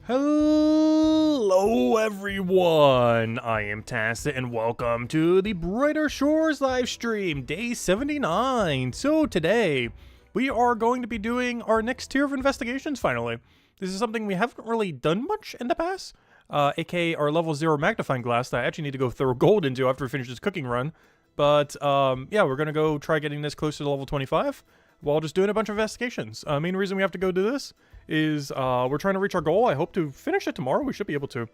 Hello everyone, I am Tacit and welcome to the Brighter Shores live stream, day 79. So today, we are going to be doing our next tier of investigations finally. This is something we haven't really done much in the past, aka our level 0 magnifying glass that I actually need to go throw gold into after we finish this cooking run. But yeah, we're going to go try getting this closer to level 25 while just doing a bunch of investigations. Main reason we have to go do this is we're trying to reach our goal. I hope to finish it tomorrow. We should be able to.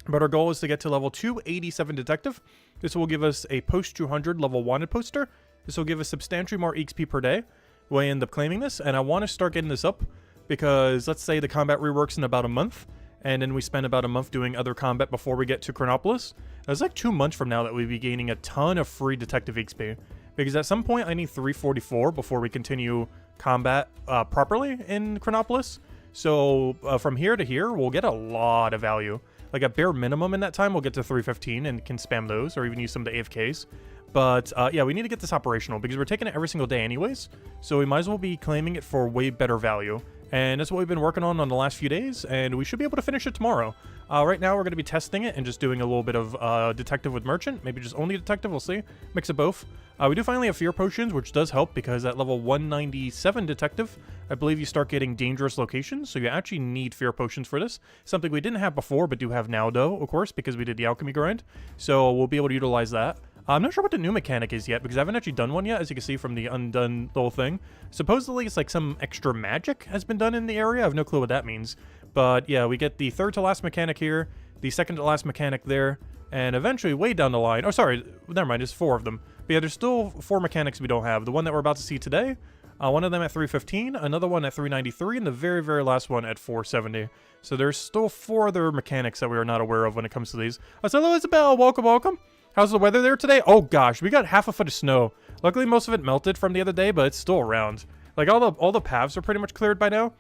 But our goal is to get to level 287 detective. This will give us a post 200 level wanted poster. This will give us substantially more XP per day. We'll end up claiming this, and I want to start getting this up because let's say the combat reworks in about a month, and then we spend about a month doing other combat before we get to Chronopolis. That's like 2 months from now that we'll be gaining a ton of free detective XP. Because at some point I need 344 before we continue combat properly in Chronopolis. So from here to here, we'll get a lot of value. Like a bare minimum in that time, we'll get to 315 and can spam those or even use some of the AFKs. But yeah, we need to get this operational because we're taking it every single day anyways. So we might as well be claiming it for way better value. And that's what we've been working on the last few days, and we should be able to finish it tomorrow. Right now, we're going to be testing it and just doing a little bit of detective with merchant. Maybe just only detective, we'll see. Mix of both. We do finally have fear potions, which does help because at level 197 detective, I believe you start getting dangerous locations, so you actually need fear potions for this. Something we didn't have before, but do have now, though, of course, because we did the alchemy grind. So we'll be able to utilize that. I'm not sure what the new mechanic is yet, because I haven't actually done one yet, as you can see from the undone little thing. Supposedly, it's like some extra magic has been done in the area. I have no clue what that means. But yeah, we get the third to last mechanic here, the second to last mechanic there, and eventually, way down the line... Oh, sorry, never mind, there's 4 of them. But yeah, there's still 4 mechanics we don't have. The one that we're about to see today, one of them at 315, another one at 393, and the very, very last one at 470. So there's still 4 other mechanics that we are not aware of when it comes to these. So hello, Isabel, welcome, welcome. How's the weather there today? Oh gosh, we got half a foot of snow. Luckily, most of it melted from the other day, but it's still around. Like all the paths are pretty much cleared by now.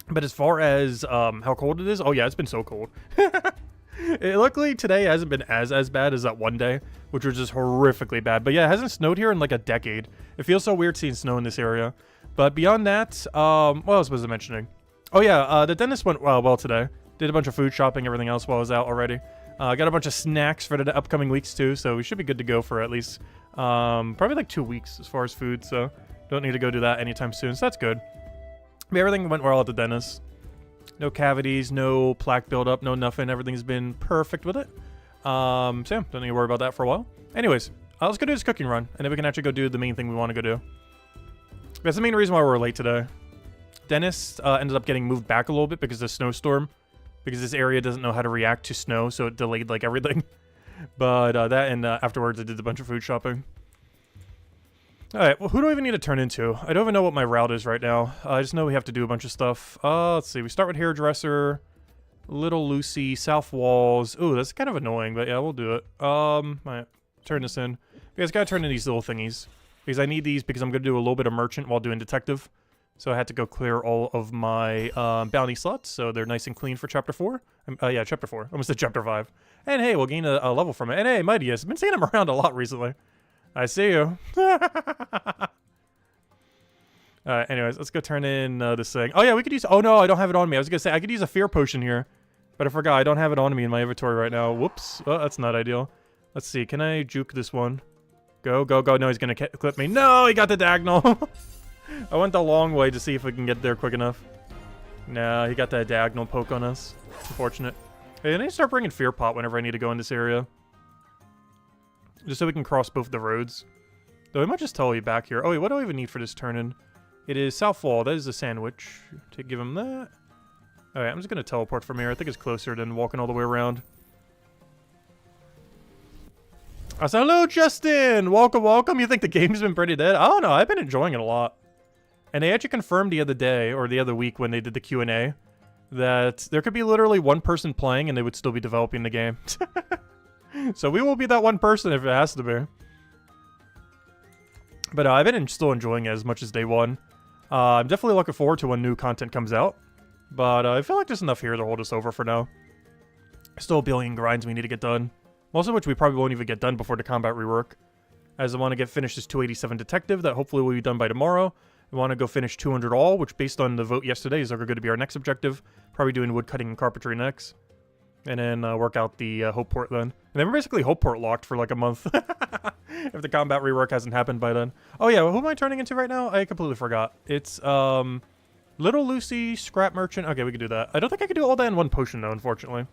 But as far as how cold it is, oh yeah, it's been so cold. Luckily, today hasn't been as bad as that one day, which was just horrifically bad. But yeah, it hasn't snowed here in like a decade. It feels so weird seeing snow in this area. But beyond that, what else was I mentioning? Oh yeah, the dentist went well today. Did a bunch of food shopping, everything else while I was out already. Got a bunch of snacks for the upcoming weeks too, so we should be good to go for at least probably like 2 weeks as far as food, so don't need to go do that anytime soon, so that's good. But everything went well at the dentist. No cavities, no plaque buildup, no nothing. Everything's been perfect with it. So yeah, don't need to worry about that for a while. Anyways, let's go do this cooking run, and then we can actually go do the main thing we want to go do. That's the main reason why we're late today. Dentist ended up getting moved back a little bit because of the snowstorm. Because this area doesn't know how to react to snow, so it delayed like everything. But that and afterwards I did a bunch of food shopping. Alright, well, who do I even need to turn into? I don't even know what my route is right now. I just know we have to do a bunch of stuff. Let's see, we start with hairdresser, Little Lucy, South Walls. Ooh, that's kind of annoying, but yeah, we'll do it. Alright, turn this in. You guys gotta turn in these little thingies. Because I need these because I'm gonna do a little bit of merchant while doing detective. So I had to go clear all of my bounty slots, so they're nice and clean for Chapter 4. Yeah, Chapter 4. Almost said Chapter 5. And hey, we'll gain a level from it. And hey, Mightius. I've been seeing him around a lot recently. I see you. Alright, anyways, let's go turn in this thing. Oh yeah, we could use... Oh no, I don't have it on me. I was gonna say, I could use a fear potion here. But I forgot, I don't have it on me in my inventory right now. Whoops. Oh, that's not ideal. Let's see, can I juke this one? Go, go, go. No, he's gonna clip me. No, he got the diagonal. I went the long way to see if we can get there quick enough. Nah, he got that diagonal poke on us. Unfortunate. Hey, I need to start bringing Fear Pot whenever I need to go in this area. Just so we can cross both the roads. Though I might just tell you back here. Oh wait, what do I even need for this turn-in? It is South Wall. That is a sandwich. To give him that. Alright, I'm just going to teleport from here. I think it's closer than walking all the way around. So hello, Justin! Welcome, welcome. You think the game's been pretty dead? I don't know. I've been enjoying it a lot. And they actually confirmed the other day, or the other week when they did the Q&A, that there could be literally one person playing and they would still be developing the game. So we will be that one person if it has to be. But I've been still enjoying it as much as day one. I'm definitely looking forward to when new content comes out. But I feel like there's enough here to hold us over for now. Still a billion grinds we need to get done. Most of which we probably won't even get done before the combat rework. As I want to get finished this 287 detective that hopefully will be done by tomorrow. We want to go finish 200 all, which based on the vote yesterday is going to be our next objective. Probably doing woodcutting and carpentry next. And then work out the Hope Port then. And then we're basically Hope Port locked for like a month. If the combat rework hasn't happened by then. Oh yeah, who am I turning into right now? I completely forgot. It's Little Lucy, Scrap Merchant. Okay, we can do that. I don't think I can do all that in one potion though, unfortunately.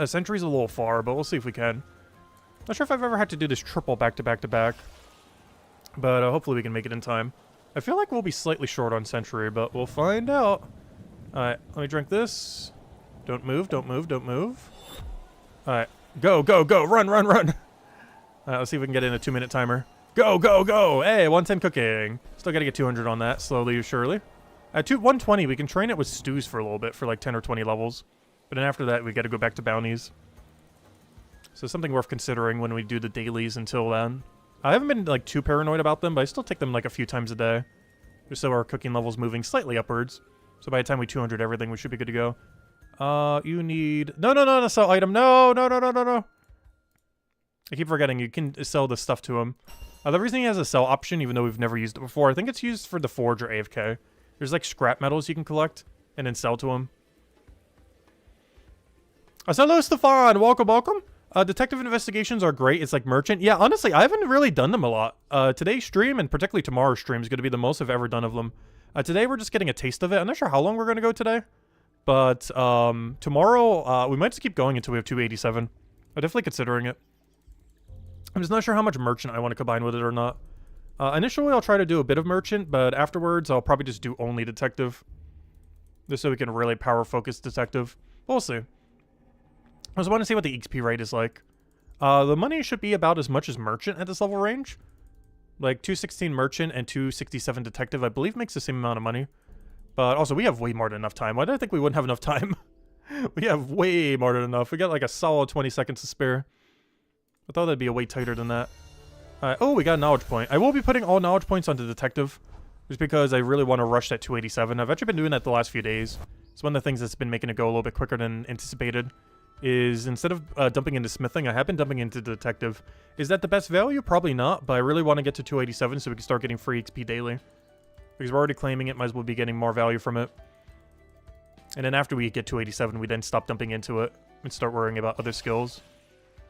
Sentry's a little far, but we'll see if we can. Not sure if I've ever had to do this triple back to back to back. But hopefully we can make it in time. I feel like we'll be slightly short on Sentry, but we'll find out. Alright, let me drink this. Don't move, don't move, don't move. Alright, go, go, go, run, run, run. Alright, let's see if we can get in a 2-minute timer. Go, go, go! Hey, 110 cooking. Still gotta get 200 on that, slowly or surely. At 120, we can train it with stews for a little bit, for like 10 or 20 levels. But then after that, we gotta go back to bounties. So something worth considering when we do the dailies until then. I haven't been like too paranoid about them, but I still take them like a few times a day. Just so our cooking level's moving slightly upwards. So by the time we 200 everything, we should be good to go. You need... No, no, no, no, sell item. No, no, no, no, no, no. I keep forgetting you can sell this stuff to him. The reason he has a sell option, even though we've never used it before, I think it's used for the Forge or AFK. There's like scrap metals you can collect and then sell to him. Hello, Stefan. Welcome, welcome. Detective investigations are great. It's like merchant. Yeah, honestly, I haven't really done them a lot. Today's stream, and particularly tomorrow's stream, is going to be the most I've ever done of them. Today, we're just getting a taste of it. I'm not sure how long we're going to go today. But tomorrow, we might just keep going until we have 287. I'm definitely considering it. I'm just not sure how much merchant I want to combine with it or not. Initially, I'll try to do a bit of merchant, but afterwards, I'll probably just do only detective. Just so we can really power-focus detective. We'll see. I just want to see what the XP rate is like. The money should be about as much as merchant at this level range. Like 216 merchant and 267 detective, I believe, makes the same amount of money. But also, we have way more than enough time. Why did I think we wouldn't have enough time? We have way more than enough. We got like a solid 20 seconds to spare. I thought that'd be a way tighter than that. Oh, we got a knowledge point. I will be putting all knowledge points onto detective. Just because I really want to rush that 287. I've actually been doing that the last few days. It's one of the things that's been making it go a little bit quicker than anticipated. Is instead of dumping into smithing, I have been dumping into detective. Is that the best value? Probably not, but I really want to get to 287 so we can start getting free XP daily. Because we're already claiming it, might as well be getting more value from it. And then after we get 287, we then stop dumping into it and start worrying about other skills.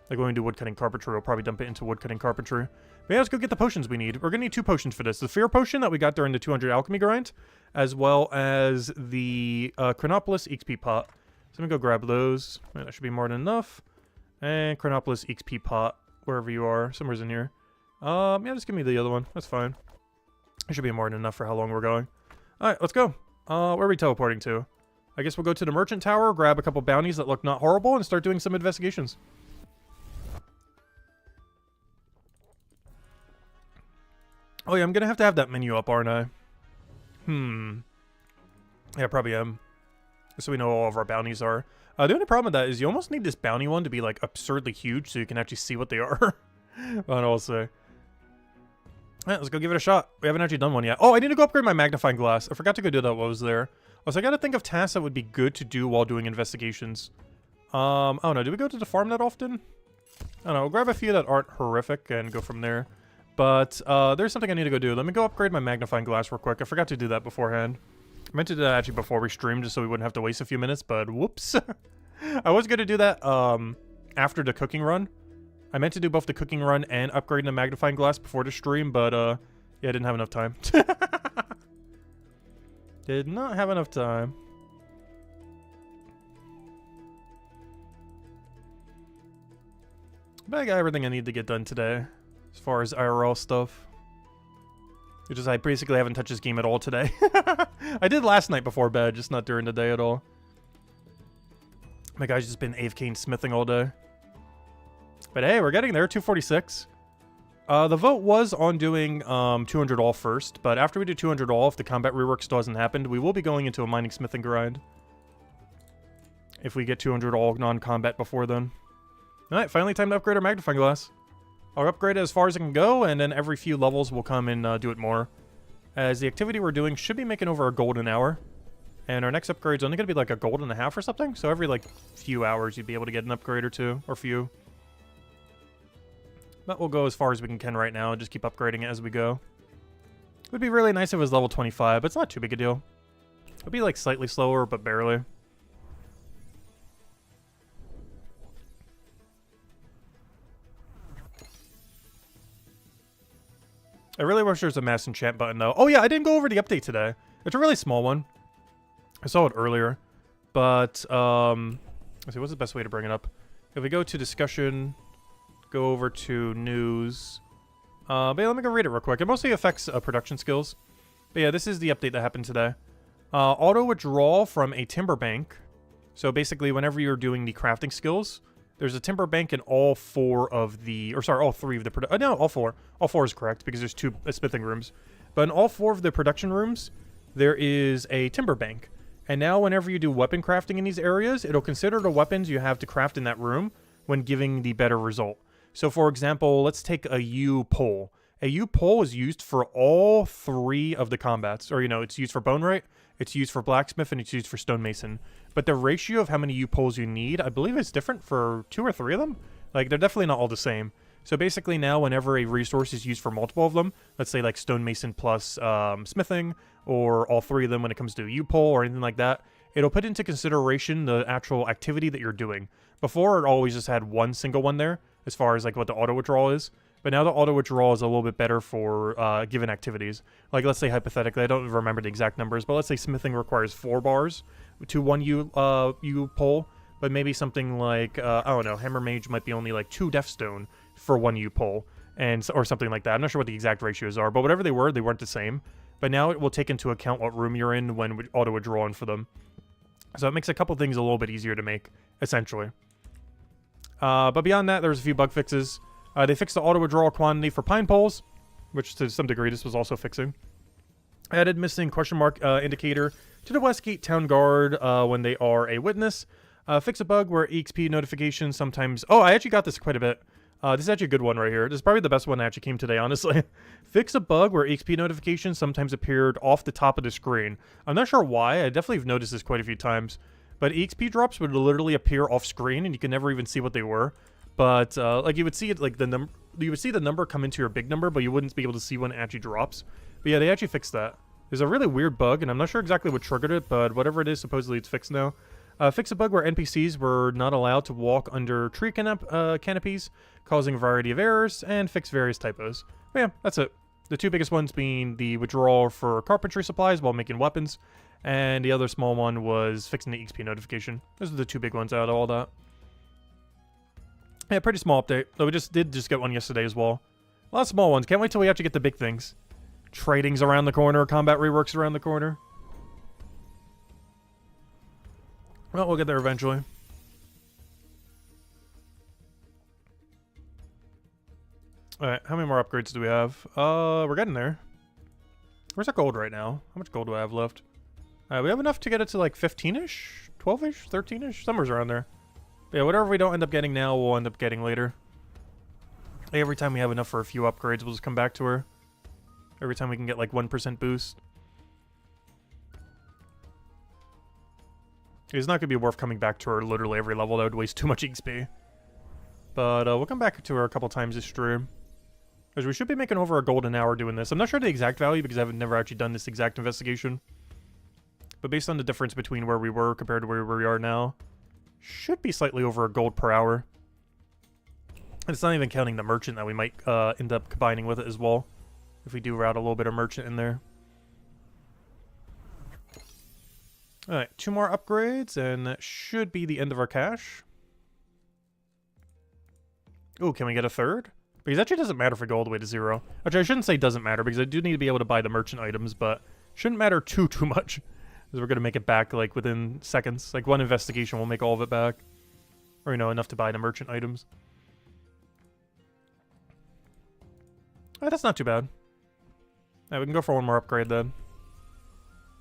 Like when we do woodcutting carpentry, we'll probably dump it into woodcutting carpentry. But yeah, let's go get the potions we need. We're going to need 2 potions for this. The fear potion that we got during the 200 alchemy grind, as well as the Chronopolis XP pot. So let me go grab those. Yeah, that should be more than enough. And Chronopolis XP pot, wherever you are, somewhere's in here. Yeah, just give me the other one. That's fine. It should be more than enough for how long we're going. Alright, let's go. Where are we teleporting to? I guess we'll go to the merchant tower, grab a couple bounties that look not horrible, and start doing some investigations. Oh yeah, I'm gonna have to have that menu up, aren't I? Yeah, I probably am. So we know all of our bounties are. The only problem with that is you almost need this bounty one to be like absurdly huge so you can actually see what they are. But I'll say. Alright, let's go give it a shot. We haven't actually done one yet. Oh, I need to go upgrade my magnifying glass. I forgot to go do that while I was there. Also, I gotta think of tasks that would be good to do while doing investigations. I don't know. Do we go to the farm that often? I don't know. We'll grab a few that aren't horrific and go from there. But there's something I need to go do. Let me go upgrade my magnifying glass real quick. I forgot to do that beforehand. I meant to do that actually before we streamed just so we wouldn't have to waste a few minutes, but whoops. I was going to do that after the cooking run. I meant to do both the cooking run and upgrading the magnifying glass before the stream, but yeah, I didn't have enough time. Did not have enough time. But I got everything I need to get done today, as far as IRL stuff. Which is I basically haven't touched this game at all today. I did last night before bed, just not during the day at all. My guy's just been AFK and smithing all day. But hey, we're getting there, 246. The vote was on doing 200 all first, but after we do 200 all, if the combat rework still hasn't happened, we will be going into a mining smithing grind. If we get 200 all non-combat before then. Alright, finally time to upgrade our magnifying glass. I'll upgrade it as far as it can go, and then every few levels we'll come and do it more. As the activity we're doing should be making over a gold an hour. And our next upgrade's only going to be like a gold and a half or something. So every like few hours you'd be able to get an upgrade or two, or few. But we'll go as far as we can right now and just keep upgrading it as we go. Would be really nice if it was level 25, but it's not too big a deal. It'd be like slightly slower, but barely. I really wish there was a mass enchant button though. Oh yeah, I didn't go over the update today. It's a really small one. I saw it earlier, but let's see, what's the best way to bring it up? If we go to discussion, go over to news. But yeah, let me go read it real quick. It mostly affects production skills. But yeah, this is the update that happened today. Auto withdrawal from a timber bank. So basically, whenever you're doing the crafting skills, there's a timber bank in all four of the, or sorry, all three of the, no, all four. All four is correct because there's two smithing rooms. But in all four of the production rooms, there is a timber bank. And now whenever you do weapon crafting in these areas, it'll consider the weapons you have to craft in that room when giving the better result. So for example, let's take a U pole. A U pole is used for all three of the combats. Or, you know, it's used for bone right, it's used for blacksmith, and it's used for stonemason. But the ratio of how many U poles you need, I believe is different for 2 or 3 of them. Like, they're definitely not all the same. So basically now, whenever a resource is used for multiple of them, let's say like stonemason plus smithing, or all 3 of them when it comes to a U pole or anything like that, it'll put into consideration the actual activity that you're doing. Before, it always just had one single one there, as far as like what the auto withdrawal is. But now the auto withdrawal is a little bit better for given activities. Like, let's say hypothetically, I don't remember the exact numbers, but let's say smithing requires 4 bars to 1 U pole. But maybe something like, I don't know, hammer mage might be only like 2 deathstone for 1 U pole, or something like that. I'm not sure what the exact ratios are, but whatever they weren't the same. But now it will take into account what room you're in when auto withdrawing for them. So it makes a couple things a little bit easier to make, essentially. But beyond that, there's a few bug fixes. They fixed the auto withdrawal quantity for pine poles, which to some degree this was also fixing. Added missing question mark indicator to the Westgate Town Guard when they are a witness. Fix a bug where EXP notifications sometimes... Oh, I actually got this quite a bit. This is actually a good one right here. This is probably the best one that actually came today, honestly. Fix a bug where EXP notifications sometimes appeared off the top of the screen. I'm not sure why. I definitely have noticed this quite a few times. But EXP drops would literally appear off screen, and you could never even see what they were. But like you would see it, like you would see the number come into your big number, but you wouldn't be able to see when it actually drops. But yeah, they actually fixed that. There's a really weird bug, and I'm not sure exactly what triggered it, but whatever it is, supposedly it's fixed now. Fix a bug where NPCs were not allowed to walk under tree canopies, causing a variety of errors, and fix various typos. But yeah, that's it. The 2 biggest ones being the withdrawal for carpentry supplies while making weapons, and the other small one was fixing the EXP notification. Those are the 2 big ones out of all that. Yeah, pretty small update. Though we did get one yesterday as well. A lot of small ones. Can't wait till we actually get the big things. Trading's around the corner. Combat rework's around the corner. Well, we'll get there eventually. Alright, how many more upgrades do we have? We're getting there. Where's our gold right now? How much gold do I have left? We have enough to get it to like 15-ish? 12-ish? 13-ish? Somewhere's around there. But yeah, whatever we don't end up getting now, we'll end up getting later. Every time we have enough for a few upgrades, we'll just come back to her. Every time we can get like 1% boost. It's not going to be worth coming back to her literally every level. That would waste too much XP. But we'll come back to her a couple times this stream. Because we should be making over a gold an hour doing this. I'm not sure the exact value because I've never actually done this exact investigation. But based on the difference between where we were compared to where we are now, should be slightly over a gold per hour. And it's not even counting the merchant that we might end up combining with it as well. If we do route a little bit of merchant in there. Alright, 2 more upgrades, and that should be the end of our cache. Ooh, can we get a 3rd? Because it actually doesn't matter for gold way to 0. Actually, I shouldn't say doesn't matter, because I do need to be able to buy the merchant items, but shouldn't matter too much. Because we're going to make it back, like, within seconds. Like, one investigation will make all of it back. Or, you know, enough to buy the merchant items. Alright, that's not too bad. Alright, we can go for 1 more upgrade, then.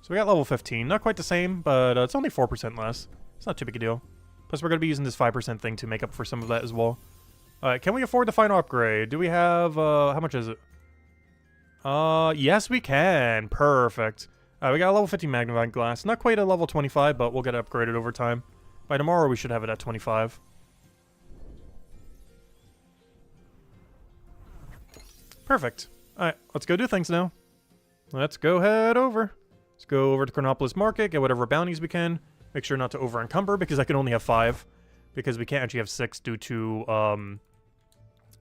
So we got level 15. Not quite the same, but it's only 4% less. It's not too big a deal. Plus, we're going to be using this 5% thing to make up for some of that as well. Alright, can we afford the final upgrade? Do we have, how much is it? Yes, we can. Perfect. We got a level 50 magnifying glass. Not quite a level 25, but we'll get it upgraded over time. By tomorrow, we should have it at 25. Perfect. Alright, let's go do things now. Let's go head over. Let's go over to Chronopolis Market, get whatever bounties we can. Make sure not to over encumber because I can only have 5. Because we can't actually have 6 due to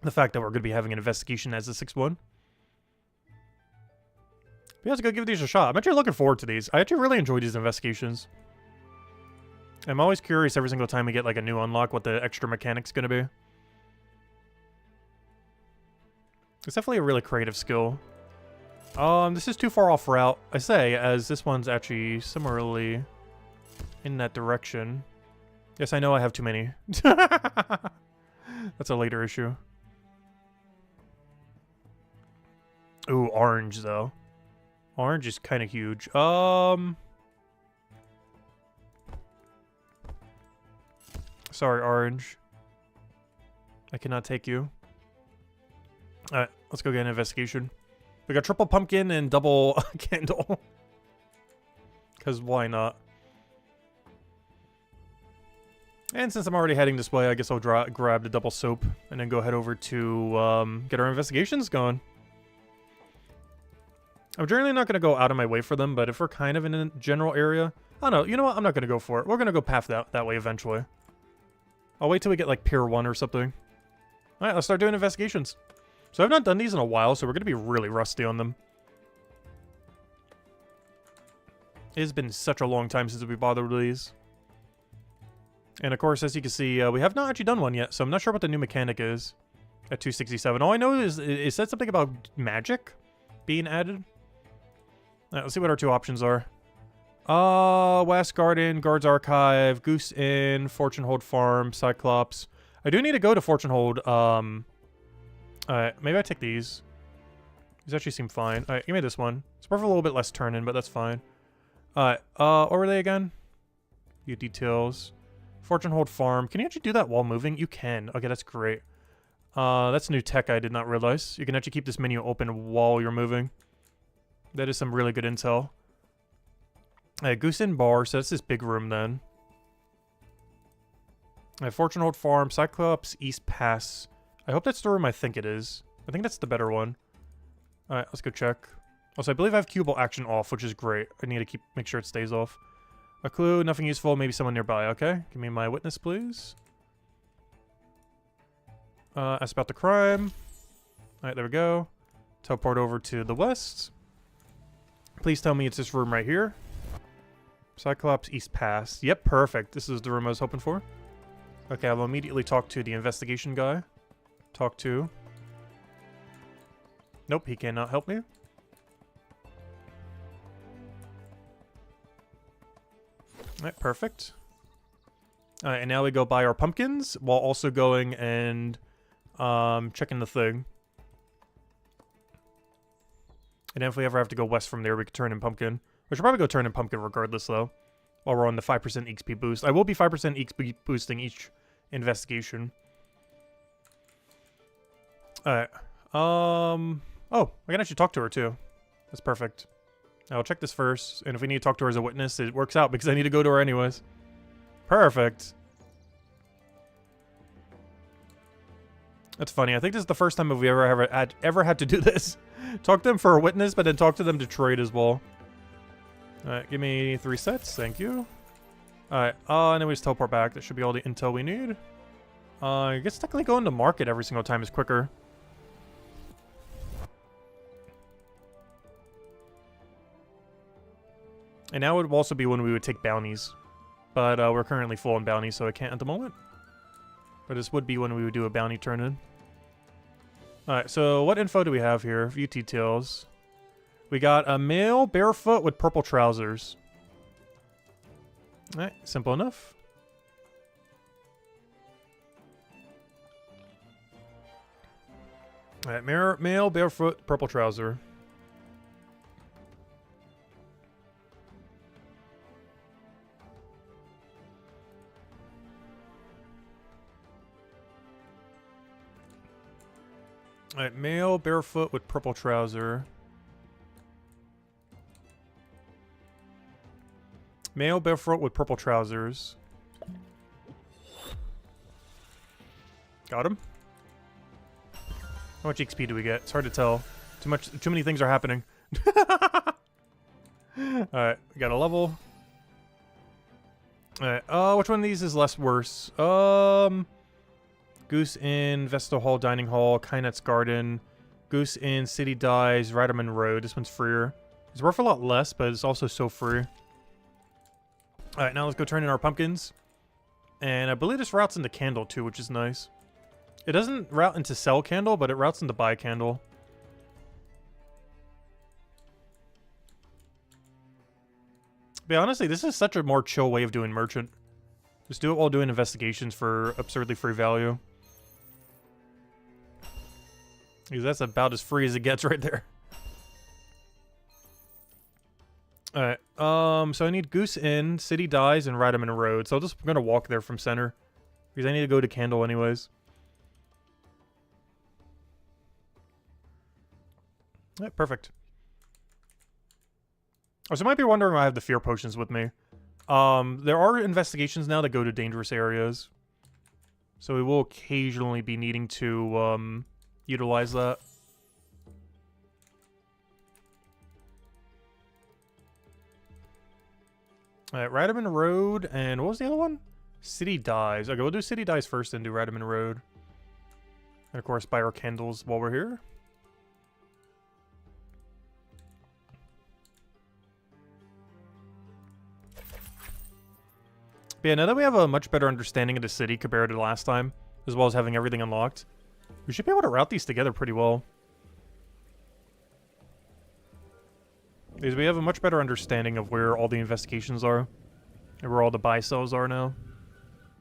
the fact that we're going to be having an investigation as a 6-1. But yeah, let's go give these a shot. I'm actually looking forward to these. I actually really enjoy these investigations. I'm always curious every single time we get like a new unlock what the extra mechanic's going to be. It's definitely a really creative skill. This is too far off route, I say, as this one's actually similarly in that direction. Yes, I know I have too many. That's a later issue. Ooh, orange, though. Orange is kind of huge. Sorry, orange. I cannot take you. Alright, let's go get an investigation. We got triple pumpkin and double candle. Because why not? And since I'm already heading this way, I guess I'll grab the double soap and then go head over to get our investigations going. I'm generally not going to go out of my way for them, but if we're kind of in a general area... I don't know, you know what? I'm not going to go for it. We're going to go path that way eventually. I'll wait till we get like Pier 1 or something. Alright, let's start doing investigations. So I've not done these in a while, so we're going to be really rusty on them. It has been such a long time since we bothered with these. And of course, as you can see, we have not actually done one yet, so I'm not sure what the new mechanic is at 267. All I know is it said something about magic being added. Alright, let's see what our 2 options are. West Garden, Guards Archive, Goose Inn, Fortune Hold Farm, Cyclops. I do need to go to Fortune Hold, maybe I take these. These actually seem fine. Alright, give me this one. It's probably a little bit less turn-in, but that's fine. Alright, what were they again? View details. Fortune Hold Farm. Can you actually do that while moving? You can. Okay, that's great. That's new tech I did not realize. You can actually keep this menu open while you're moving. That is some really good intel. Goose Inn Bar, so that's this big room then. Fortune Hold Farm, Cyclops East Pass. I hope that's the room I think it is. I think that's the better one. Alright, let's go check. Also, I believe I have Cubal Action off, which is great. I need to make sure it stays off. A clue, nothing useful, maybe someone nearby. Okay, give me my witness, please. Ask about the crime. Alright, there we go. Teleport over to the west. Please tell me it's this room right here. Cyclops East Pass. Yep, perfect. This is the room I was hoping for. Okay, I'll immediately talk to the investigation guy. Talk to... Nope, he cannot help me. Alright, perfect. Alright, and now we go buy our pumpkins while also going and checking the thing. And if we ever have to go west from there, we could turn in pumpkin. We should probably go turn in pumpkin regardless, though. While we're on the 5% XP boost. I will be 5% XP boosting each investigation. Alright. Oh, I can actually talk to her, too. That's perfect. I'll check this first. And if we need to talk to her as a witness, it works out because I need to go to her anyways. Perfect. That's funny. I think this is the first time we ever had to do this. Talk to them for a witness, but then talk to them to trade as well. Alright, give me 3 sets. Thank you. Alright, and then we just teleport back. That should be all the intel we need. I guess technically going to market every single time is quicker. And now would also be when we would take bounties. But we're currently full on bounties, so I can't at the moment. But this would be when we would do a bounty turn-in. Alright, so what info do we have here? View details. We got a male barefoot with purple trousers. Alright, simple enough. Alright, male barefoot, purple trouser. Alright, male barefoot with purple trouser. Male barefoot with purple trousers. Got him. How much XP do we get? It's hard to tell. Too many things are happening. Alright, we got a level. Alright, which one of these is less worse? Goose Inn, Vestal Hall, Dining Hall, Kynet's Garden, Goose Inn, City Dies, Radaman Road. This one's freer. It's worth a lot less, but it's also so free. Alright, now let's go turn in our pumpkins. And I believe this routes into Candle too, which is nice. It doesn't route into Sell Candle, but it routes into Buy Candle. But honestly, this is such a more chill way of doing merchant. Just do it while doing investigations for absurdly free value. Because that's about as free as it gets right there. Alright, so I need Goose Inn, City Dies, and Radaman Road. So I'm gonna walk there from center. Because I need to go to Candle anyways. Alright, perfect. Oh, so you might be wondering why I have the fear potions with me. There are investigations now that go to dangerous areas. So we will occasionally be needing to, utilize that. Alright, Radaman Road, and what was the other one? City Dies. Okay, we'll do City Dies first and do Radaman Road. And of course, buy our candles while we're here. But yeah, now that we have a much better understanding of the city compared to last time, as well as having everything unlocked, we should be able to route these together pretty well. Because we have a much better understanding of where all the investigations are, and where all the buy sells are now,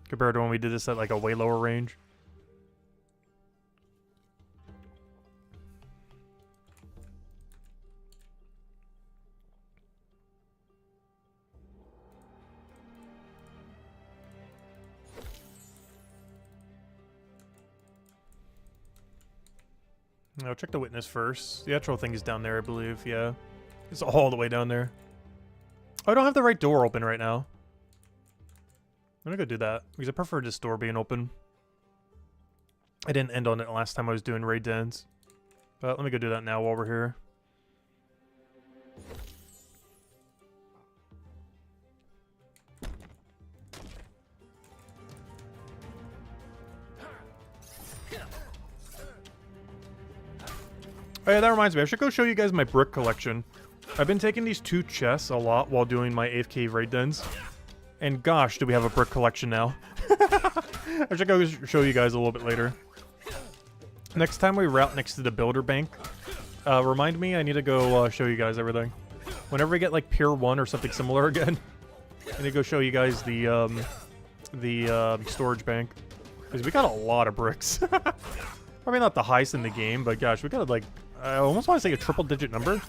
compared to when we did this at like a way lower range. I'll check the witness first. The actual thing is down there, I believe. Yeah. It's all the way down there. Oh, I don't have the right door open right now. I'm gonna go do that, because I prefer this door being open. I didn't end on it last time I was doing raid dens. But let me go do that now while we're here. Oh yeah, that reminds me. I should go show you guys my brick collection. I've been taking these 2 chests a lot while doing my AFK raid dens. And gosh, do we have a brick collection now. I should go show you guys a little bit later. Next time we route next to the builder bank, remind me I need to go show you guys everything. Whenever we get like Pier 1 or something similar again, I need to go show you guys the storage bank. Because we got a lot of bricks. Probably not the highest in the game, but gosh, we got like, I almost want to say a triple-digit number.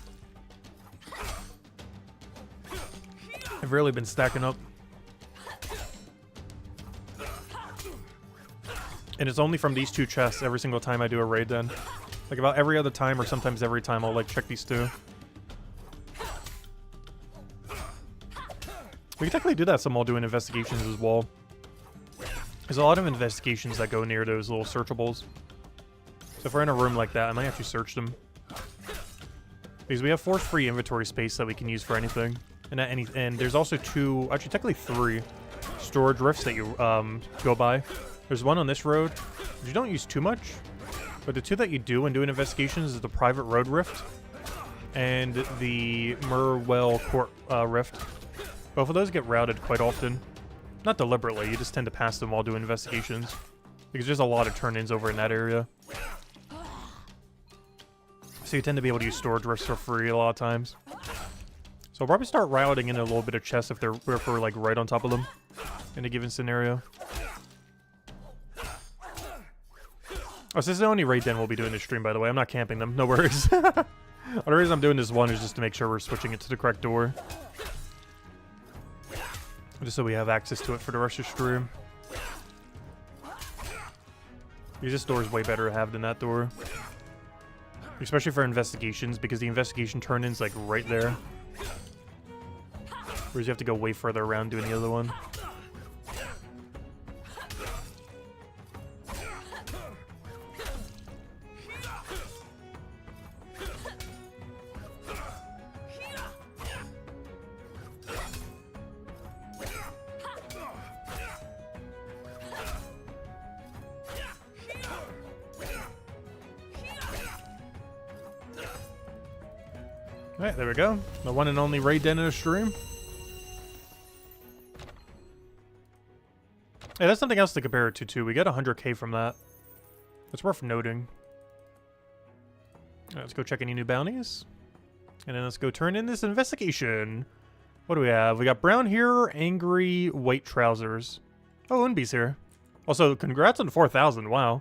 I've really been stacking up. And it's only from these 2 chests every single time I do a raid den. Like about every other time or sometimes every time I'll like check these 2. We can technically do that some while doing investigations as well. There's a lot of investigations that go near those little searchables. So if we're in a room like that, I might actually search them. Because we have 4 free inventory space that we can use for anything. And there's also 2, actually technically 3 storage rifts that you go by. There's one on this road, which you don't use too much. But the 2 that you do when doing investigations is the private road rift and the Murwell Court rift. Both of those get routed quite often. Not deliberately, you just tend to pass them while doing investigations. Because there's a lot of turn-ins over in that area. So you tend to be able to use storage rifts for free a lot of times. So I'll probably start routing in a little bit of chests if we're like right on top of them in a given scenario. Oh, so this is the only raid den we'll be doing this stream, by the way. I'm not camping them, no worries. The reason I'm doing this one is just to make sure we're switching it to the correct door. Just so we have access to it for the rest of the stream. Because this door is way better to have than that door. Especially for investigations, because the investigation turn-in's like right there. Whereas you have to go way further around doing the other one. Alright, there we go. The one and only raid den in a stream. Hey, that's something else to compare it to, too. We got 100k from that. It's worth noting. Alright, let's go check any new bounties. And then let's go turn in this investigation. What do we have? We got brown hair, angry, white trousers. Oh, Unby's here. Also, congrats on 4,000. Wow.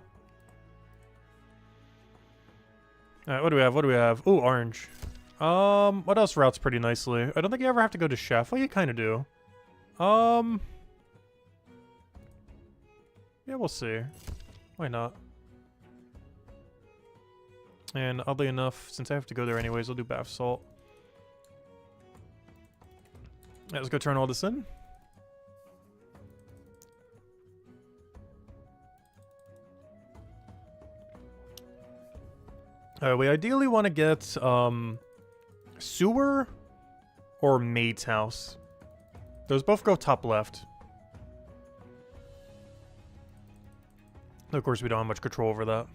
Alright, what do we have? What do we have? Ooh, orange. What else routes pretty nicely? I don't think you ever have to go to chef. Well, you kind of do. Yeah, we'll see. Why not? And oddly enough, since I have to go there anyways, I'll do bath salt. Yeah, let's go turn all this in. We ideally want to get sewer or maid's house. Those both go top left. Of course, we don't have much control over that.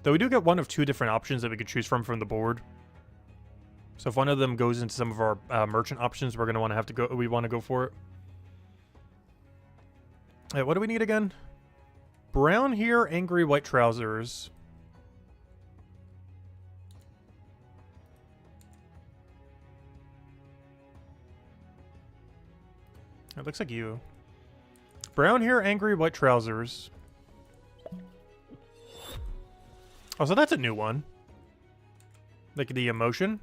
Though we do get one of two different options that we could choose from the board. So if one of them goes into some of our merchant options, we're gonna want to have to go. We want to go for it. Hey, what do we need again? Brown hair, angry, white trousers. It looks like you. Brown hair, angry, white trousers. Oh, so that's a new one. Like the emotion.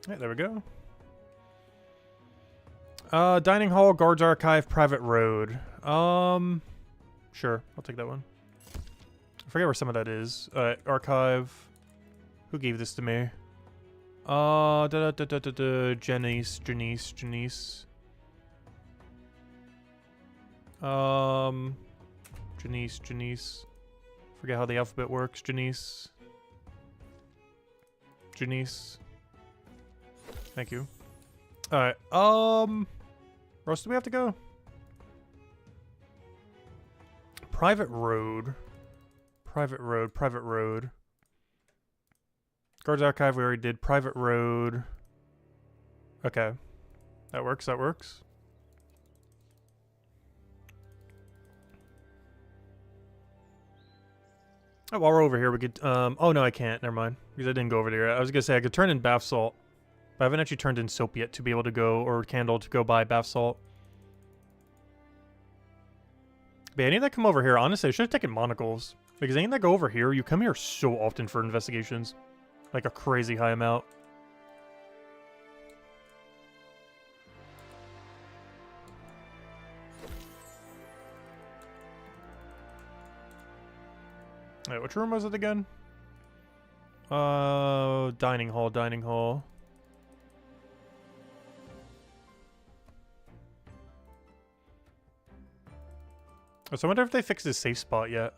Yeah, there we go. Dining hall, guards archive, private road. Sure, I'll take that one. I forget where some of that is. Archive. Who gave this to me? Janice. Janice. Forget how the alphabet works. Janice. Thank you. Alright, where else do we have to go? Private road. Guards archive, we already did. Private road. Okay. That works. Oh, while we're over here, we could, oh no, I can't. Never mind. Because I didn't go over there. I was gonna say I could turn in bath salt. But I haven't actually turned in soap yet to be able to go, or candle to go buy bath salt. But yeah, any that come over here, honestly, I should have taken monocles. Because any that go over here, you come here so often for investigations. Like a crazy high amount. Wait, which room was it again? Dining hall. So I wonder if they fixed his safe spot yet.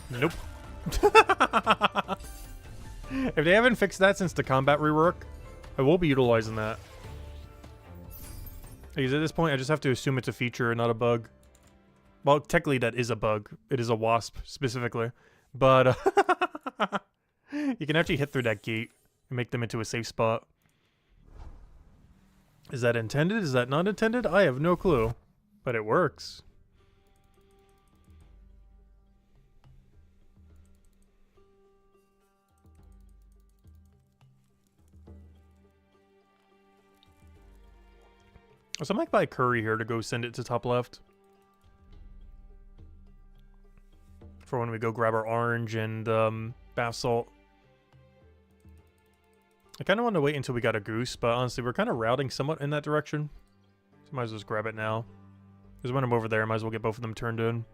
Nope. If they haven't fixed that since the combat rework, I will be utilizing that. Because at this point, I just have to assume it's a feature and not a bug. Well, technically that is a bug. It is a wasp, specifically. But you can actually hit through that gate and make them into a safe spot. Is that intended? Is that not intended? I have no clue. But it works. So I might buy curry here to go send it to top left. For when we go grab our orange and bath salt. I kind of want to wait until we got a goose, but honestly, we're kind of routing somewhat in that direction. So might as well just grab it now. Because when I'm over there, I might as well get both of them turned in.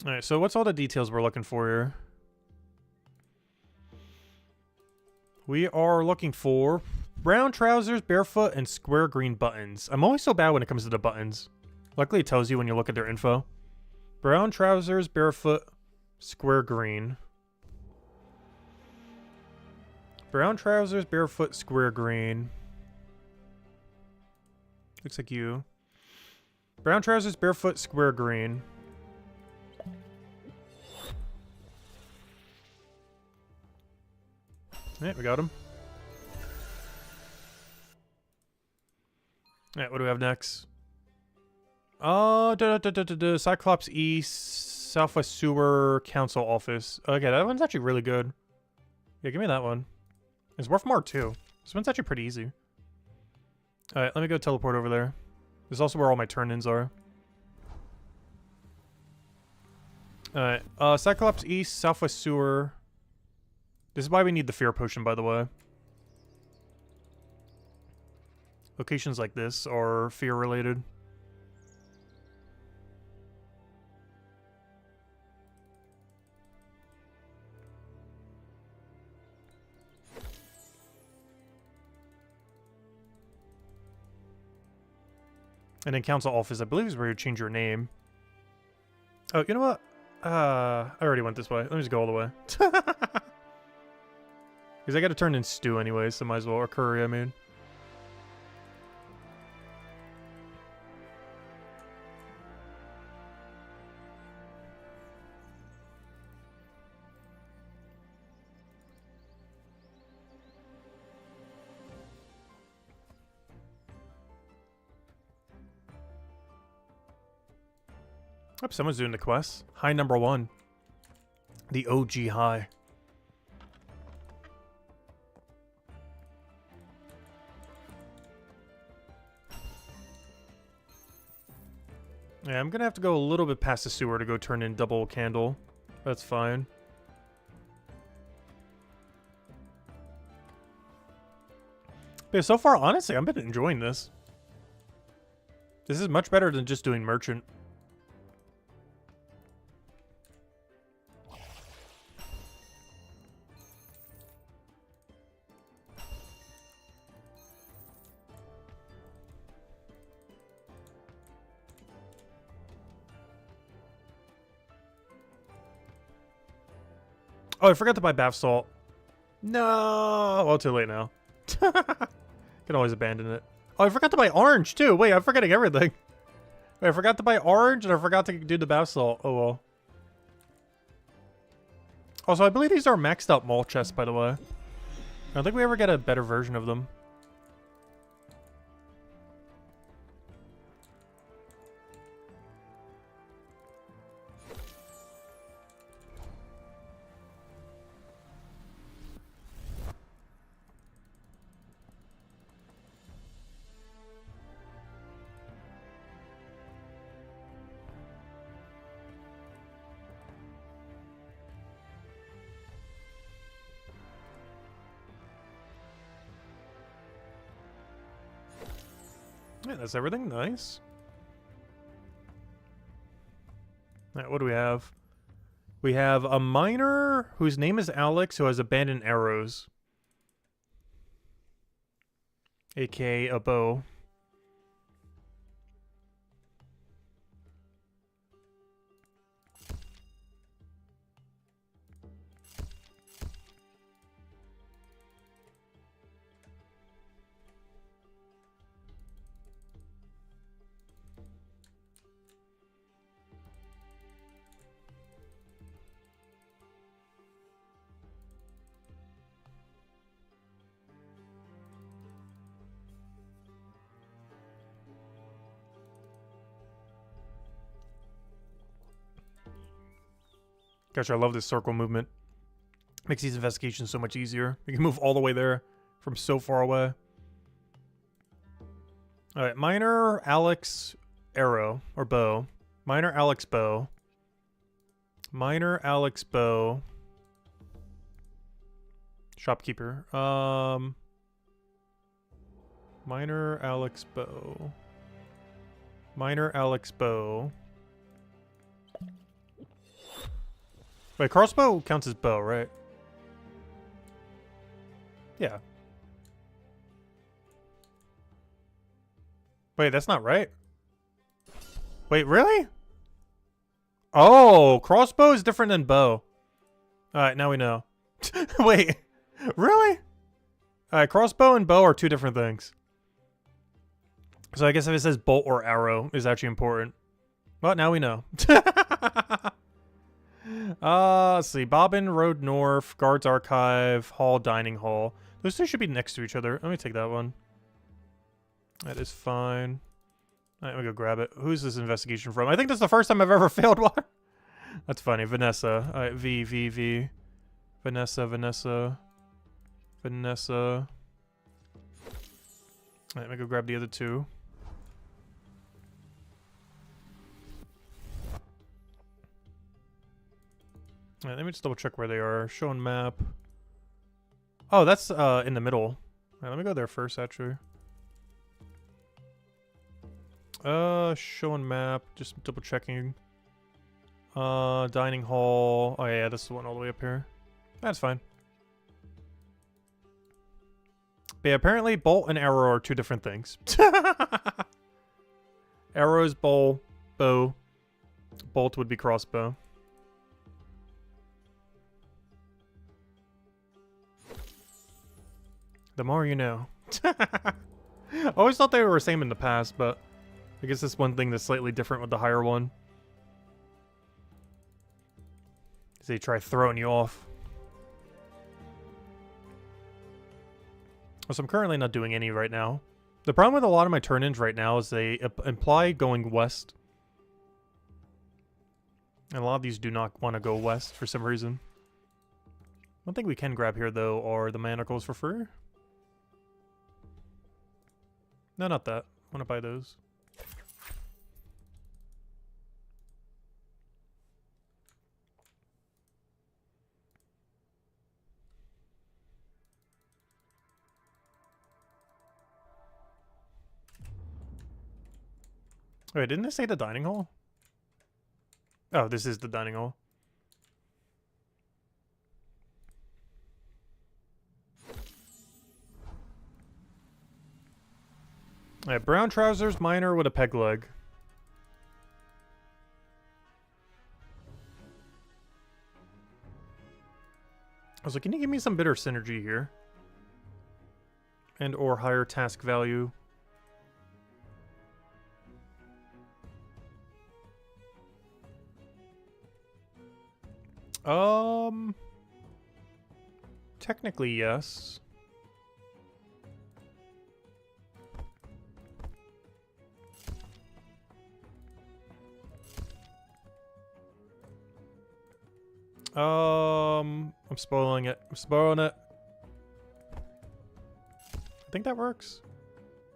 Alright, so what's all the details we're looking for here? We are looking for brown trousers, barefoot, and square green buttons. I'm always so bad when it comes to the buttons. Luckily, it tells you when you look at their info. Brown trousers, barefoot, square green. Brown trousers, barefoot, square green. Looks like you. Brown trousers, barefoot, square green. Alright, we got him. Alright, what do we have next? Oh, Cyclops East, Southwest Sewer Council Office. Okay, that one's actually really good. Yeah, give me that one. It's worth more too. This one's actually pretty easy. Alright, let me go teleport over there. This is also where all my turn-ins are. Alright, Cyclops East, Southwest Sewer. This is why we need the Fear Potion, by the way. Locations like this are fear-related. And then council office, I believe, is where you change your name. Oh, you know what? I already went this way. Let me just go all the way. Because I gotta turn in stew anyway, so might as well. Or curry, I mean. Oh, someone's doing the quest. High number 1. The OG high. Yeah, I'm gonna have to go a little bit past the sewer to go turn in double candle. That's fine. But so far, honestly, I've been enjoying this. This is much better than just doing merchant. Oh, I forgot to buy bath salt. No! Well, too late now. Can always abandon it. Oh, I forgot to buy orange, too. Wait, I'm forgetting everything. Wait, I forgot to buy orange, and I forgot to do the bath salt. Oh, well. Also, I believe these are maxed out mall chests, by the way. I don't think we ever get a better version of them. Yeah, that's everything. Nice. Alright, what do we have? We have a miner whose name is Alex who has abandoned arrows. AKA a bow. Gosh, I love this circle movement. Makes these investigations so much easier. You can move all the way there from so far away. Alright, miner, Alex, arrow, or bow. Miner, Alex, bow. Miner, Alex, bow. Shopkeeper. Miner, Alex, bow. Miner, Alex, bow. Wait, crossbow counts as bow, right? Yeah. Wait, that's not right. Wait, really? Oh, crossbow is different than bow. Alright, now we know. Wait, really? Alright, crossbow and bow are two different things. So I guess if it says bolt or arrow is actually important. Well, now we know. Let's see. Bobbin, Road North, Guards Archive, Hall, Dining Hall. Those two should be next to each other. Let me take that one. That is fine. Alright, let me go grab it. Who's this investigation from? I think that's the first time I've ever failed one. That's funny. Vanessa. Alright, V. Vanessa. Alright, let me go grab the other two. Alright, let me just double check where they are. Showing map. Oh, that's in the middle. Alright, let me go there first, actually. Showing map. Just double checking. Dining hall. Oh yeah, this is the one all the way up here. That's fine. But yeah, apparently bolt and arrow are two different things. Arrow is bow. Bolt would be crossbow. The more you know. I always thought they were the same in the past, but I guess that's one thing that's slightly different with the higher one. Is they try throwing you off. So I'm currently not doing any right now. The problem with a lot of my turn-ins right now is they imply going west. And a lot of these do not want to go west for some reason. One thing we can grab here, though, are the manacles for free. No, not that. I want to buy those. Wait, didn't they say the dining hall? Oh, this is the dining hall. Alright, brown trousers, miner with a peg leg. I was like, can you give me some better synergy here? And or higher task value. Technically, yes. I'm spoiling it. I'm spoiling it. I think that works.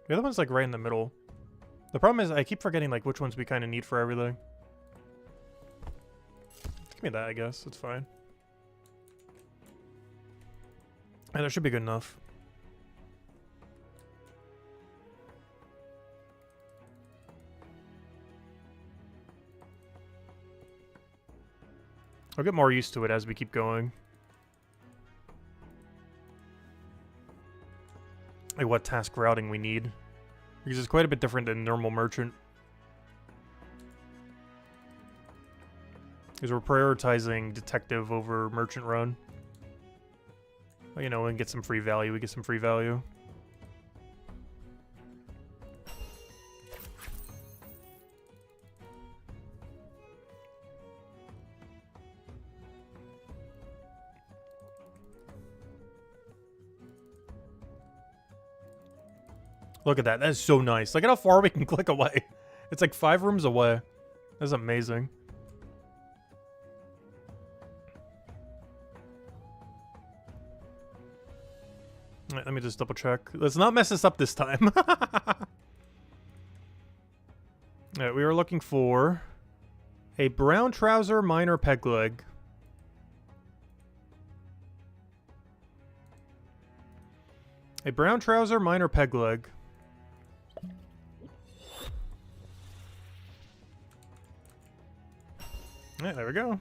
The other one's like right in the middle. The problem is I keep forgetting like which ones we kind of need for everything. Give me that, I guess. It's fine. And that should be good enough. I'll get more used to it as we keep going. Like what task routing we need. Because it's quite a bit different than normal merchant. Because we're prioritizing detective over merchant run. Well, you know, and get some free value. We get some free value. Look at that. That is so nice. Look at how far we can click away. It's like 5 rooms away. That's amazing. Alright, let me just double check. Let's not mess this up this time. Alright, we are looking for a brown trouser miner peg leg. A brown trouser miner peg leg. Yeah, there we go.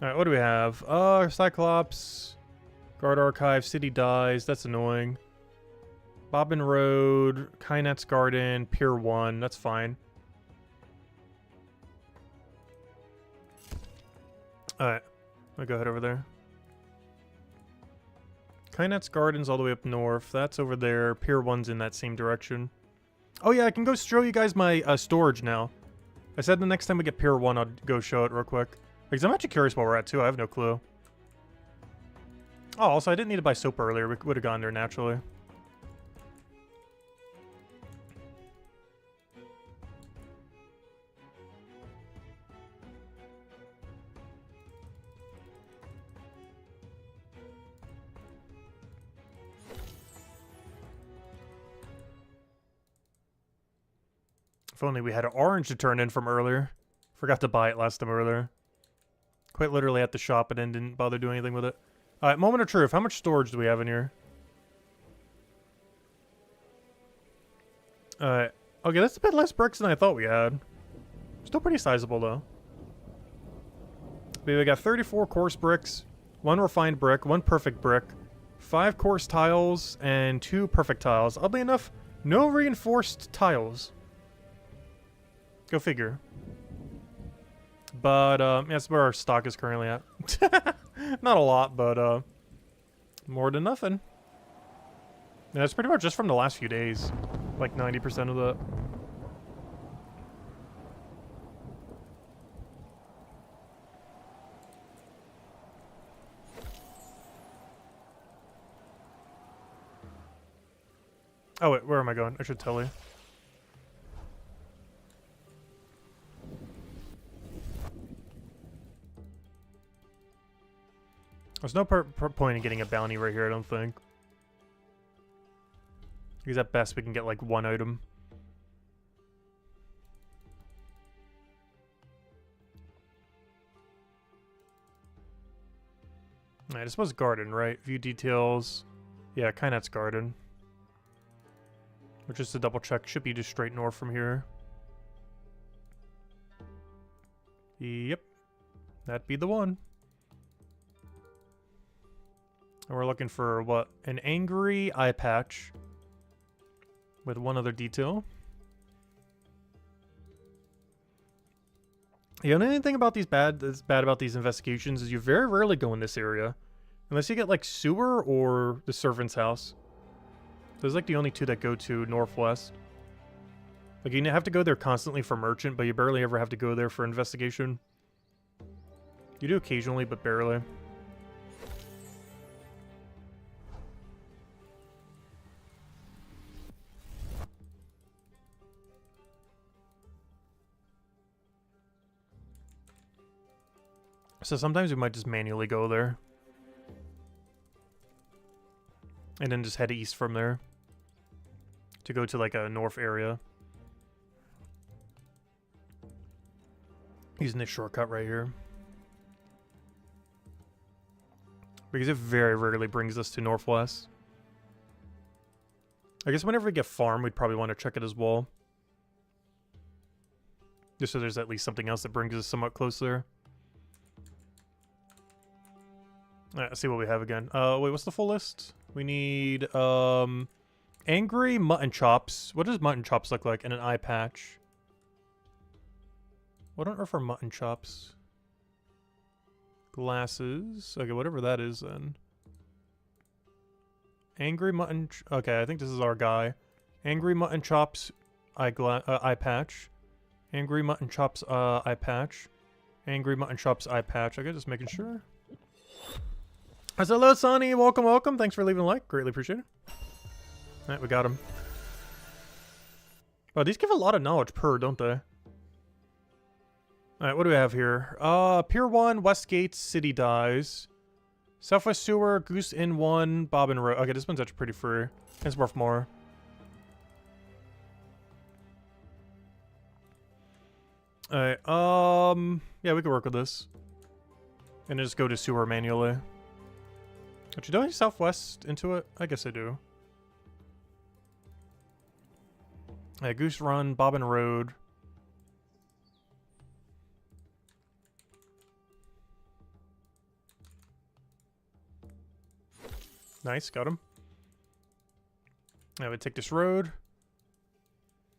Alright, what do we have? Cyclops, Guard Archive, City Dies, that's annoying. Bobbin Road, Kynet's Garden, Pier 1, that's fine. Alright, I'm gonna go head over there. Kynet's Garden's all the way up north. That's over there. Pier 1's in that same direction. Oh yeah, I can go show you guys my storage now. I said the next time we get Pier 1, I'll go show it real quick. Because I'm actually curious where we're at, too. I have no clue. Oh, also, I didn't need to buy soap earlier. We would have gone there naturally. If only we had an orange to turn in from earlier. Forgot to buy it last time earlier. Quite literally at the shop and then didn't bother doing anything with it. Alright, moment of truth. How much storage do we have in here? Alright. Okay, that's a bit less bricks than I thought we had. Still pretty sizable, though. We got 34 coarse bricks, 1 refined brick, 1 perfect brick, 5 coarse tiles, and 2 perfect tiles. Oddly enough, no reinforced tiles. Go figure. But, yeah, that's where our stock is currently at. Not a lot, but, more than nothing. Yeah, it's pretty much just from the last few days. Like 90% of that. Oh, wait, where am I going? I should tell you. There's no point in getting a bounty right here, I don't think. Because at best we can get like 1 item. Alright, this was garden, right? View details. Yeah, Kynet's garden. Which, just to double check, should be just straight north from here. Yep. That'd be the one. And we're looking for, what? An angry eye patch. With 1 other detail. The only thing about these that's bad about these investigations is you very rarely go in this area. Unless you get, like, sewer or the servant's house. Those are, like, the only 2 that go to northwest. Like, you have to go there constantly for merchant, but you barely ever have to go there for investigation. You do occasionally, but barely. So sometimes we might just manually go there. And then just head east from there. To go to like a north area. Using this shortcut right here. Because it very rarely brings us to northwest. I guess whenever we get farm, we'd probably want to check it as well. Just so there's at least something else that brings us somewhat closer. Alright, let's see what we have again. Wait, what's the full list? We need, angry mutton chops. What does mutton chops look like? And an eye patch. What on earth are mutton chops? Glasses. Okay, whatever that is then. Angry mutton... okay, I think this is our guy. Angry mutton chops, eye patch. Angry mutton chops, eye patch. Angry mutton chops, eye patch. Okay, just making sure. Hello, Sonny. Welcome, welcome. Thanks for leaving a like. Greatly appreciate it. Alright, we got him. Oh, these give a lot of knowledge per, don't they? Alright, what do we have here? Pier 1, Westgate, City Dies. Southwest Sewer, Goose Inn 1, Bobbin Road. Okay, this one's actually pretty free. It's worth more. Alright, yeah, we could work with this. And just go to sewer manually. Actually, do I southwest into it? I guess I do. Yeah, Goose Run, Bobbin Road. Nice, got him. I would take this road.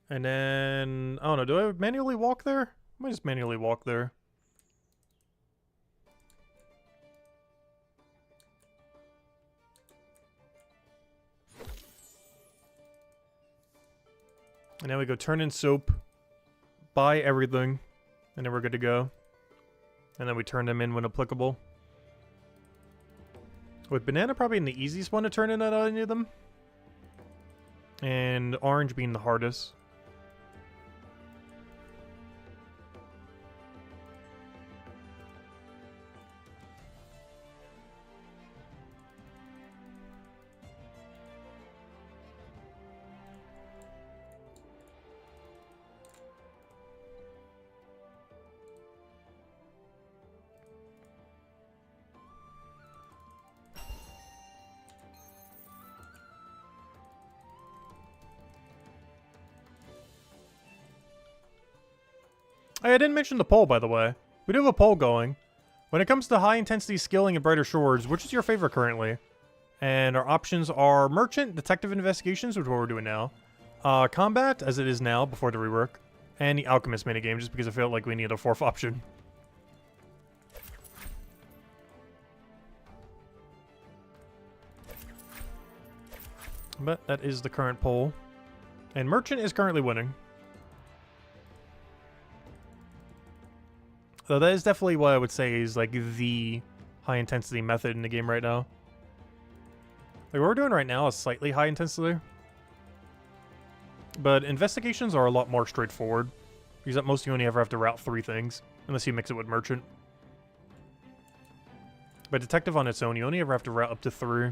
And then, I don't know, do I manually walk there? I might just manually walk there. And now we go turn in soap, buy everything, and then we're good to go. And then we turn them in when applicable. With banana probably in the easiest one to turn in out of any of them. And orange being the hardest. Hey, I didn't mention the poll, by the way. We do have a poll going. When it comes to high-intensity skilling in Brighter Shores, which is your favorite currently? And our options are Merchant, Detective Investigations, which is what we're doing now. Combat, as it is now, before the rework. And the Alchemist minigame, just because I felt like we need a fourth option. But that is the current poll. And Merchant is currently winning. So that is definitely what I would say is like the high intensity method in the game right now. Like what we're doing right now is slightly high intensity. But investigations are a lot more straightforward. Because at most you only ever have to route 3 things. Unless you mix it with Merchant. But Detective on its own, you only ever have to route up to 3.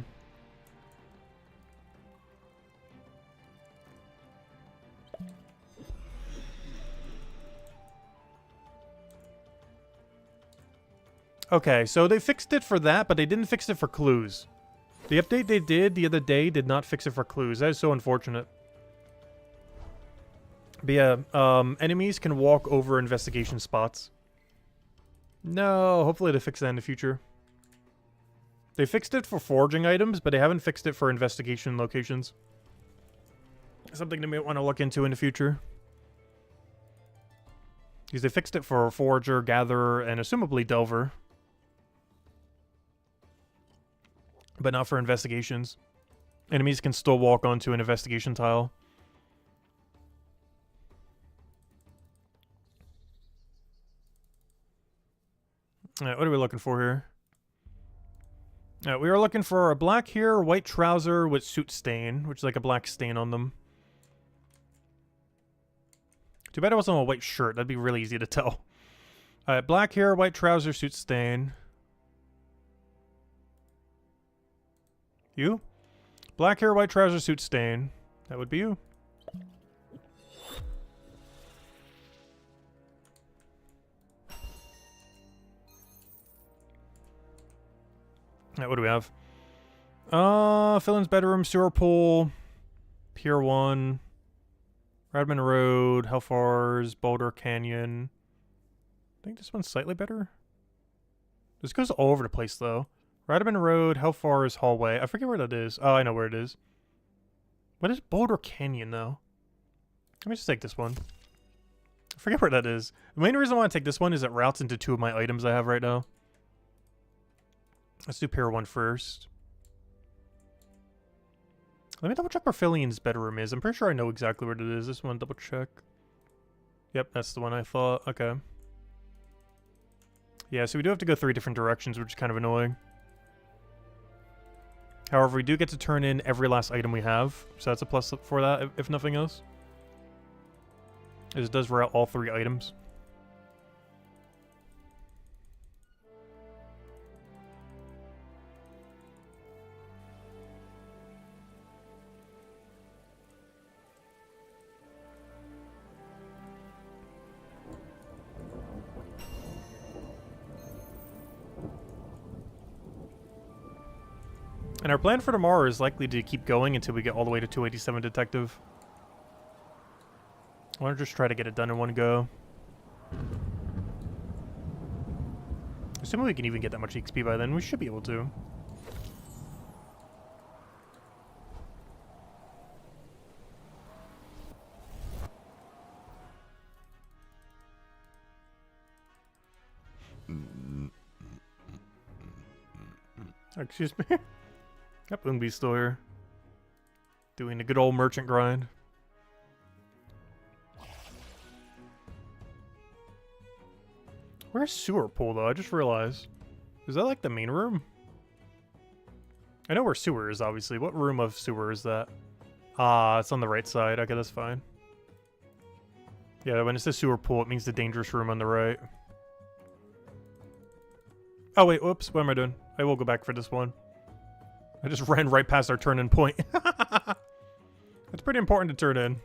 Okay, so they fixed it for that, but they didn't fix it for clues. The update they did the other day did not fix it for clues. That is so unfortunate. But yeah, enemies can walk over investigation spots. No, hopefully they fix that in the future. They fixed it for foraging items, but they haven't fixed it for investigation locations. Something they may want to look into in the future. Because they fixed it for Forager, Gatherer, and assumably Delver. But not for investigations. Enemies can still walk onto an investigation tile. Alright, what are we looking for here? Alright, we are looking for a black hair, white trouser with soot stain, which is like a black stain on them. Too bad it wasn't a white shirt. That'd be really easy to tell. Alright, black hair, white trouser, soot stain. You? Black hair, white trouser, suit stain. That would be you. Alright, what do we have? Fillin's bedroom, sewer pool, Pier 1, Radman Road, Hellfar's, Boulder Canyon. I think this one's slightly better. This goes all over the place, though. Radman Road, Hellfar's Hallway. I forget where that is. Oh, I know where it is. What is Boulder Canyon, though? Let me just take this one. I forget where that is. The main reason I want to take this one is it routes into 2 of my items I have right now. Let's do Pier 1 first. Let me double check where Fillian's bedroom is. I'm pretty sure I know exactly where it is. This one, double check. Yep, that's the one I thought. Okay. Yeah, so we do have to go 3 different directions, which is kind of annoying. However, we do get to turn in every last item we have, so that's a plus for that, if nothing else. It does route all 3 items. And our plan for tomorrow is likely to keep going until we get all the way to 287 Detective. I want to just try to get it done in one go. Assuming we can even get that much XP by then, we should be able to. Excuse me? Yep, Ungby's still here. Doing the good old merchant grind. Where's sewer pool, though? I just realized. Is that, like, the main room? I know where sewer is, obviously. What room of sewer is that? Ah, it's on the right side. Okay, that's fine. Yeah, when it says sewer pool, it means the dangerous room on the right. Oh, wait, whoops. What am I doing? I will go back for this one. I just ran right past our turn-in point. It's pretty important to turn in.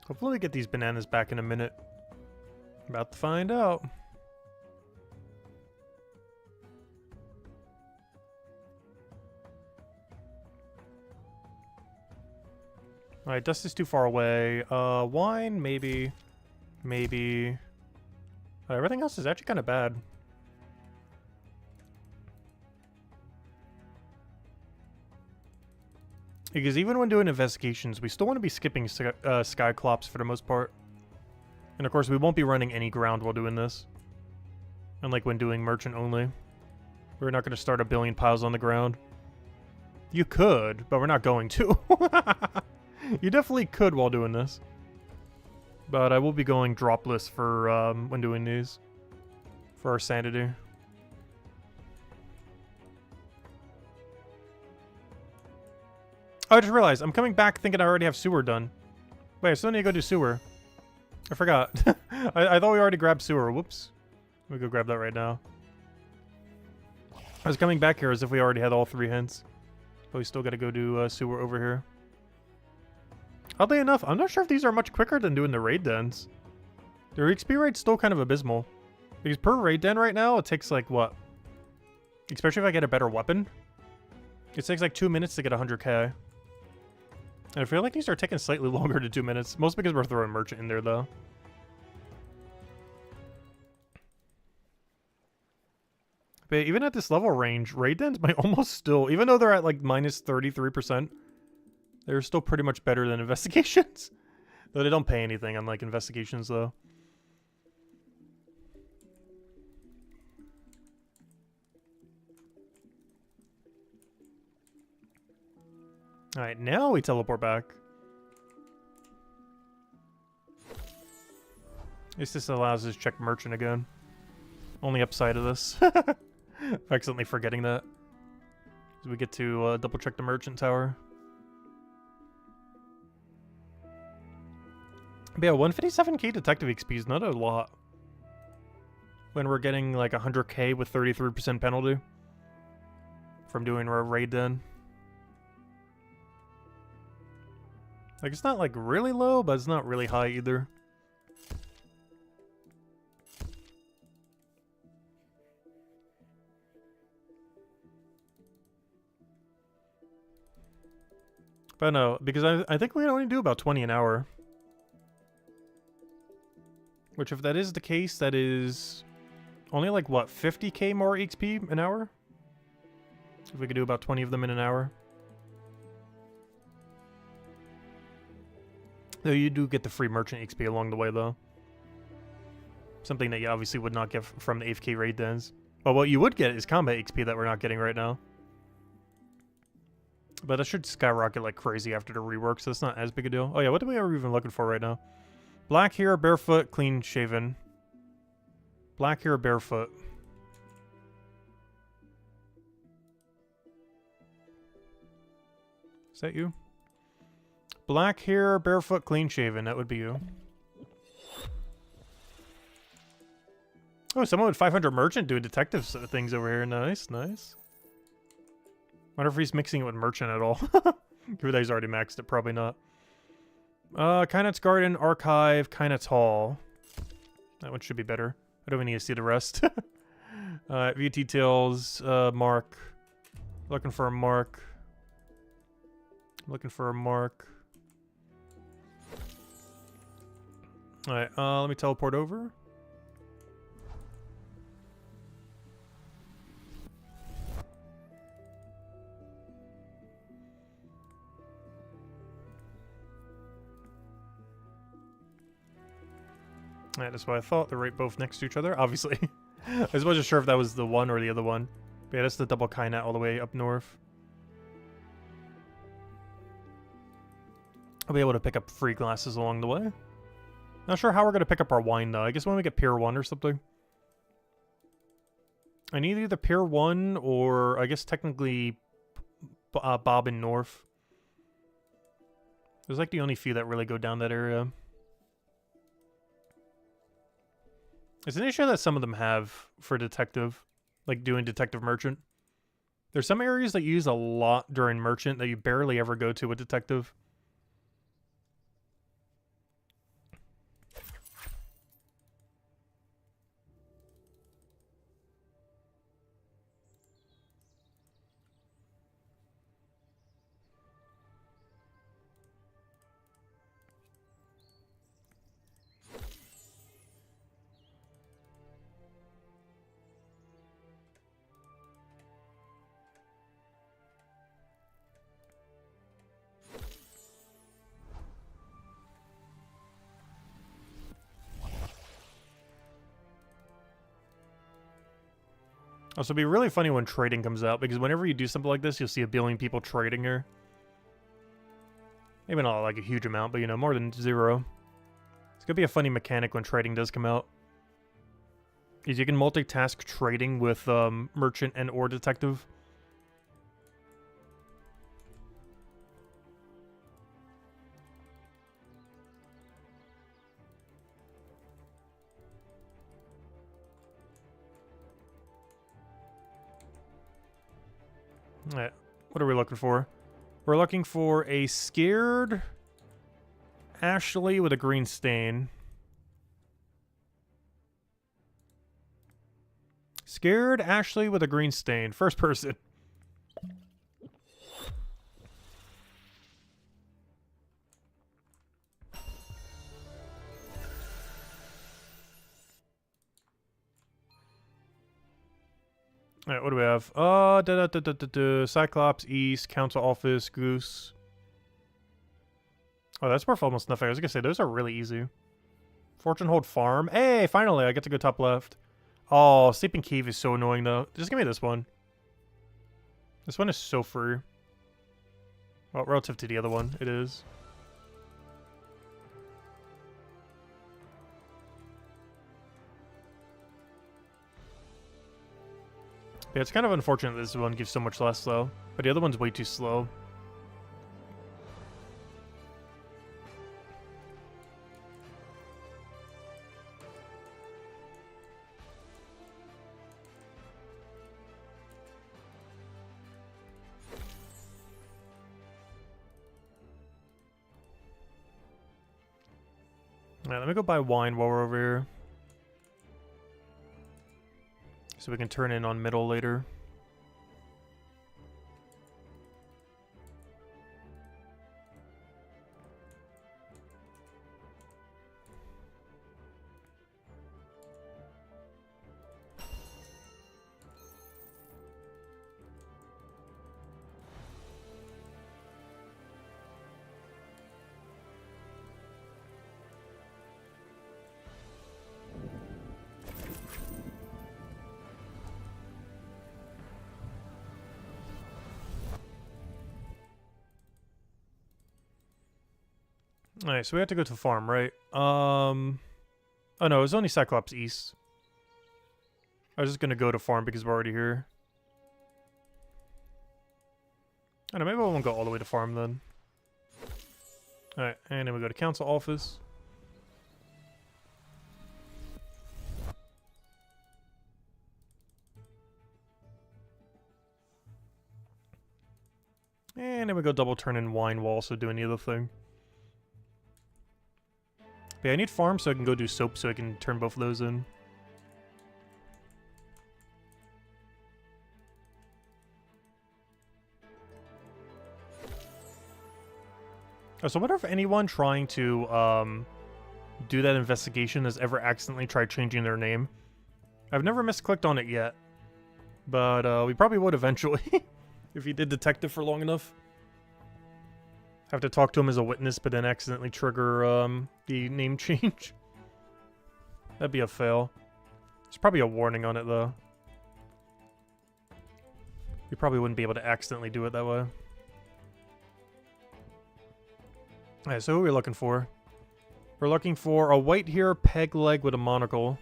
Hopefully we get these bananas back in a minute. About to find out. Alright, dust is too far away. Wine, maybe. Maybe. Everything else is actually kind of bad. Because even when doing investigations, we still want to be skipping Skyclops for the most part. And of course, we won't be running any ground while doing this. Unlike when doing merchant only. We're not going to start a billion piles on the ground. You could, but we're not going to. You definitely could while doing this. But I will be going dropless for when doing these. For our sanity. Oh, I just realized, I'm coming back thinking I already have sewer done. Wait, I still need to go do sewer. I forgot. I thought we already grabbed sewer. Whoops. Let me go grab that right now. I was coming back here as if we already had all 3 hints. But we still gotta go do sewer over here. Oddly enough, I'm not sure if these are much quicker than doing the raid dens. Their XP rate's still kind of abysmal. Because per raid den right now, it takes like, what? Especially if I get a better weapon. It takes like 2 minutes to get 100k. And I feel like these are taking slightly longer to 2 minutes. Mostly because we're throwing merchant in there, though. But even at this level range, raid dens might almost still... Even though they're at like minus 33%, they're still pretty much better than investigations. Though they don't pay anything unlike investigations, though. Alright, now we teleport back. At least this allows us to check merchant again. Only upside of this. Accidentally forgetting that. So we get to double check the merchant tower. But yeah, 157k detective XP is not a lot. When we're getting like 100k with 33% penalty. From doing our raid den. Like, it's not, like, really low, but it's not really high either. But no, because I think we only do about 20 an hour. Which, if that is the case, that is only, like, what, 50k more XP an hour? If we could do about 20 of them in an hour. Though you do get the free merchant XP along the way, though. Something that you obviously would not get from the AFK raid dens. But what you would get is combat XP that we're not getting right now. But that should skyrocket like crazy after the rework, so it's not as big a deal. Oh yeah, what do we are even looking for right now? Black hair, barefoot, clean shaven. Black hair, barefoot. Is that you? Black hair, barefoot, clean shaven. That would be you. Oh, someone with 500 merchant doing detective things over here. Nice, nice. Wonder if he's mixing it with merchant at all. Given that he's already maxed it, probably not. Kynet's Garden, Archive, Kynet's Hall. That one should be better. I don't even need to see the rest. View details, Mark. Looking for a Mark. Looking for a Mark. Alright, let me teleport over. Alright, that's what I thought. They're right both next to each other, obviously. I wasn't sure if that was the one or the other one. But yeah, that's the double Kynet all the way up north. I'll be able to pick up free glasses along the way. Not sure how we're going to pick up our wine, though. I guess when we get Pier 1 or something. I need either Pier 1 or, I guess, technically, Bob and North. There's like the only few that really go down that area. It's an issue that some of them have for detective, like doing detective merchant. There's some areas that you use a lot during merchant that you barely ever go to with detective. Also, it'd be really funny when trading comes out, because whenever you do something like this, you'll see a billion people trading here. Maybe not like a huge amount, but you know, more than 0. It's gonna be a funny mechanic when trading does come out. Is you can multitask trading with merchant and or detective. Alright, what are we looking for? We're looking for a scared Ashley with a green stain. Scared Ashley with a green stain. First person. Alright, what do we have? Cyclops, East, Council Office, Goose. Oh, that's worth almost nothing. I was gonna say, those are really easy. Fortune Hold Farm. Hey, finally, I get to go top left. Oh, Sleeping Cave is so annoying, though. Just give me this one. This one is so free. Well, relative to the other one, it is. Yeah, it's kind of unfortunate this one gives so much less, though. But the other one's way too slow. Alright, let me go buy wine while we're over here. So we can turn in on middle later. Alright, so we have to go to the farm, right? Oh no, it was only Cyclops East. I was just gonna go to farm because we're already here. I don't know, maybe I won't go all the way to farm then. Alright, and then we go to Council Office. And then we go double turn in wine while also doing the other thing. But yeah, I need farm so I can go do soap so I can turn both of those in. Oh, so I wonder if anyone trying to do that investigation has ever accidentally tried changing their name. I've never misclicked on it yet, but we probably would eventually if he did detect it for long enough. Have to talk to him as a witness, but then accidentally trigger the name change. That'd be a fail. There's probably a warning on it though. You probably wouldn't be able to accidentally do it that way. Alright, so who are we looking for? We're looking for a white hair peg leg with a monocle.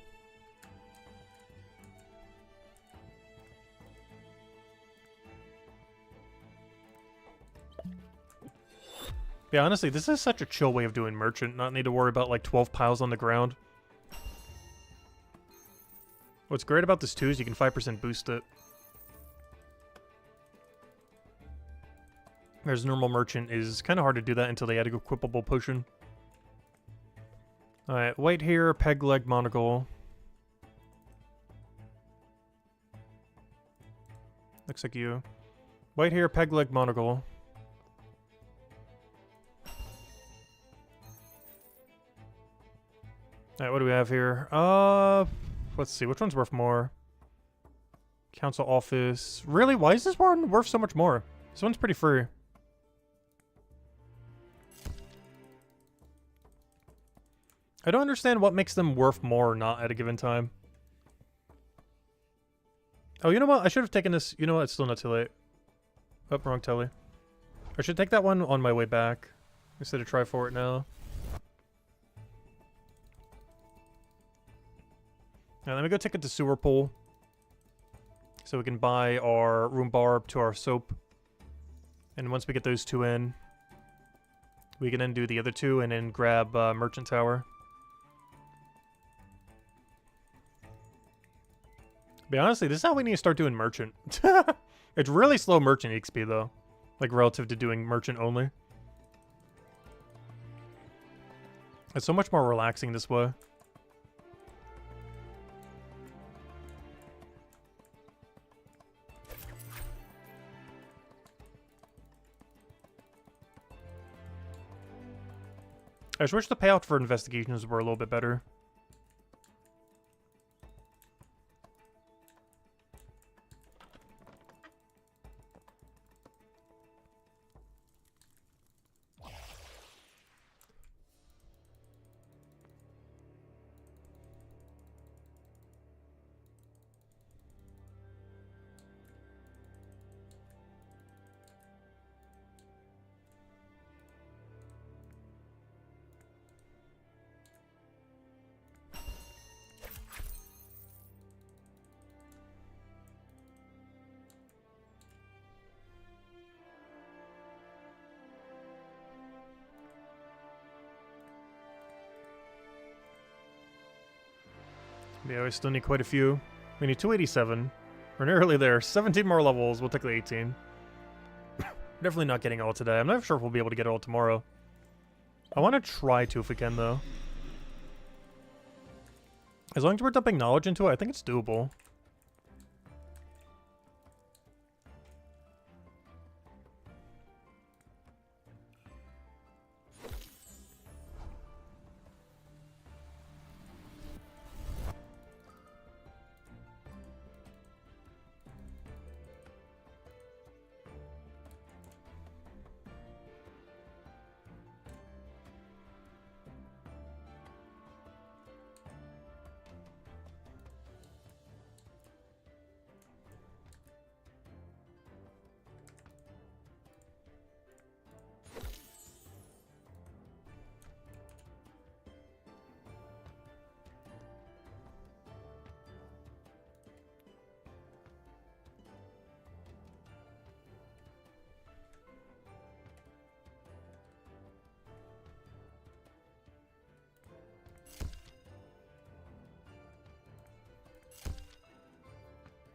Yeah, honestly, this is such a chill way of doing merchant. Not need to worry about like 12 piles on the ground. What's great about this too is you can 5% boost it. Whereas normal merchant is kind of hard to do that until they add a equipable potion. Alright, white hair, peg leg, monocle. Looks like you. White hair, peg leg, monocle. Alright, what do we have here? Let's see, which one's worth more? Council office. Really? Why is this one worth so much more? This one's pretty free. I don't understand what makes them worth more or not at a given time. Oh, you know what? I should have taken this. You know what? It's still not too late. Oh, wrong telly. I should take that one on my way back instead of try for it now. Now, let me go take it to sewer pool so we can buy our room barb to our soap. And once we get those two in, we can then do the other two and then grab merchant tower. But honestly, this is how we need to start doing merchant. It's really slow merchant XP though, like relative to doing merchant only. It's so much more relaxing this way. I just wish the payout for investigations were a little bit better. Yeah, we still need quite a few. We need 287. We're nearly there. 17 more levels. We'll take the 18. Definitely not getting all today. I'm not sure if we'll be able to get it all tomorrow. I want to try to if we can, though. As long as we're dumping knowledge into it, I think it's doable.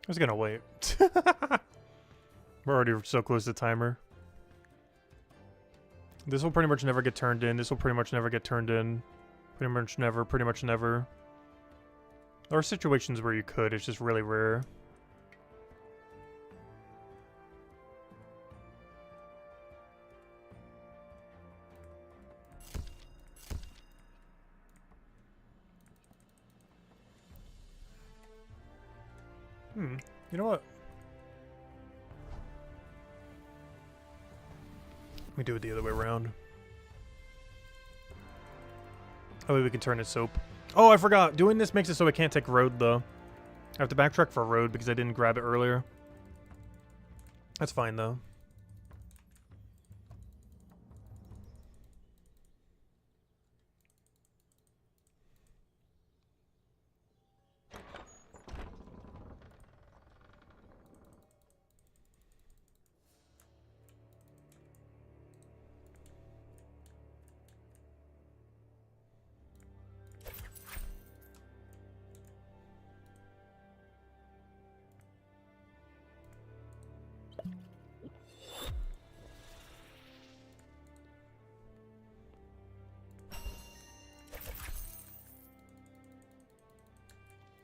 I was gonna wait. We're already so close to timer. This will pretty much never get turned in. This will pretty much never get turned in. Pretty much never, pretty much never. There are situations where you could, it's just really rare. You know what? Let me do it the other way around. Oh, we can turn it soap. Oh, I forgot. Doing this makes it so I can't take road, though. I have to backtrack for road because I didn't grab it earlier. That's fine, though.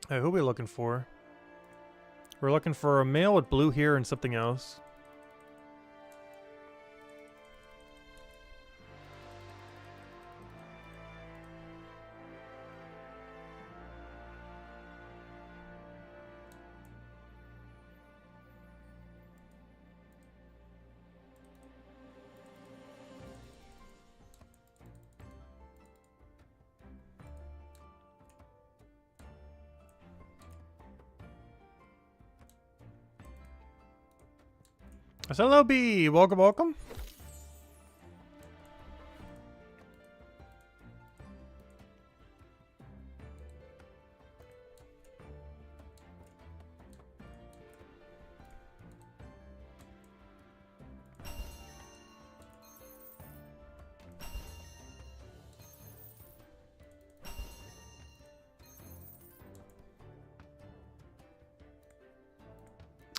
Hey, who are we looking for? We're looking for a male with blue hair and something else. Hello, B. Welcome, welcome.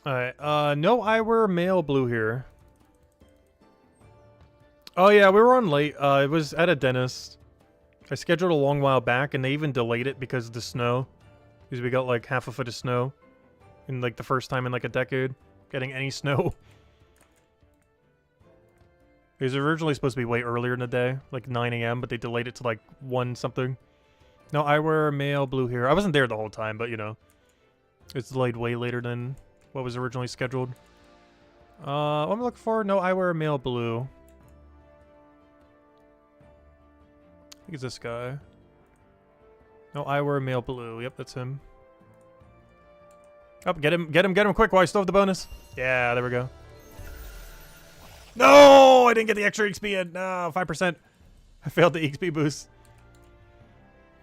Alright, no eyewear male blue here. Oh yeah, we were on late. It was at a dentist. I scheduled a long while back and they even delayed it because of the snow. Because we got like half a foot of snow. In like the first time in like a decade. Getting any snow. It was originally supposed to be way earlier in the day. Like 9 AM, but they delayed it to like 1 something. No eyewear male blue here. I wasn't there the whole time, but you know. It's delayed way later than what was originally scheduled. What am I looking for? No eyewear male blue. I think it's this guy. No eyewear male blue. Yep, that's him. Oh, get him quick while I still have the bonus. Yeah, there we go. No, I didn't get the extra XP in. No, 5%. I failed the XP boost.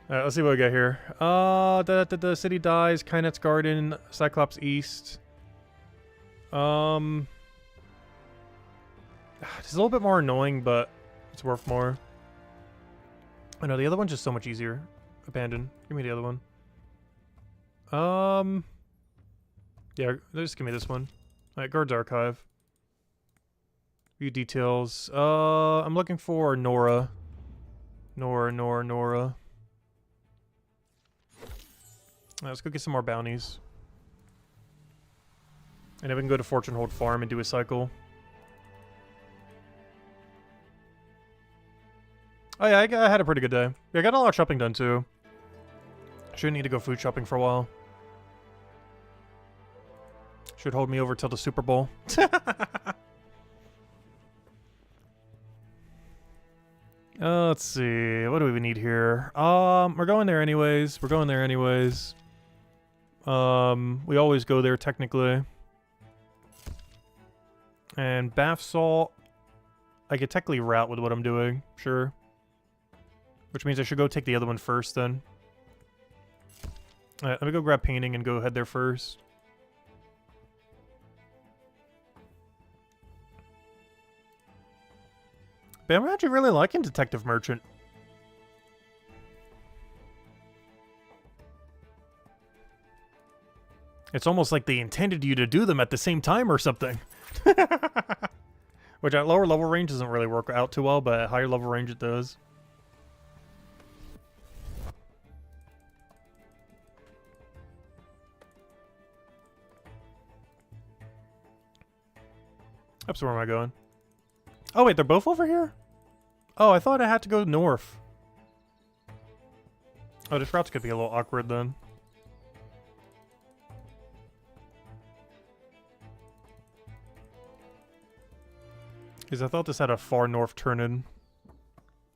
Alright, let's see what we got here. The city dies, Kynet's Garden, Cyclops East. It's a little bit more annoying, but it's worth more. I know, the other one's just so much easier. Abandon. Give me the other one. Yeah, just give me this one. Alright, Guards Archive. View details. I'm looking for Nora. Nora. Alright, let's go get some more bounties. And then we can go to Fortune Hold Farm and do a cycle. Oh yeah, I had a pretty good day. Yeah, I got a lot of shopping done too. Shouldn't need to go food shopping for a while. Should hold me over till the Super Bowl. Let's see. What do we need here? We're going there anyways. We always go there technically. And bath salt, I could technically route with what I'm doing, sure. Which means I should go take the other one first then. Alright, let me go grab painting and go head there first. But I'm actually really liking Detective Merchant. It's almost like they intended you to do them at the same time or something. Which at lower level range doesn't really work out too well, but at higher level range it does. Up, so where am I going? Oh wait, they're both over here? Oh, I thought I had to go north. Oh, this route's gonna be a little awkward then. Because I thought this had a far north turn-in.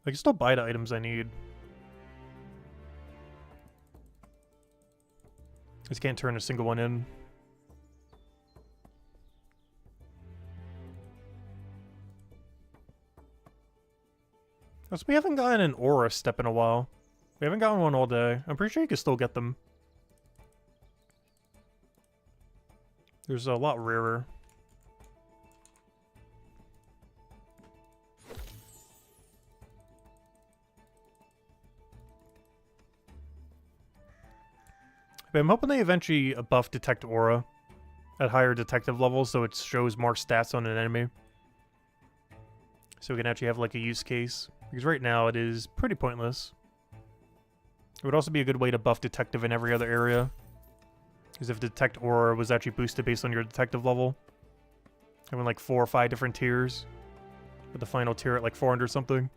I can still buy the items I need. I just can't turn a single one in. So we haven't gotten an aura step in a while. We haven't gotten one all day. I'm pretty sure you can still get them. There's a lot rarer. But I'm hoping they eventually buff Detect Aura at higher detective levels so it shows more stats on an enemy. So we can actually have like a use case. Because right now it is pretty pointless. It would also be a good way to buff Detective in every other area. Because if Detect Aura was actually boosted based on your Detective level. Having like 4 or 5 different tiers. With the final tier at like 400 something.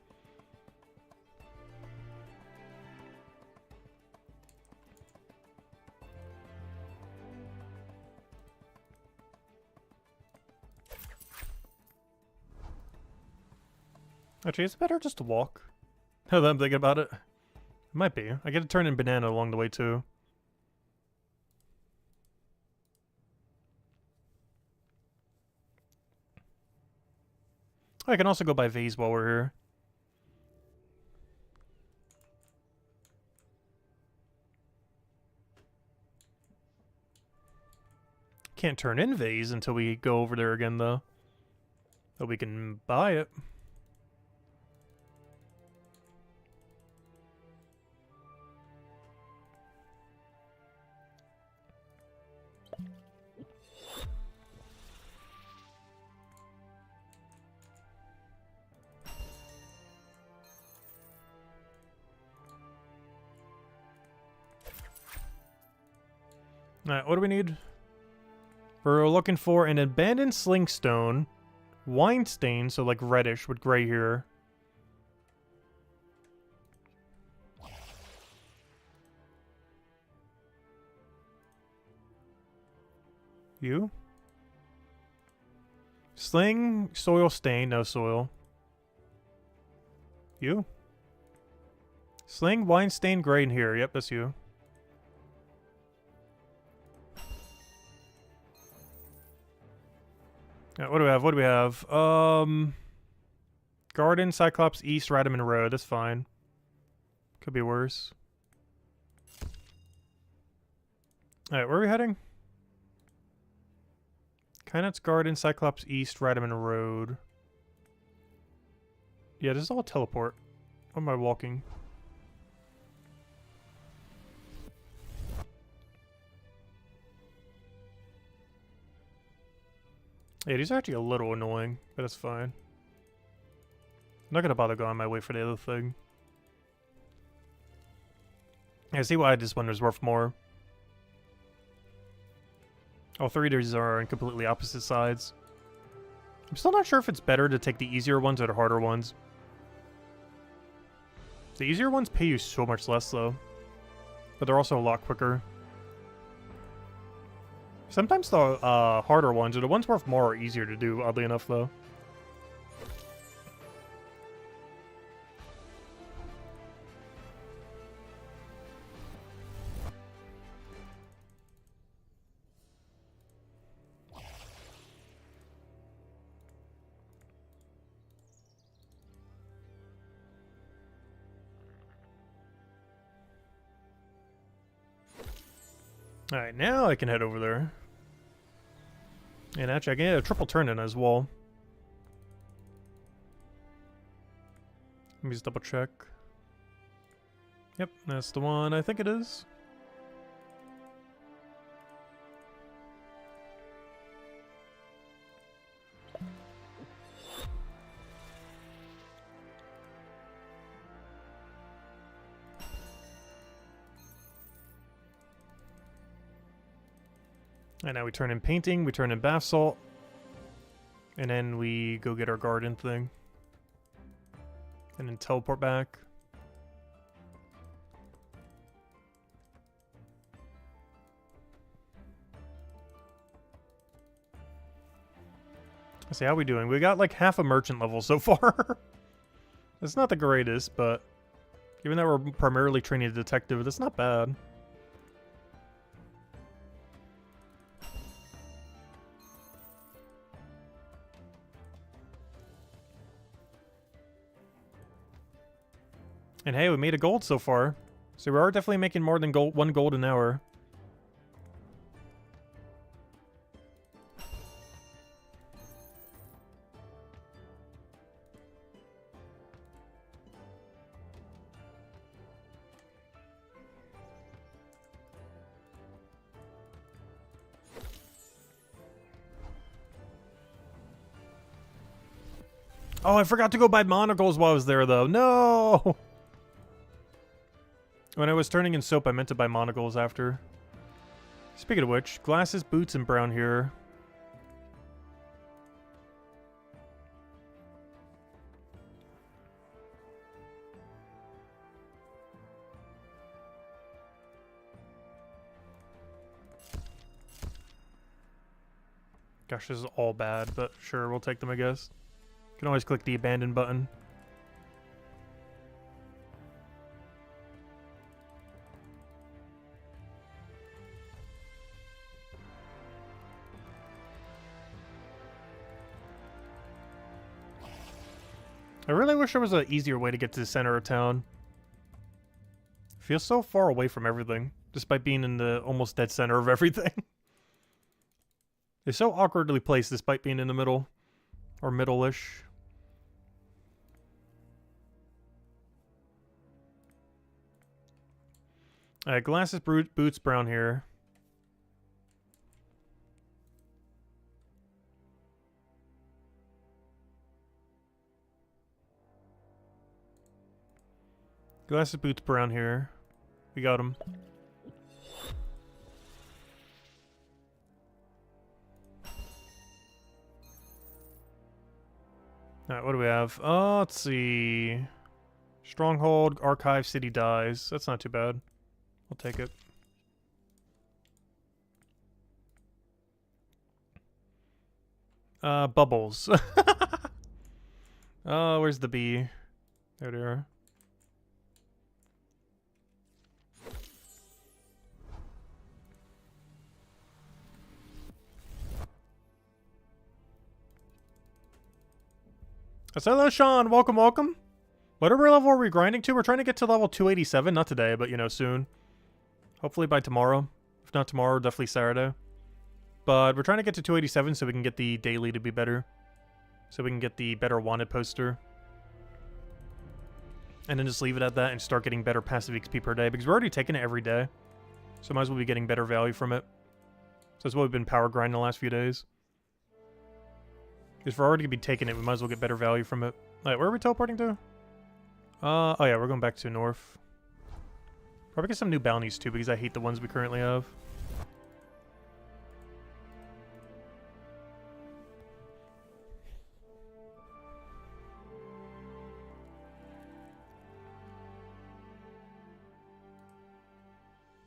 Actually, it's better just to walk. Now that I'm thinking about it. It might be. I get to turn in banana along the way too. I can also go buy vase while we're here. Can't turn in vase until we go over there again though. But we can buy it. Alright, what do we need? We're looking for an abandoned slingstone, wine stain, so like reddish with gray here. You? Sling, soil stain, no soil. You? Sling, wine stain, gray in here. Yep, that's you. What do we have? What do we have? Garden, Cyclops, East, Radiman Road. That's fine. Could be worse. Alright, where are we heading? Kynet's Garden, Cyclops, East, Radiman Road. Yeah, this is all teleport. What am I walking? Yeah, these are actually a little annoying, but it's fine. I'm not gonna bother going my way for the other thing. I see why this one was worth more. All 3 of these are on completely opposite sides. I'm still not sure if it's better to take the easier ones or the harder ones. The easier ones pay you so much less though. But they're also a lot quicker. Sometimes the harder ones, or the ones worth more, are easier to do, oddly enough, though. Alright, now I can head over there. And actually, I can get a triple turn in as well. Let me just double check. Yep, that's the one I think it is. And now we turn in painting, we turn in bath salt. And then we go get our garden thing. And then teleport back. Let's see, how we doing? We got like half a merchant level so far. It's not the greatest, but given that we're primarily training a detective, that's not bad. And hey, we made a gold so far. So we are definitely making more than 1 gold an hour. Oh, I forgot to go buy monocles while I was there, though. No! When I was turning in soap, I meant to buy monocles after. Speaking of which, glasses, boots, and brown here. Gosh, this is all bad, but sure, we'll take them, I guess. Can always click the abandon button. I really wish there was an easier way to get to the center of town. Feels so far away from everything, despite being in the almost dead center of everything. It's so awkwardly placed despite being in the middle. Or middle-ish. Glasses, boots, brown here. Glasses, boots, brown here. We got him. Alright, what do we have? Oh, let's see. Stronghold, Archive, City dies. That's not too bad. We'll take it. Bubbles. Oh, where's the bee? There they are. Hello, Sean. Welcome, welcome. Whatever level are we grinding to? We're trying to get to level 287. Not today, but, you know, soon. Hopefully by tomorrow. If not tomorrow, definitely Saturday. But we're trying to get to 287 so we can get the daily to be better. So we can get the better wanted poster. And then just leave it at that and start getting better passive XP per day. Because we're already taking it every day. So might as well be getting better value from it. So that's what we've been power grinding the last few days. If we're already going to be taking it, we might as well get better value from it. Alright, where are we teleporting to? Oh yeah, we're going back to north. Probably get some new bounties too, because I hate the ones we currently have.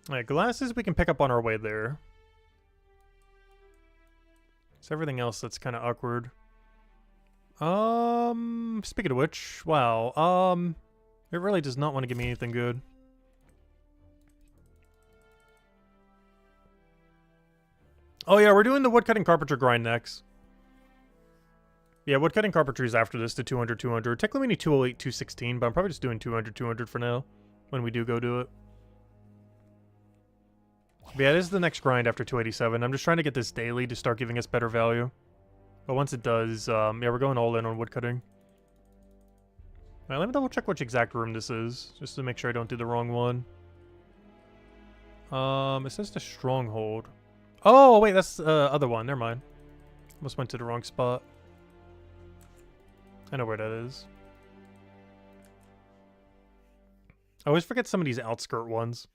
Alright, glasses we can pick up on our way there. It's everything else that's kind of awkward. Speaking of which, wow, it really does not want to give me anything good. Oh yeah, we're doing the woodcutting carpentry grind next. Yeah, woodcutting carpentry is after this, to 200, 200. Technically we need 208, 216, but I'm probably just doing 200, 200 for now, when we do go do it. But yeah, this is the next grind after 287. I'm just trying to get this daily to start giving us better value. But once it does, yeah, we're going all in on woodcutting. Alright, let me double check which exact room this is, just to make sure I don't do the wrong one. It says the stronghold. Oh, wait, that's the other one. Never mind. Almost went to the wrong spot. I know where that is. I always forget some of these outskirt ones.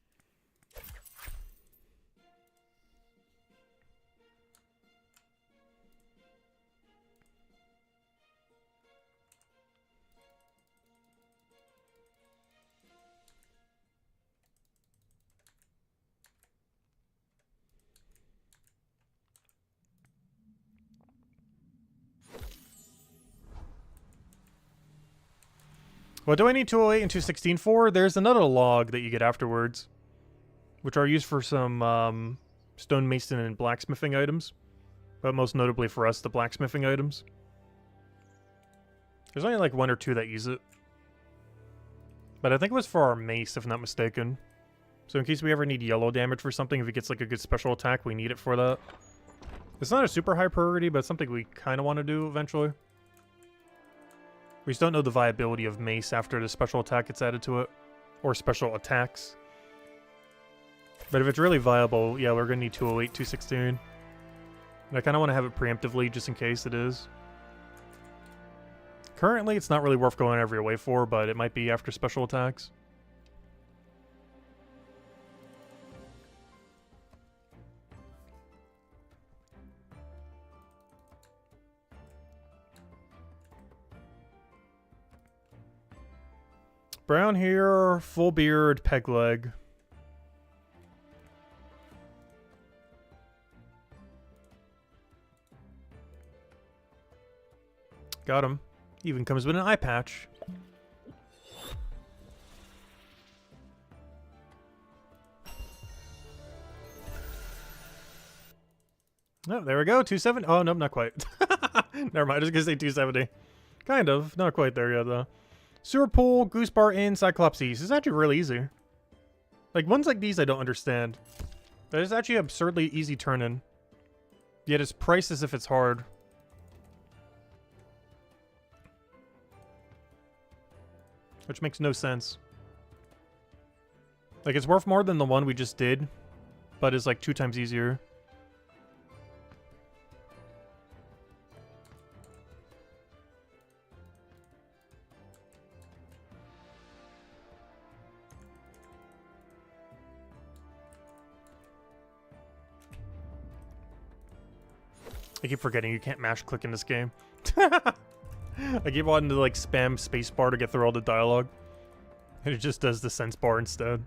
What do I need 208 and 216 for? There's another log that you get afterwards, which are used for some stonemason and blacksmithing items, but most notably for us, the blacksmithing items. There's only like 1 or 2 that use it, but I think it was for our mace, if not mistaken. So in case we ever need yellow damage for something, if it gets like a good special attack, we need it for that. It's not a super high priority, but it's something we kind of want to do eventually. We just don't know the viability of mace after the special attack gets added to it, or special attacks. But if it's really viable, yeah, we're going to need 208, 216. And I kind of want to have it preemptively just in case it is. Currently, it's not really worth going every way for, but it might be after special attacks. Brown hair, full beard, peg leg. Got him. Even comes with an eye patch. Oh, there we go. 270. Oh, nope, not quite. Never mind. I was going to say 270. Kind of. Not quite there yet, though. Sewer pool, goose bar in, Cyclopses. This is actually really easy. Like, ones like these I don't understand. That is actually absurdly easy turn-in. Yet it's priced as if it's hard. Which makes no sense. Like, it's worth more than the one we just did, but is like 2 times easier. I keep forgetting you can't mash click in this game. I keep wanting to like spam spacebar to get through all the dialogue. And it just does the sense bar instead.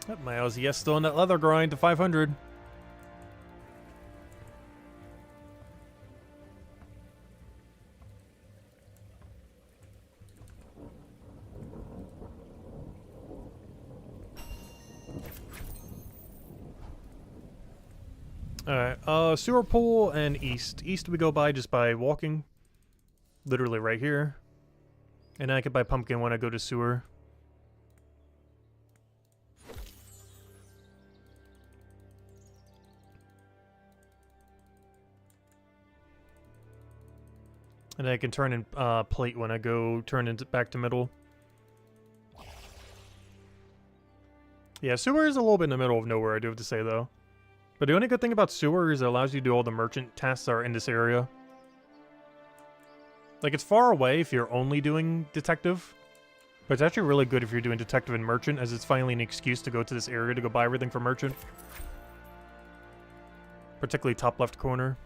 Yep, my LZS still in that leather grind to 500. Alright, sewer pool and east. East we go by just by walking. Literally right here. And then I could buy pumpkin when I go to sewer. And I can turn in plate when I go turn into back to middle. Yeah, sewer is a little bit in the middle of nowhere, I do have to say though. But the only good thing about sewer is it allows you to do all the merchant tasks that are in this area. Like, it's far away if you're only doing detective. But it's actually really good if you're doing detective and merchant, as it's finally an excuse to go to this area to go buy everything for merchant. Particularly top left corner.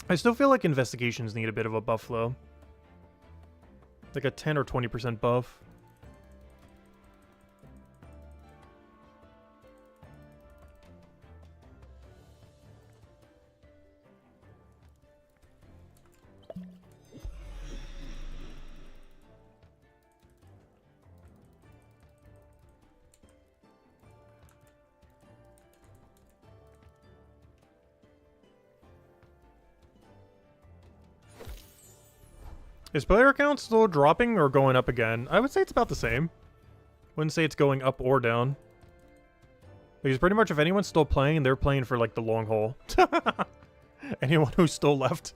I still feel like investigations need a bit of a buff though. Like a 10 or 20% buff. Is player count still dropping or going up again? I would say it's about the same. Wouldn't say it's going up or down. Because pretty much if anyone's still playing, they're playing for like the long haul. Anyone who's still left.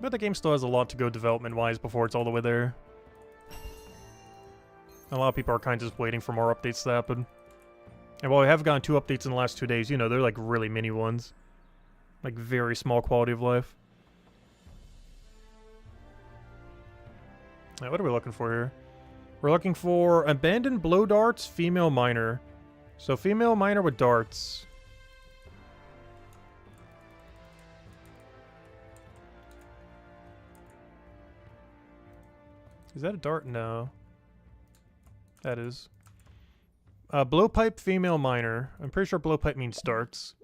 But the game still has a lot to go development-wise before it's all the way there. A lot of people are kind of just waiting for more updates to happen. And while we have gotten 2 updates in the last 2 days, you know, they're like really mini ones. Like very small quality of life. Right, what are we looking for here? We're looking for abandoned blow darts, female miner. So female miner with darts. Is that a dart? No. That is. Blowpipe female miner. I'm pretty sure blowpipe means darts.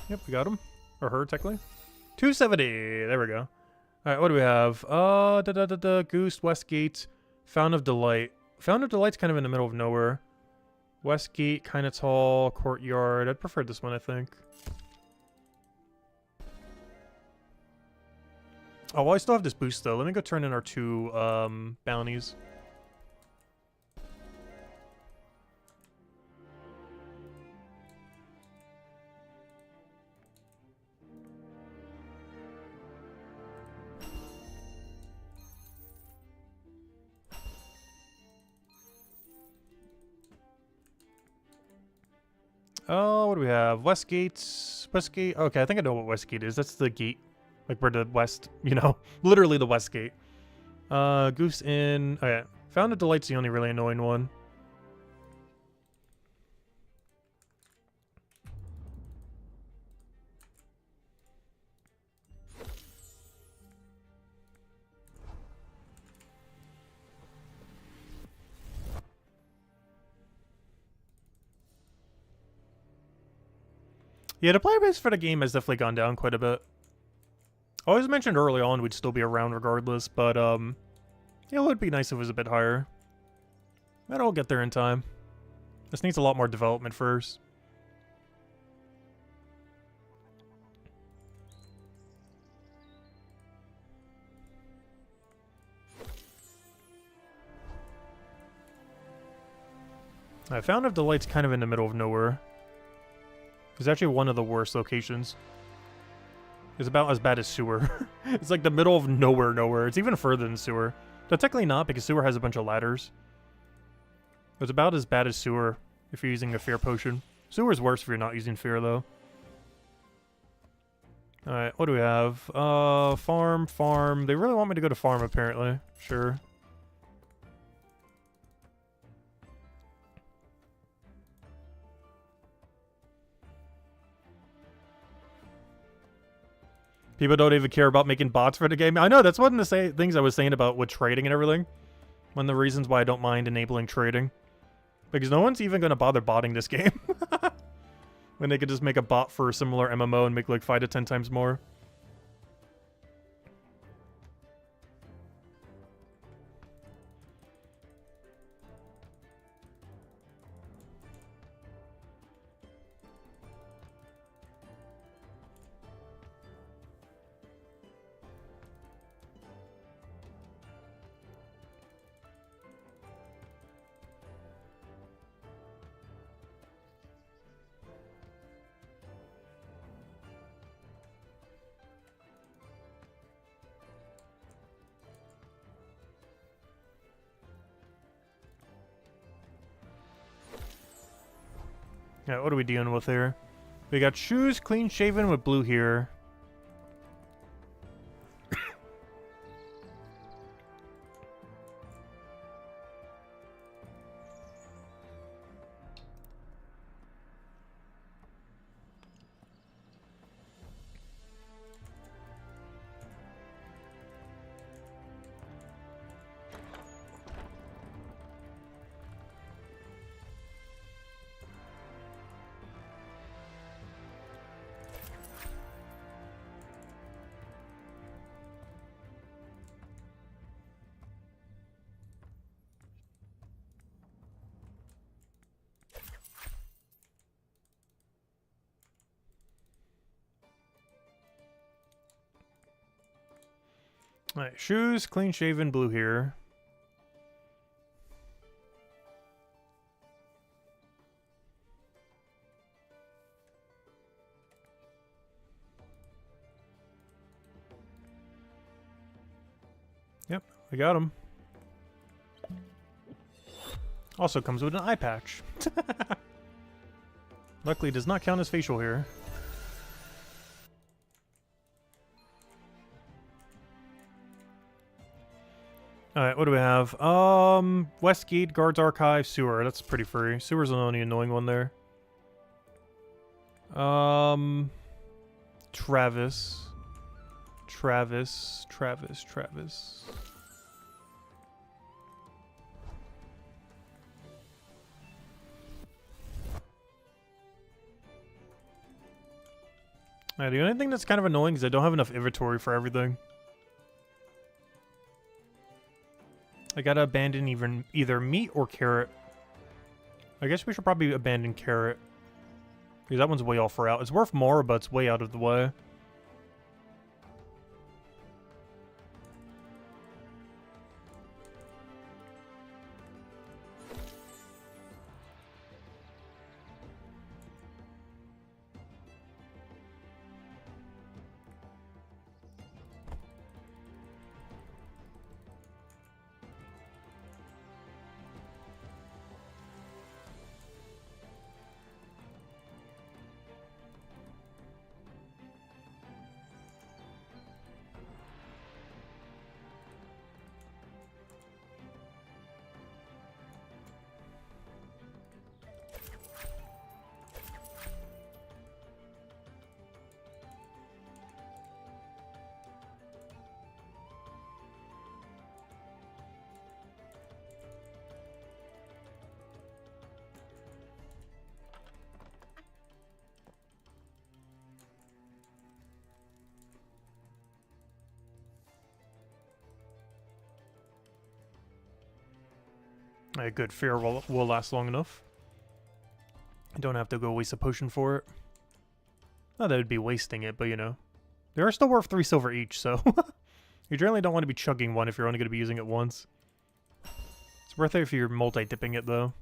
Yep, we got him. Or her, technically. 270. There we go. Alright, what do we have? Goose, Westgate, Fountain of Delight. Fountain of Delight's kind of in the middle of nowhere. Westgate, kind of tall. Courtyard. I'd prefer this one, I think. Oh, well, I still have this boost, though. Let me go turn in our 2 bounties. Oh, what do we have? Westgate. Okay, I think I know what Westgate is. That's the gate. Like, where the west, you know, literally the west gate. Goose Inn. Oh, yeah. Fountain of Delight's the only really annoying one. Yeah, the player base for the game has definitely gone down quite a bit. I always mentioned early on we'd still be around regardless, but, yeah, it would be nice if it was a bit higher. But I'll get there in time. This needs a lot more development first. Fountain of Delight's kind of in the middle of nowhere. It's actually one of the worst locations. It's about as bad as sewer. It's like the middle of nowhere. It's even further than sewer. But technically not, because sewer has a bunch of ladders. It's about as bad as sewer if you're using a fear potion. Sewer's worse if you're not using fear, though. Alright, what do we have? Farm. They really want me to go to farm, apparently. Sure. People don't even care about making bots for the game. I know, that's one of the things I was saying about with trading and everything. One of the reasons why I don't mind enabling trading. Because no one's even going to bother botting this game. When they could just make a bot for a similar MMO and make like 5 to 10 times more. Yeah, what are we dealing with here? We got shoes clean shaven with blue here. Alright, shoes, clean shaven, blue here. Yep, we got him. Also comes with an eye patch. Luckily, does not count as facial here. Alright, what do we have? Westgate, Guards Archive, Sewer. That's pretty free. Sewer's the only annoying one there. Travis. The only thing that's kind of annoying is I don't have enough inventory for everything. I gotta abandon either meat or carrot. I guess we should probably abandon carrot. Because that one's way off route. It's worth more, but it's way out of the way. A good fear will last long enough. I don't have to go waste a potion for it. Not that it would be wasting it, but you know. They are still worth 3 silver each, so... You generally don't want to be chugging one if you're only going to be using it once. It's worth it if you're multi-dipping it, though.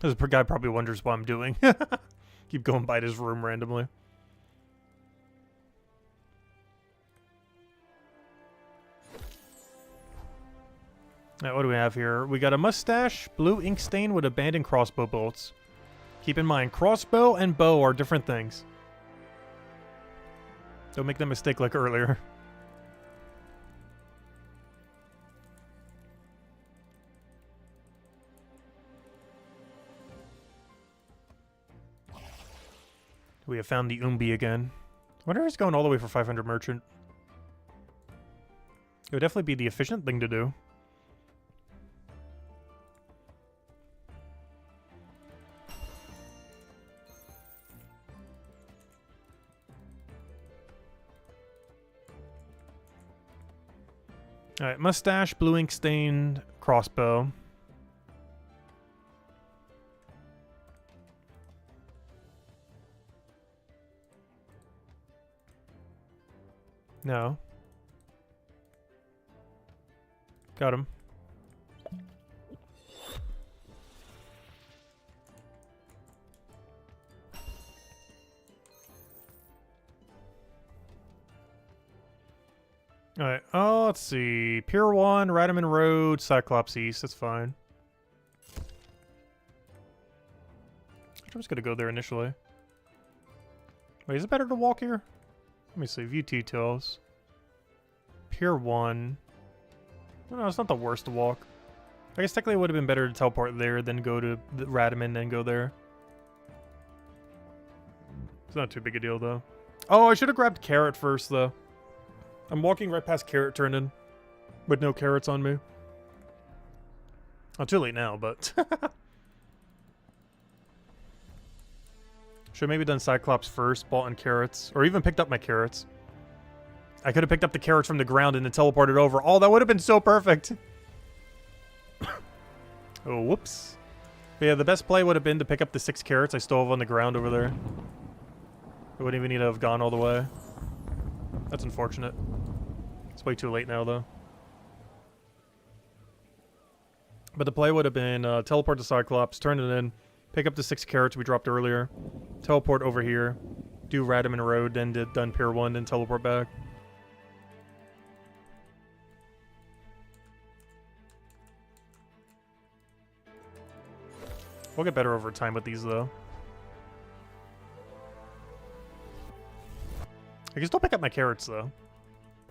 This guy probably wonders what I'm doing. Keep going by his room randomly. Alright, what do we have here? We got a mustache, blue ink stain with abandoned crossbow bolts. Keep in mind, crossbow and bow are different things. Don't make that mistake like earlier. We have found the Umbi again. I wonder if he's going all the way for 500 merchant. It would definitely be the efficient thing to do. Alright, mustache, blue ink stained, crossbow. No. Got him. Alright, oh, let's see. Pier 1, Radaman Road, Cyclops East, that's fine. I'm just gonna go there initially. Wait, is it better to walk here? Let me see, view details. Pier 1. No, it's not the worst to walk. I guess technically it would have been better to teleport there, then go to the Radaman, then go there. It's not too big a deal, though. Oh, I should have grabbed carrot first, though. I'm walking right past carrot turning, with no carrots on me. Oh, too late now, but... Should have maybe done Cyclops first, bought in carrots, or even picked up my carrots. I could have picked up the carrots from the ground and then teleported over. Oh, that would have been so perfect. Oh, whoops. But yeah, the best play would have been to pick up the 6 carrots I still have on the ground over there. I wouldn't even need to have gone all the way. That's unfortunate. It's way too late now, though. But the play would have been teleport to Cyclops, turn it in, pick up the 6 carrots we dropped earlier, teleport over here, do Radaman Road, then done Pier 1, then teleport back. We'll get better over time with these, though. I can still pick up my carrots, though.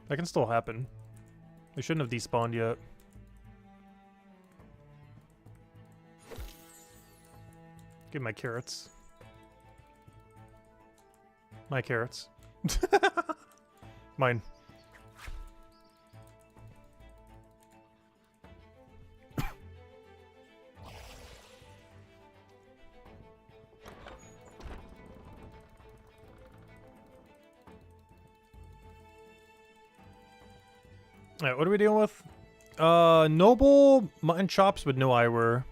That can still happen. They shouldn't have despawned yet. Give my carrots. My carrots. Mine. Alright, what are we dealing with? Noble mutton chops with no eyewear.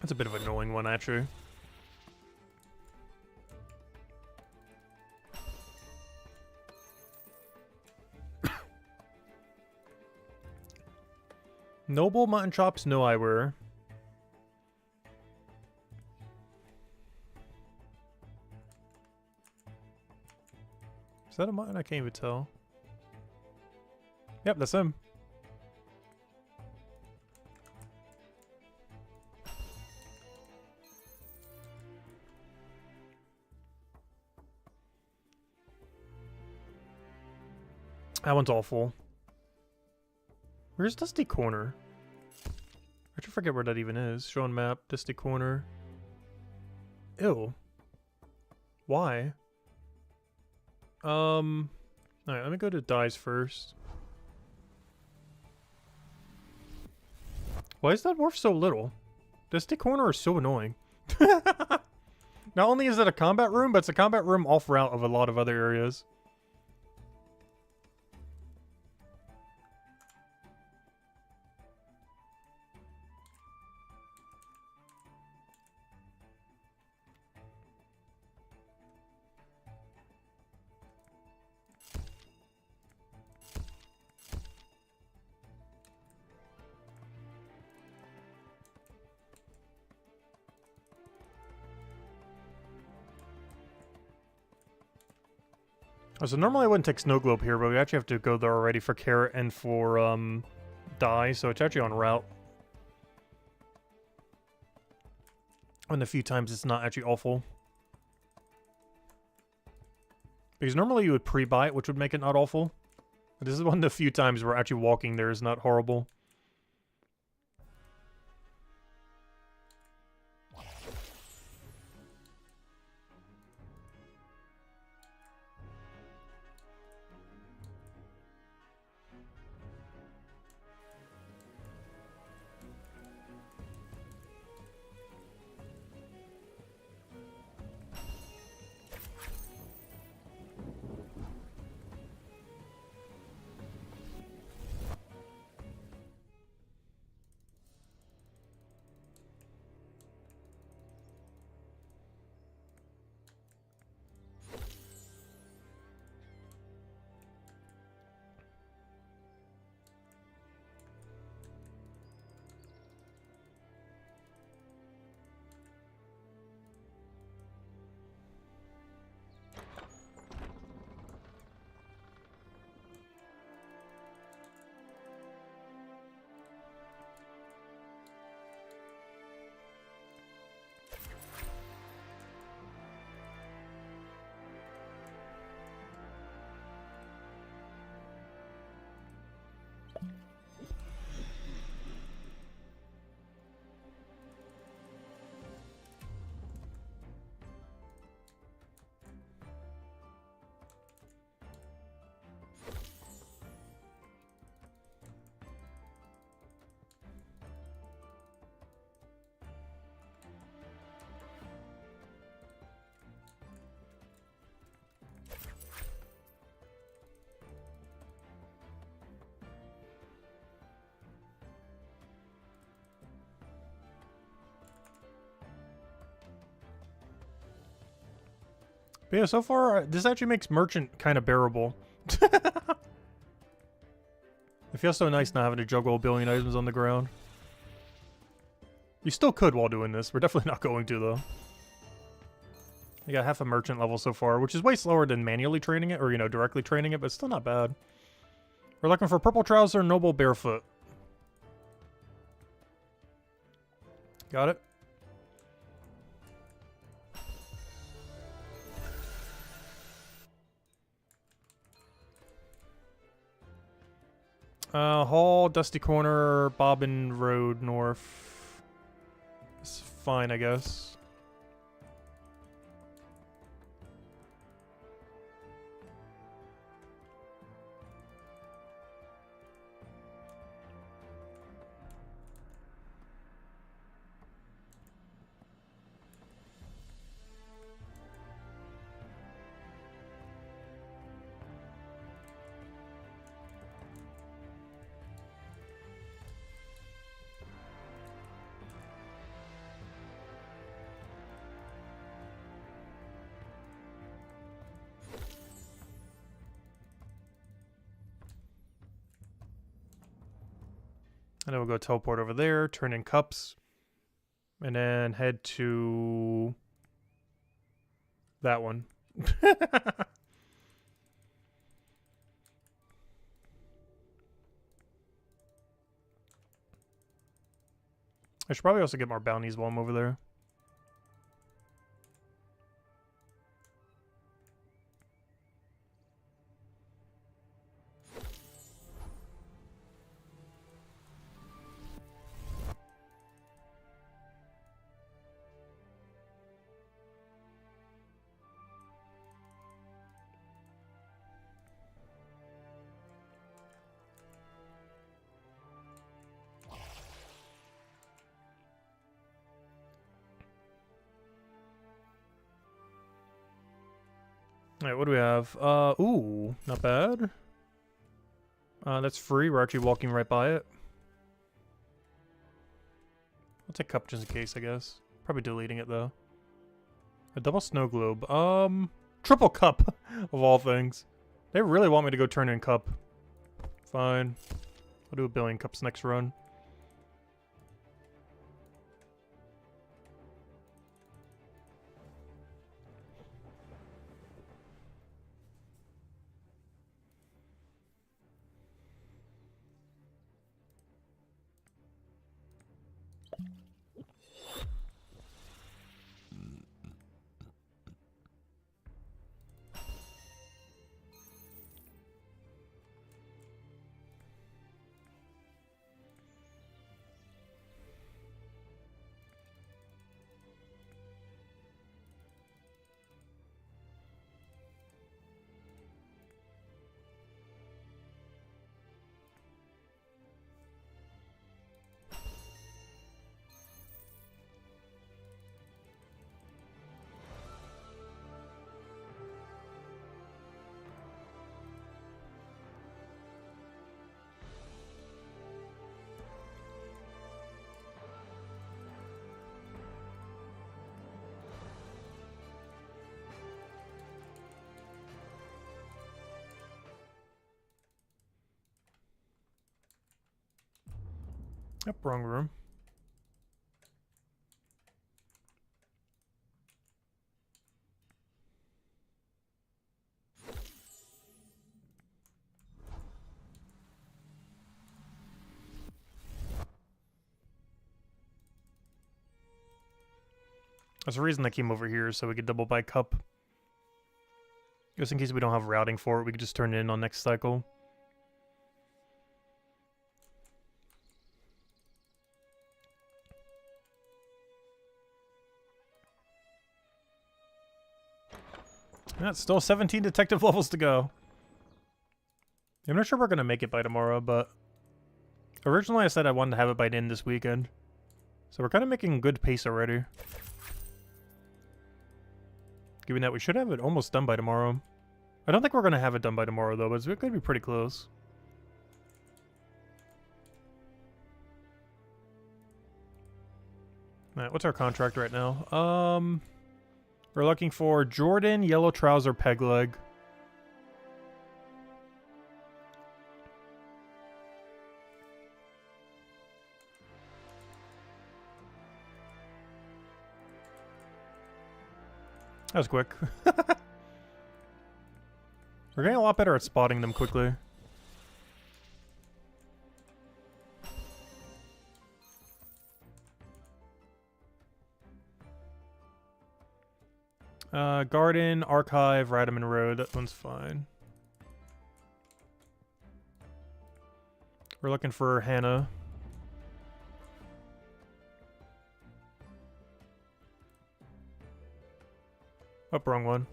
That's a bit of an annoying one, actually. Noble mutton chops, no eyewear. Is that a mutton? I can't even tell. Yep, that's him. That one's awful. Where's Dusty Corner? I should forget where that even is. Showing map, Dusty Corner. Ew. Why? Alright, let me go to Dies first. Why is that dwarf so little? Dusty Corner is so annoying. Not only is it a combat room, but it's a combat room off route of a lot of other areas. So normally I wouldn't take Snow Globe here, but we actually have to go there already for Carrot and for Die, so it's actually on route. And a few times it's not actually awful. Because normally you would pre-buy it, which would make it not awful. But this is one of the few times where actually walking there is not horrible. But yeah, so far, this actually makes merchant kind of bearable. It feels so nice not having to juggle a billion items on the ground. You still could while doing this. We're definitely not going to, though. We got half a merchant level so far, which is way slower than manually training it, or, you know, directly training it, but still not bad. We're looking for Purple Trouser, Noble Barefoot. Got it? Hall, Dusty Corner, Bobbin Road North. It's fine, I guess. And then we'll go teleport over there, turn in cups, and then head to that one. I should probably also get more bounties while I'm over there. Alright, what do we have? Ooh, not bad. That's free. We're actually walking right by it. I'll take cup just in case, I guess. Probably deleting it, though. A double snow globe. Triple cup, of all things. They really want me to go turn in cup. Fine. I'll do a billion cups next run. Yep, wrong room. That's the reason I came over here, so we could double buy cup. Just in case we don't have routing for it, we could just turn it in on next cycle. That's still 17 detective levels to go. I'm not sure we're going to make it by tomorrow, but originally I said I wanted to have it by the end this weekend. So we're kind of making good pace already. Given that we should have it almost done by tomorrow. I don't think we're going to have it done by tomorrow, though, but it's going to be pretty close. Alright, what's our contract right now? We're looking for Jordan, Yellow Trouser, Peg Leg. That was quick. We're getting a lot better at spotting them quickly. Garden, Archive, Radaman Road. That one's fine. We're looking for Hannah. Oh, wrong one.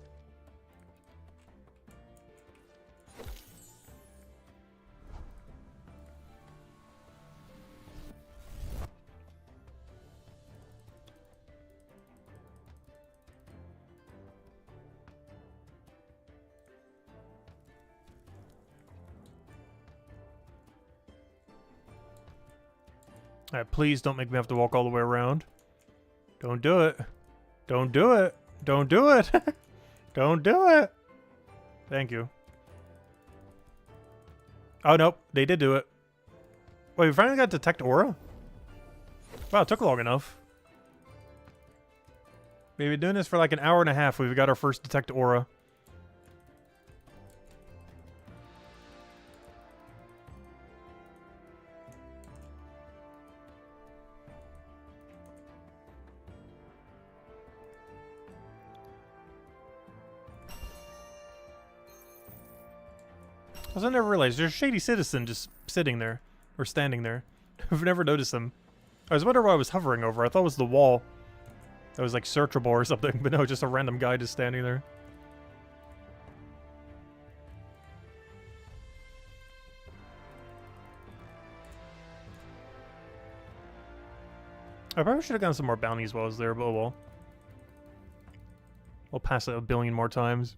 Alright, please don't make me have to walk all the way around. Don't do it. Don't do it. Don't do it. Don't do it. Thank you. Oh, nope. They did do it. Wait, we finally got Detect Aura? Wow, it took long enough. We've been doing this for like an hour and a half. We've got our first Detect Aura. I never realized there's a shady citizen just sitting there or standing there. I've never noticed them. I was wondering what I was hovering over. I thought it was the wall that was like searchable or something, but no, just a random guy just standing there. I probably should have gotten some more bounties while I was there, but oh well. I'll pass it a billion more times.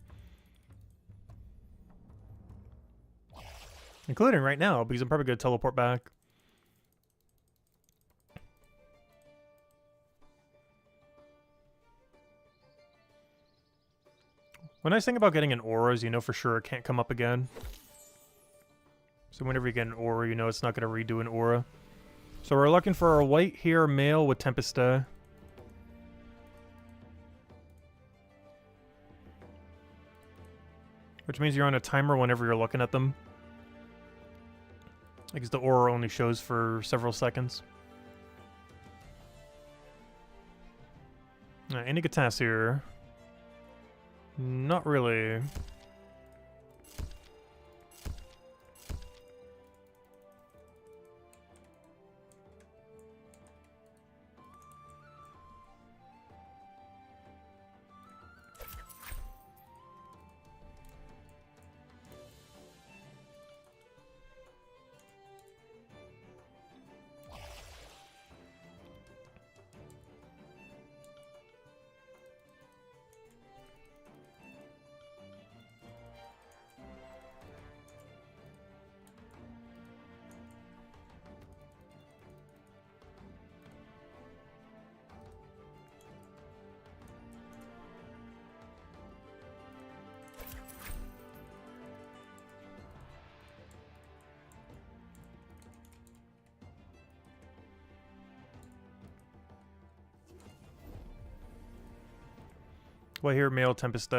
Including right now, because I'm probably going to teleport back. One nice thing about getting an aura is you know for sure it can't come up again. So whenever you get an aura, you know it's not going to redo an aura. So we're looking for a white hair male with Tempest. Which means you're on a timer whenever you're looking at them. Because the aura only shows for several seconds. Any Gatas here? Not really. Well, here, male Tempest.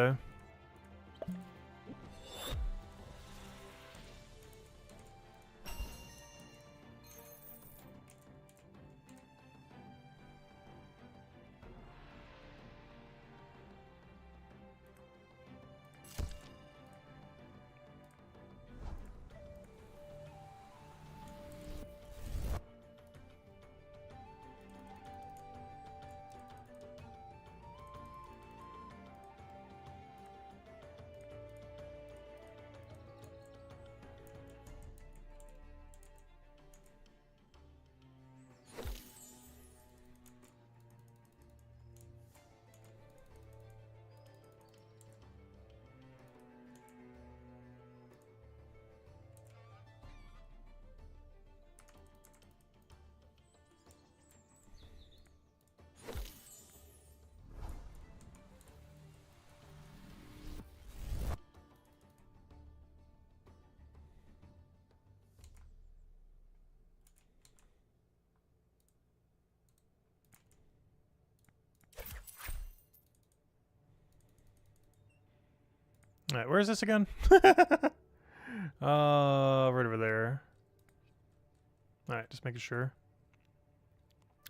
Alright, where is this again? Right over there. Alright, just making sure.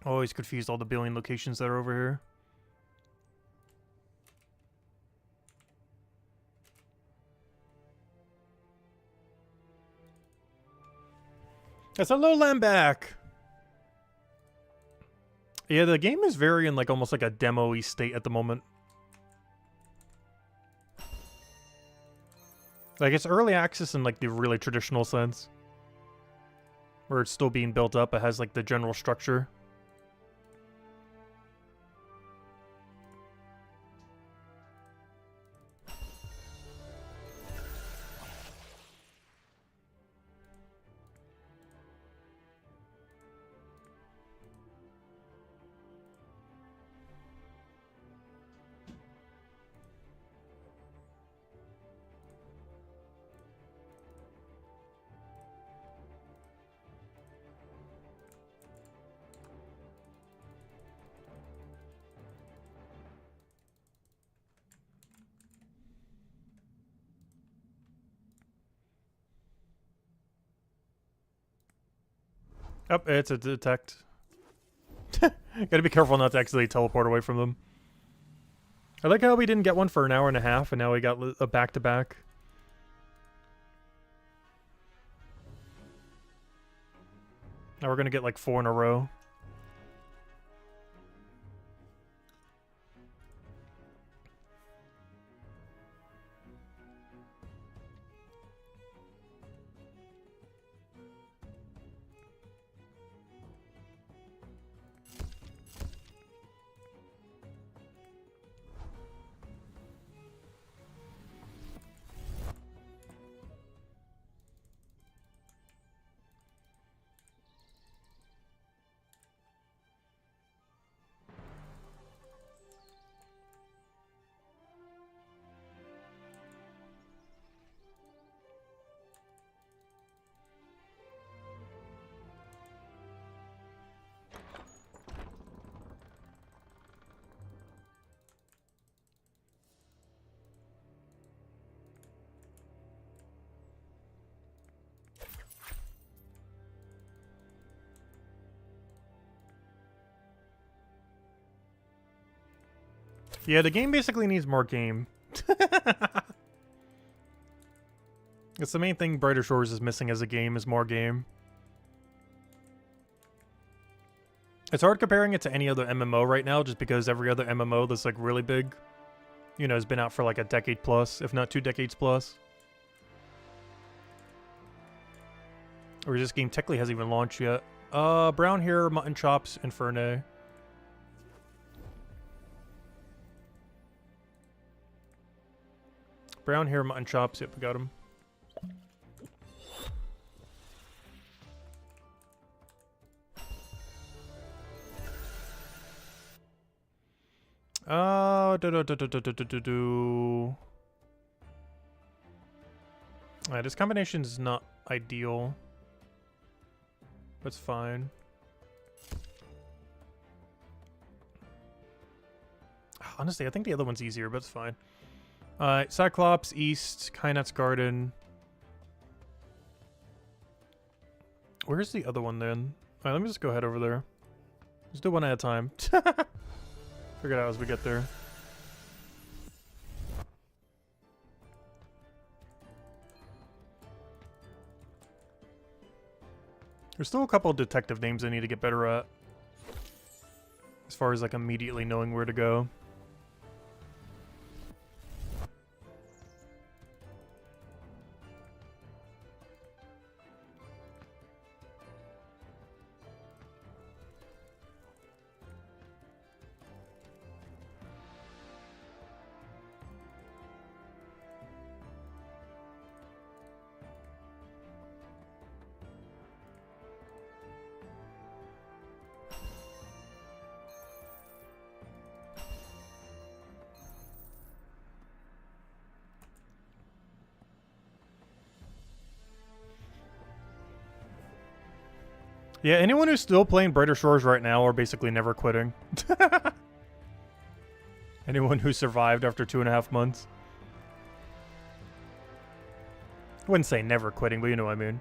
Always confused all the billion locations that are over here. That's a lowland back! Yeah, the game is very in like almost like a demo-y state at the moment. Like it's early access in like the really traditional sense. Where it's still being built up, it has like the general structure. Oh, it's a detect. Gotta be careful not to accidentally teleport away from them. I like how we didn't get one for an hour and a half, and now we got a back-to-back. Now we're gonna get like 4 in a row. Yeah, the game basically needs more game. It's the main thing Brighter Shores is missing as a game, is more game. It's hard comparing it to any other MMO right now, just because every other MMO that's like really big, you know, has been out for like a decade plus, if not 2 decades plus. Or this game technically hasn't even launched yet. Brown Hair, Mutton Chops, Infernae. Brown Hair, Mutton Chops, yep, we got him. This combination is not ideal. That's fine. Honestly, I think the other one's easier, but it's fine. Cyclops, East, Kynet's Garden. Where's the other one then? Alright, let me just go head over there. Let's do one at a time. Figure it out as we get there. There's still a couple of detective names I need to get better at. As far as like immediately knowing where to go. Yeah, anyone who's still playing Brighter Shores right now are basically never quitting. Anyone who survived after 2.5 months. I wouldn't say never quitting, but you know what I mean.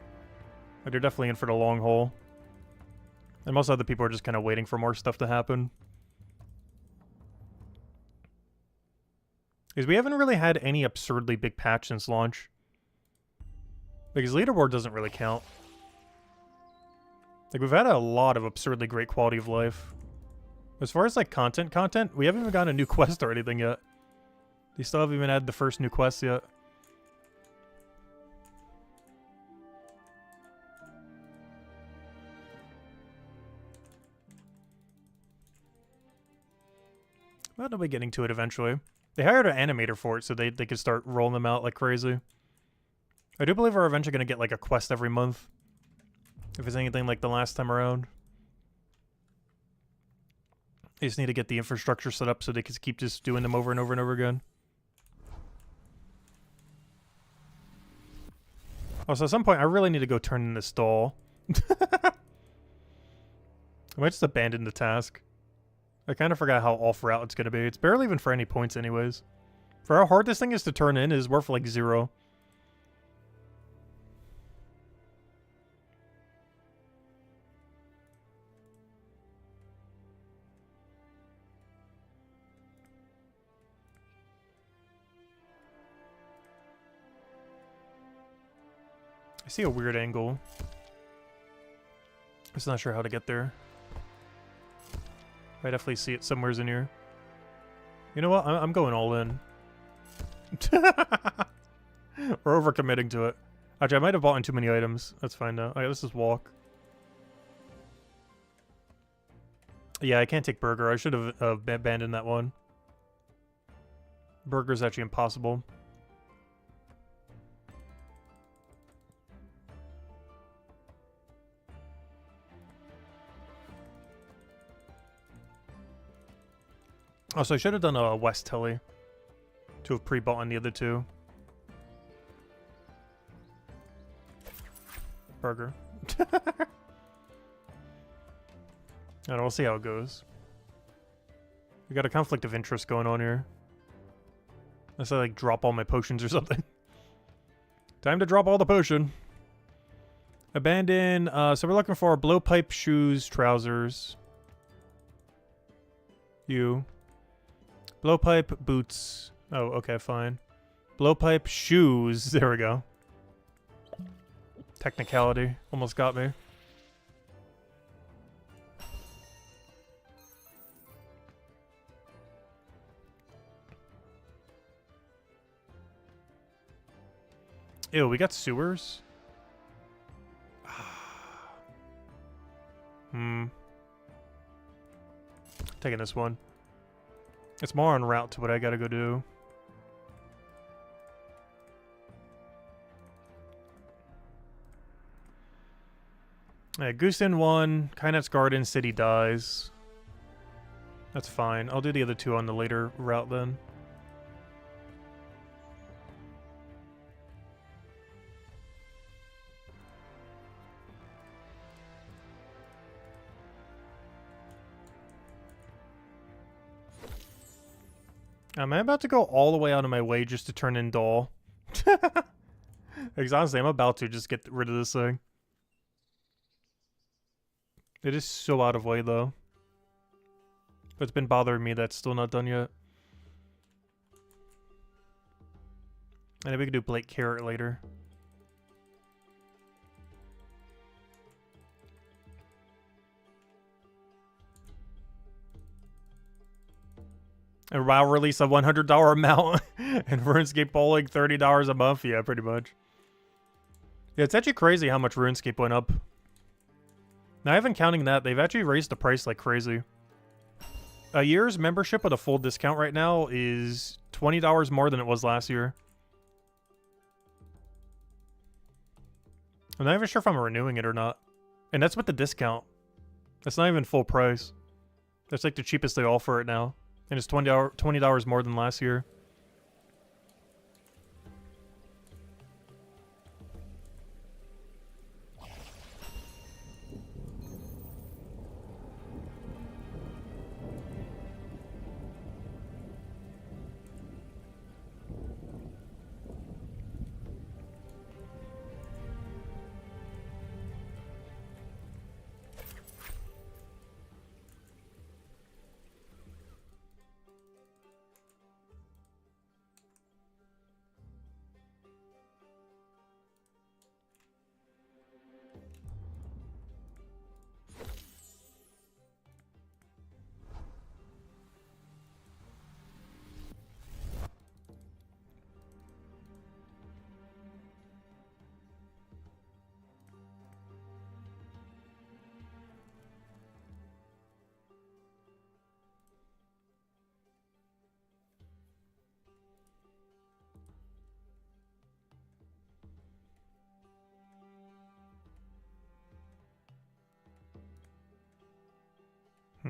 Like, they're definitely in for the long haul. And most other people are just kind of waiting for more stuff to happen. Because we haven't really had any absurdly big patch since launch. Because leaderboard doesn't really count. Like, we've had a lot of absurdly great quality of life. As far as, like, content, we haven't even gotten a new quest or anything yet. They still haven't even had the first new quest yet. Well, they'll be getting to it eventually. They hired an animator for it so they could start rolling them out like crazy. I do believe we're eventually going to get, like, a quest every month. If it's anything like the last time around. They just need to get the infrastructure set up so they can keep just doing them over and over and over again. Also, at some point, I really need to go turn in this stall. I might just abandon the task. I kind of forgot how off-route it's going to be. It's barely even for any points anyways. For how hard this thing is to turn in, it is worth like 0. I see a weird angle. I'm just not sure how to get there. I definitely see it somewheres in here. You know what? I'm going all in. We're overcommitting to it. Actually, I might have bought in too many items. That's fine now. Alright, let's just walk. Yeah, I can't take burger. I should have abandoned that one. Burger's actually impossible. Also, I should have done a West Telly to have pre-bought on the other two. Burger. I don't know, we'll see how it goes. We got a conflict of interest going on here. Unless I, like, drop all my potions or something. Time to drop all the potion. Abandon, so we're looking for blowpipe, shoes, trousers. You. Blowpipe, boots. Oh, okay, fine. Blowpipe, shoes. There we go. Technicality. Almost got me. Ew, we got sewers? Taking this one. It's more en route to what I gotta go do. Alright, Goose in 1, Kynet's Garden, City dies. That's fine. I'll do the other two on the later route then. Am I about to go all the way out of my way just to turn in Doll? Because honestly, I'm about to just get rid of this thing. It is so out of way, though. But it's been bothering me that's still not done yet. And we could do Blake Carrot later. And WoW release a $100 amount and RuneScape bowling $30 a month. Yeah, pretty much. Yeah, it's actually crazy how much RuneScape went up. Now, even counting that, they've actually raised the price like crazy. A year's membership with a full discount right now is $20 more than it was last year. I'm not even sure if I'm renewing it or not. And that's with the discount. That's not even full price. That's like the cheapest they offer it now. And it's $20 more than last year.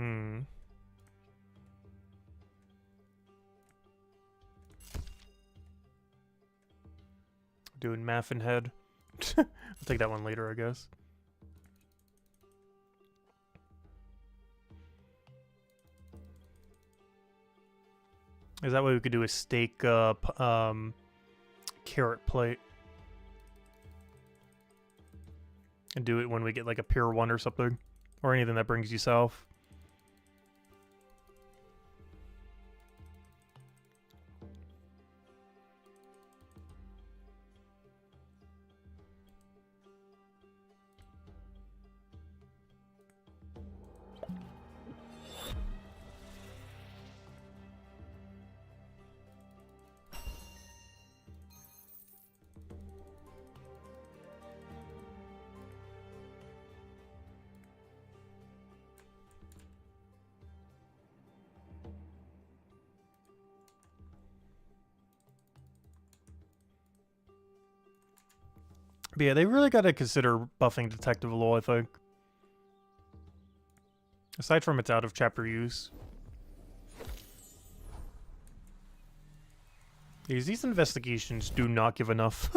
Hmm. Doing math in head. I'll take that one later, I guess. Is that way we could do a steak carrot plate? And do it when we get like a Pier 1 or something. Or anything that brings you south. But yeah, they really got to consider buffing Detective Law, I think. Aside from its out-of-chapter use. These investigations do not give enough.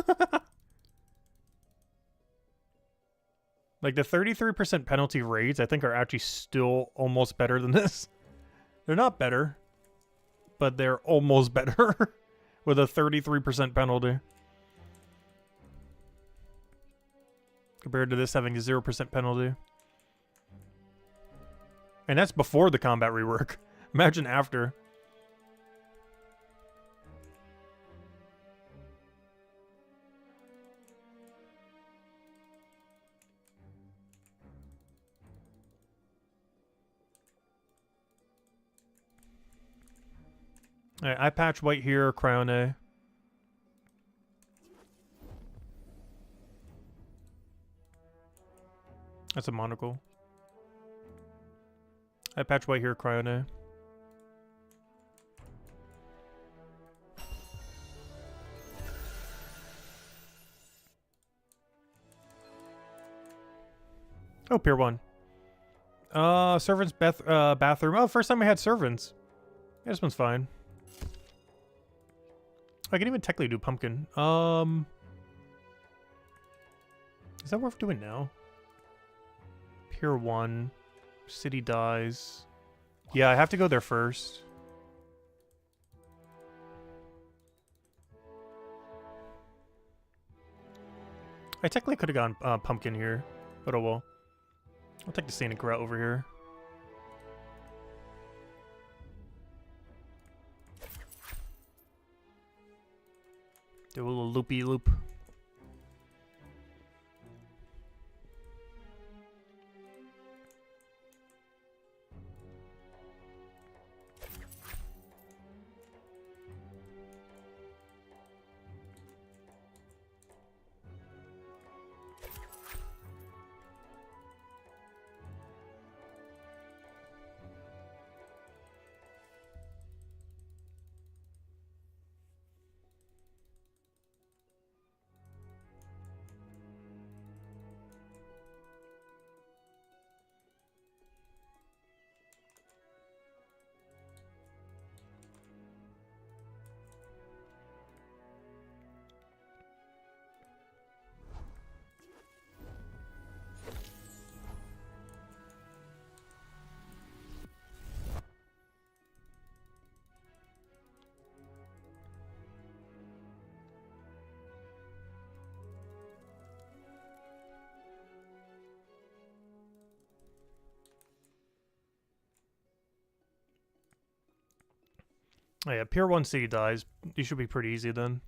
Like, the 33% penalty raids, I think, are actually still almost better than this. They're not better, but they're almost better with a 33% penalty. Compared to this having a 0% penalty. And that's before the combat rework. Imagine after. Alright, eye patch white here, crown A. That's a monocle. Eye patch white here, crown A. Oh, Pier 1. Servants bathroom. Oh, first time I had servants. Yeah, this one's fine. I can even technically do pumpkin. Is that worth doing now? Pier 1. City dies. Yeah, I have to go there first. I technically could have gone pumpkin here, but oh well. I'll take the scenic route over here. Do a little loopy loop. Oh yeah, Pier 1 city dies. These should be pretty easy then.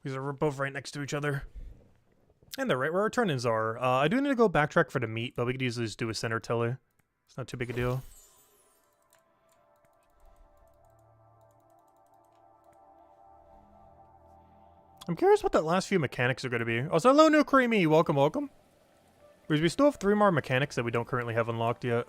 These are both right next to each other. And they're right where our turn-ins are. I do need to go backtrack for the meat, but we could easily just do a center tiller. It's not too big a deal. I'm curious what that last few mechanics are going to be. Also, hello, New Creamy! Welcome, welcome. Because we still have 3 more mechanics that we don't currently have unlocked yet.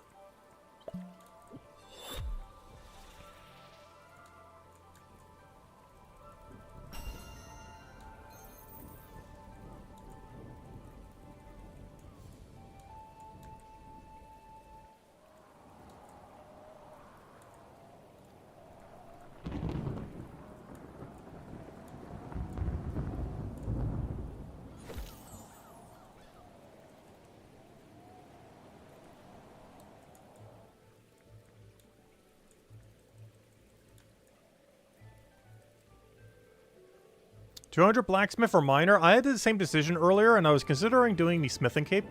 200 blacksmith or miner. I had the same decision earlier, and I was considering doing the smithing cape.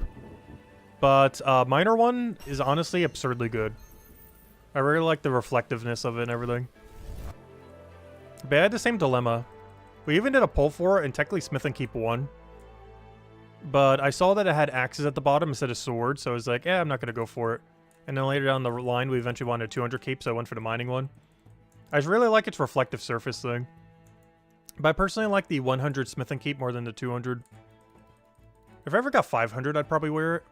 But miner one is honestly absurdly good. I really like the reflectiveness of it and everything. But I had the same dilemma. We even did a pull for it, and technically smithing cape won. But I saw that it had axes at the bottom instead of swords, so I was like, yeah, I'm not going to go for it. And then later down the line, we eventually wanted a 200 cape, so I went for the mining one. I just really like its reflective surface thing. But I personally like the 100 smithing cape more than the 200. If I ever got 500, I'd probably wear it.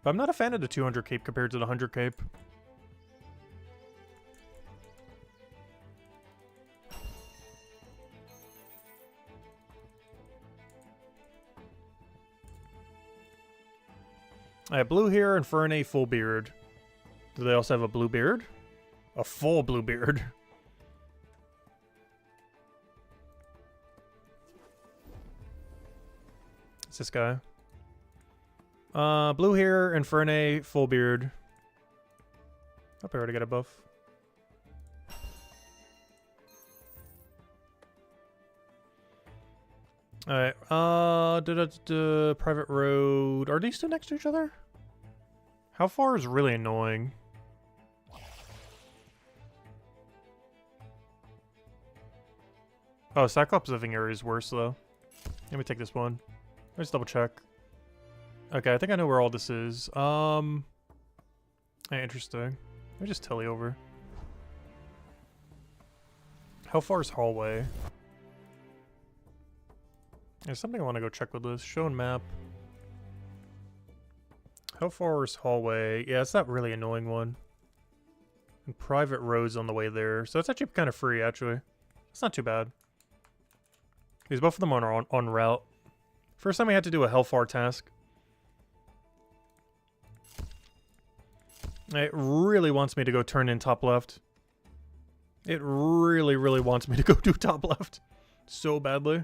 But I'm not a fan of the 200 cape compared to the 100 cape. I have blue hair and Fern a full beard. Do they also have a blue beard? A full blue beard. It's this guy. Blue hair and Fern a full beard. Hope I already got a buff. Alright, private road. Are these two next to each other? How far is really annoying? Oh, Cyclops living area is worse though. Let me take this one. Let's double check. Okay, I think I know where all this is. Interesting. Let me just tele over. How far is hallway? There's something I want to go check with this. Show and map. How far is hallway? Yeah, it's that really annoying one. And private roads on the way there. So it's actually kind of free, actually. It's not too bad. Because both of them are on route. First time we had to do a Hellfar task. It really wants me to go turn in top left. It really, really wants me to go do top left. So badly.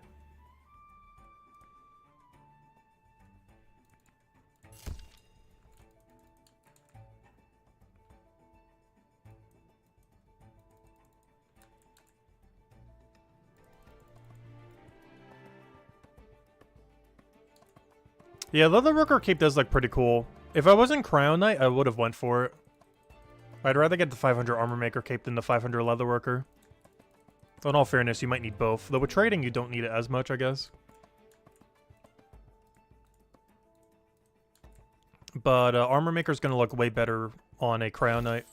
Yeah, Leatherworker Cape does look pretty cool. If I wasn't Crown Knight, I would have went for it. I'd rather get the 500 Armor Maker Cape than the 500 Leatherworker. So in all fairness, you might need both. Though with trading, you don't need it as much, I guess. But Armor Maker's going to look way better on a Crown Knight.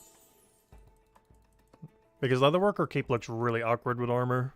Because Leatherworker Cape looks really awkward with armor.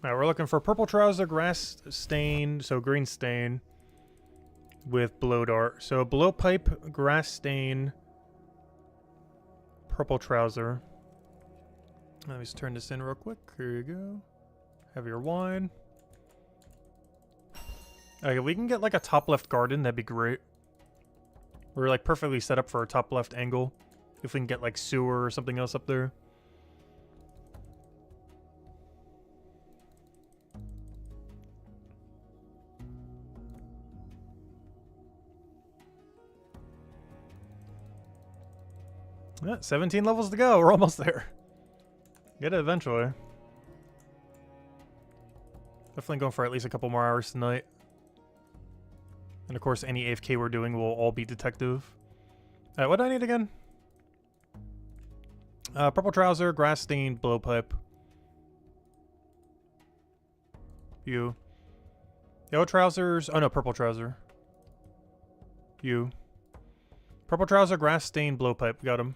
Alright, we're looking for purple trouser, grass stain, so green stain with blow dart. So blow pipe, grass stain, purple trouser. Let me just turn this in real quick. Here you go. Have your wine. Okay, we can get like a top left garden, that'd be great. We're like perfectly set up for a top left angle. If we can get like sewer or something else up there. Yeah, 17 levels to go. We're almost there. Get it eventually. Definitely going for at least a couple more hours tonight. And of course, any AFK we're doing will all be detective. Alright, what do I need again? Purple trouser, grass stained, blowpipe. You. Yellow trousers. Oh no, purple trouser. You. Purple trouser, grass stained blowpipe. Got him.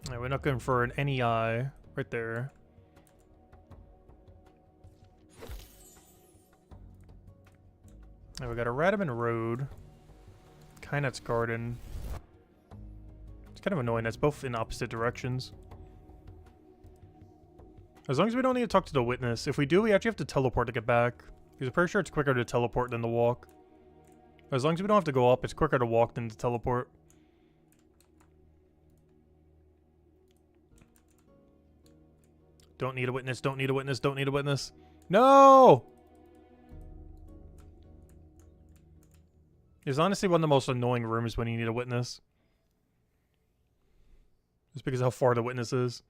Alright, we're not going for an NEI right there. Alright, we got a Radaman Road. Kynet's Garden. It's kind of annoying. That's both in opposite directions. As long as we don't need to talk to the witness. If we do, we actually have to teleport to get back. Because I'm pretty sure it's quicker to teleport than to walk. As long as we don't have to go up, it's quicker to walk than to teleport. Don't need a witness, don't need a witness, don't need a witness. No! It's honestly one of the most annoying rooms when you need a witness. Just because of how far the witness is.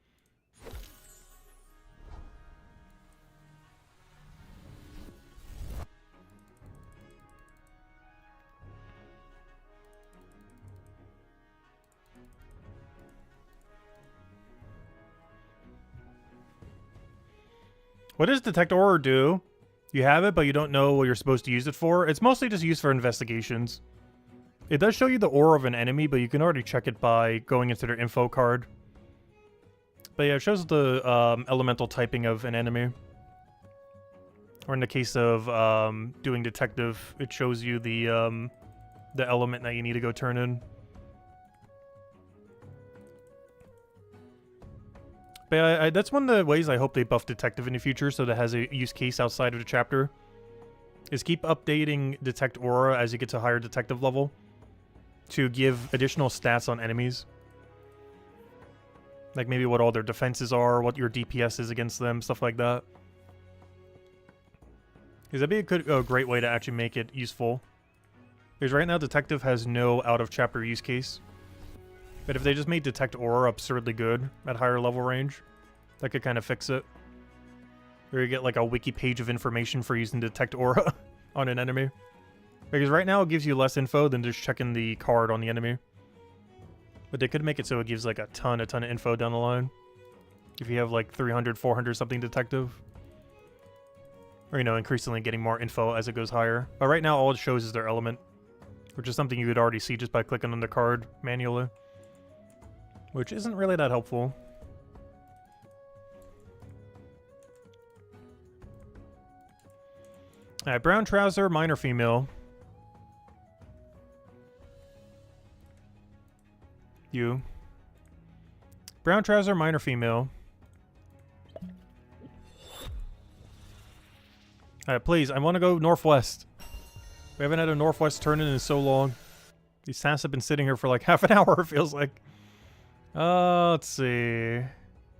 What does Detect Aura do? You have it, but you don't know what you're supposed to use it for. It's mostly just used for investigations. It does show you the aura of an enemy, but you can already check it by going into their info card. But yeah, it shows the elemental typing of an enemy. Or in the case of doing detective, it shows you the element that you need to go turn in. But that's one of the ways I hope they buff Detective in the future, so that has a use case outside of the chapter. Is keep updating Detect Aura as you get to higher Detective level, to give additional stats on enemies. Like maybe what all their defenses are, what your DPS is against them, stuff like that. Because that'd be a great way to actually make it useful. Because right now Detective has no out-of-chapter use case. But if they just made Detect Aura absurdly good at higher level range, that could kind of fix it. Or you get like a wiki page of information for using Detect Aura on an enemy. Because right now it gives you less info than just checking the card on the enemy. But they could make it so it gives like a ton of info down the line. If you have like 300, 400 something Detective. Or, you know, increasingly getting more info as it goes higher. But right now all it shows is their element. Which is something you could already see just by clicking on the card manually. Which isn't really that helpful. Alright, brown trouser, minor female. You. Brown trouser, minor female. Alright, please, I want to go northwest. We haven't had a northwest turn-in so long. These tasks have been sitting here for like half an hour, it feels like. Let's see.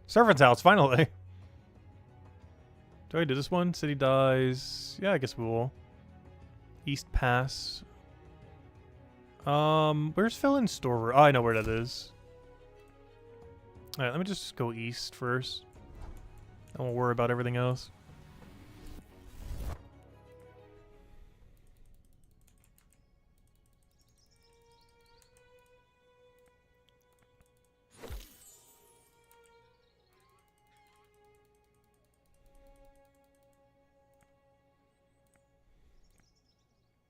Servant's house, finally. Do I do this one? City dies. Yeah, I guess we will. East Pass. Where's Fill-In Store? Oh, I know where that is. Alright, let me just go east first. I won't worry about everything else.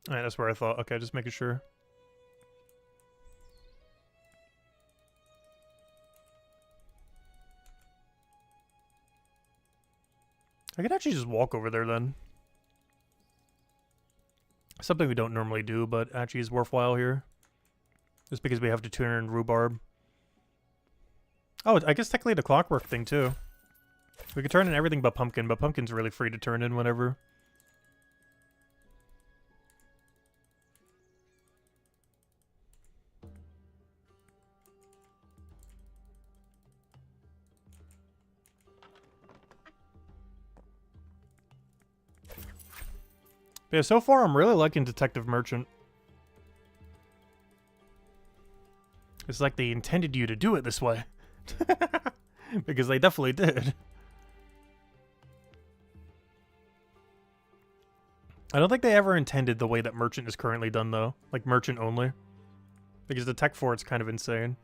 Alright, that's where I thought. Okay, just making sure. I could actually just walk over there then. Something we don't normally do, but actually is worthwhile here. Just because we have to turn in rhubarb. Oh, I guess technically the clockwork thing too. We could turn in everything but pumpkin's really free to turn in whenever. But yeah, so far I'm really liking Detective Merchant. It's like they intended you to do it this way. Because they definitely did. I don't think they ever intended the way that Merchant is currently done, though. Like, Merchant only. Because the tech for it's kind of insane.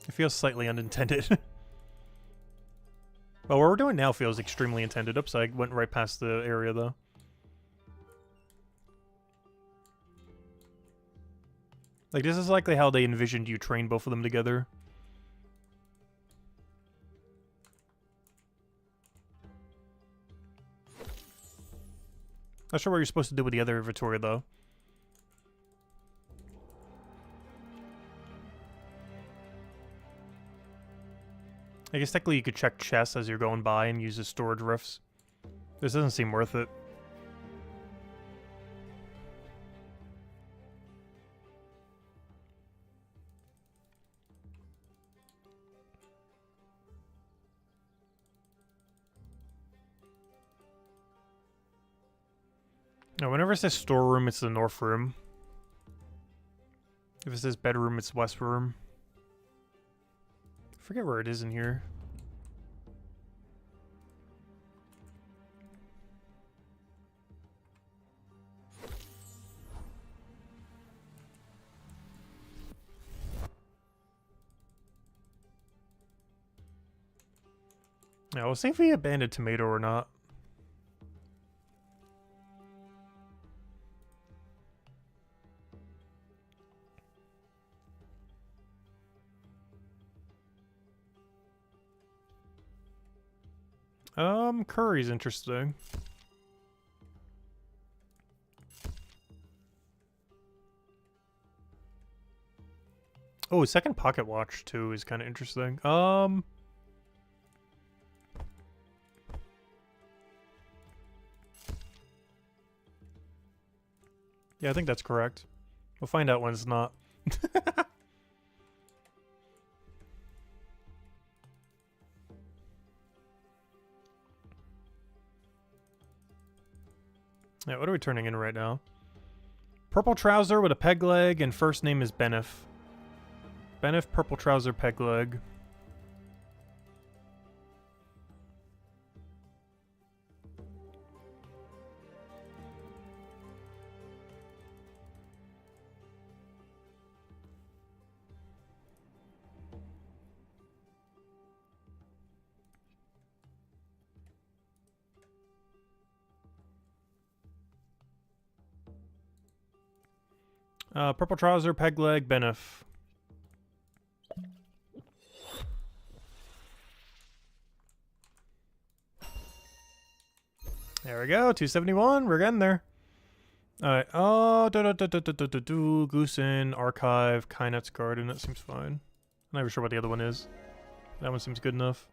It feels slightly unintended. Well, what we're doing now feels extremely intended. Oops, I went right past the area, though. Like, this is likely how they envisioned you train both of them together. Not sure what you're supposed to do with the other inventory, though. I guess technically you could check chests as you're going by and use the storage rifts. This doesn't seem worth it. Now, whenever it says storeroom, it's the north room. If it says bedroom, it's west room. I forget where it is in here. Now, we'll see if we abandoned tomato or not. Curry's interesting. Oh, second pocket watch too is kind of interesting. Yeah, I think that's correct. We'll find out when it's not. Yeah, what are we turning in right now? Purple trouser with a peg leg, and first name is Benif. Benif, purple trouser, peg leg. Purple trouser, peg leg, Benif. There we go, 271. We're getting there. Alright. Oh, Goosen, Archive, Kynet's Garden. That seems fine. I'm not even sure what the other one is. That one seems good enough.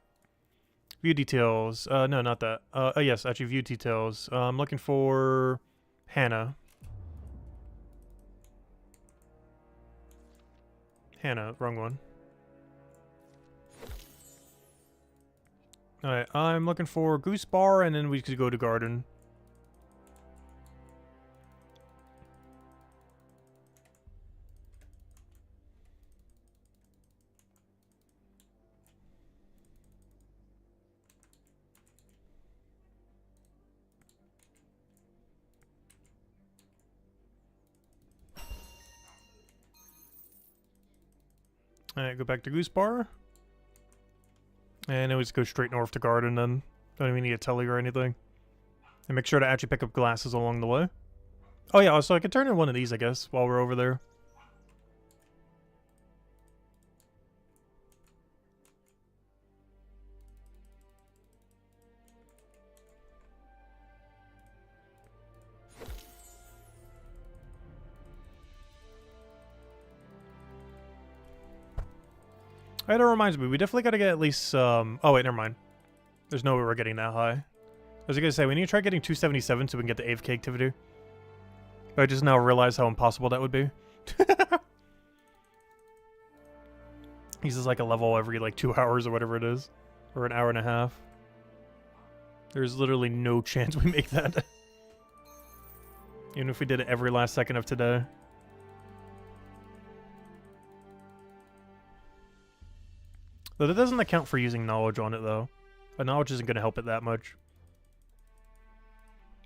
View details. No, not that. Oh, yes, actually, view details. I'm looking for Hannah. Hannah, wrong one. Alright, I'm looking for Goose Bar, and then we could go to Garden. Alright, go back to Goose Bar. And then we just go straight north to Garden then. Don't even need a telly or anything. And make sure to actually pick up glasses along the way. Oh yeah, so I could turn in one of these, I guess, while we're over there. Alright, that reminds me, we definitely gotta get at least oh wait, never mind. There's no way we're getting that high. I was gonna say, we need to try getting 277 so we can get the AFK activity. But I just now realize how impossible that would be. He's just like a level every like 2 hours or whatever it is. Or an hour and a half. There's literally no chance we make that. Even if we did it every last second of today. Though that doesn't account for using knowledge on it, though. But knowledge isn't going to help it that much.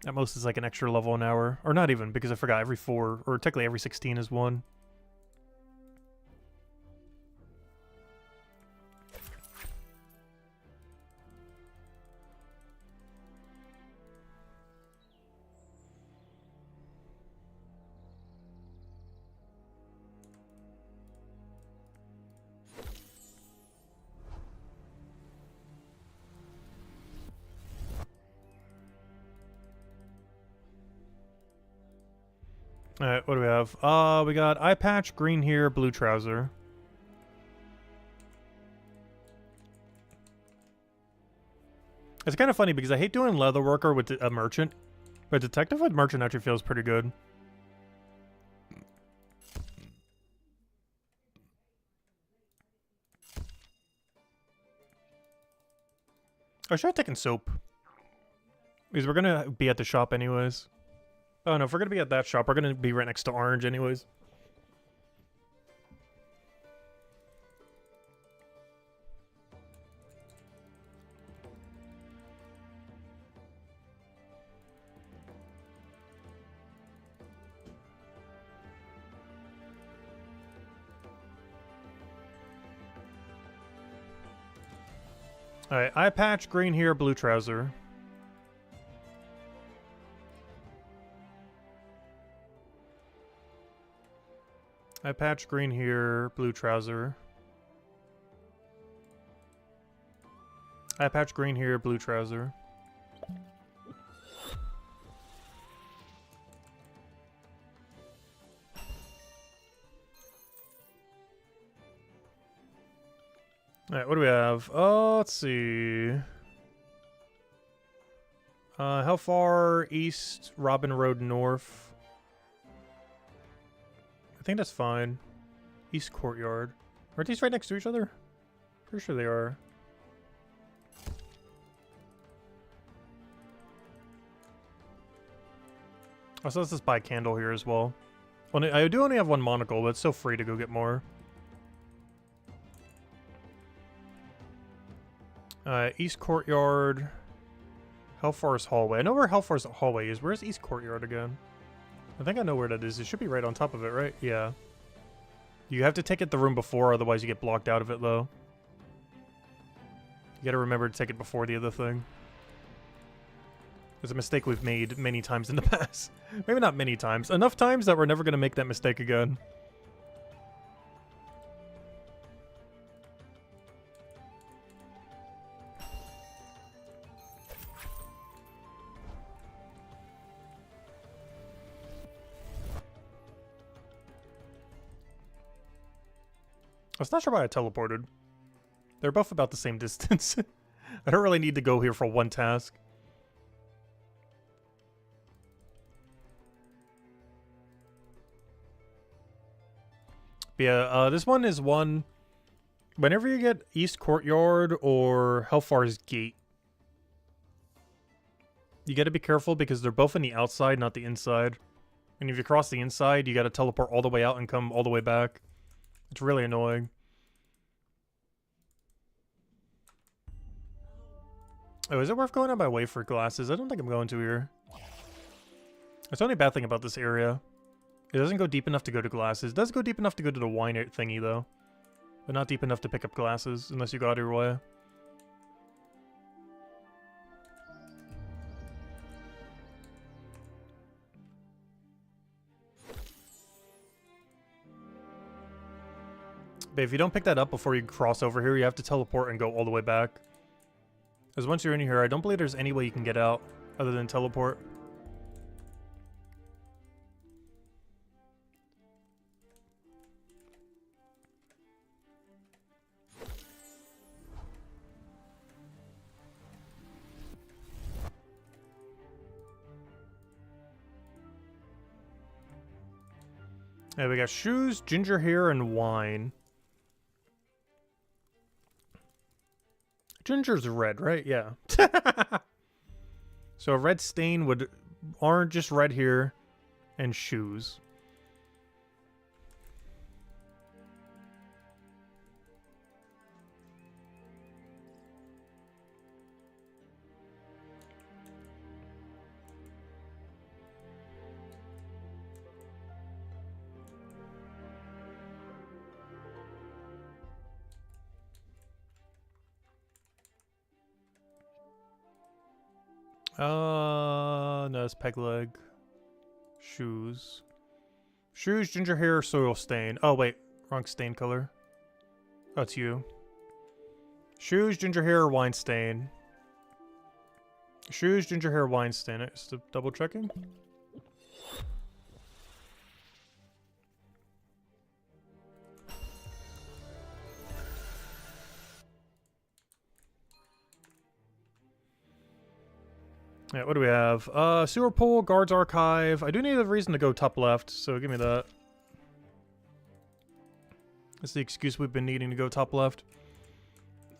At most, it's like an extra level an hour. Or not even, because I forgot every 4, or technically every 16 is 1. Alright, what do we have? We got eye patch, green here, blue trouser. It's kind of funny because I hate doing leather worker with a merchant, but detective with merchant actually feels pretty good. I should have taken soap. Because we're gonna be at the shop anyways. Oh no, if we're gonna be at that shop, we're gonna be right next to Orange anyways. Alright, eye patch, green here, blue trouser. Eye patch, green here, blue trouser. Eye patch, green here, blue trouser. Alright, what do we have? Let's see. How far east? Robin Road north. I think that's fine. East Courtyard. Aren't these right next to each other? Pretty sure they are. Also, let's just buy a candle here as well. I do only have one monocle, but it's still free to go get more. East Courtyard. Hellfar's Hallway. I know where Hellfar's Hallway is. Where's East Courtyard again? I think I know where that is. It should be right on top of it, right? Yeah. You have to take it the room before, otherwise you get blocked out of it, though. You gotta remember to take it before the other thing. It's a mistake we've made many times in the past. Maybe not many times. Enough times that we're never gonna make that mistake again. I was not sure why I teleported. They're both about the same distance. I don't really need to go here for one task. But yeah, this one is one... Whenever you get East Courtyard or Hellfar's Gate, you gotta be careful because they're both on the outside, not the inside. And if you cross the inside, you gotta teleport all the way out and come all the way back. It's really annoying. Oh, is it worth going on my way for glasses? I don't think I'm going to here. That's the only bad thing about this area. It doesn't go deep enough to go to glasses. It does go deep enough to go to the wine thingy, though. But not deep enough to pick up glasses, unless you go out of your way. But if you don't pick that up before you cross over here, you have to teleport and go all the way back. Because once you're in here, I don't believe there's any way you can get out other than teleport. Yeah, we got shoes, ginger hair, and wine. Ginger's red, right? Yeah. So a red stain would... Orange, just red here. And shoes. No, it's peg leg. Shoes. Shoes, ginger hair, soil stain. Oh, wait. Wrong stain color. Oh, it's you. Shoes, ginger hair, wine stain. Shoes, ginger hair, wine stain. Just double checking. Yeah, what do we have? Sewer pool, guards archive. I do need a reason to go top left, so give me that. That's the excuse we've been needing to go top left.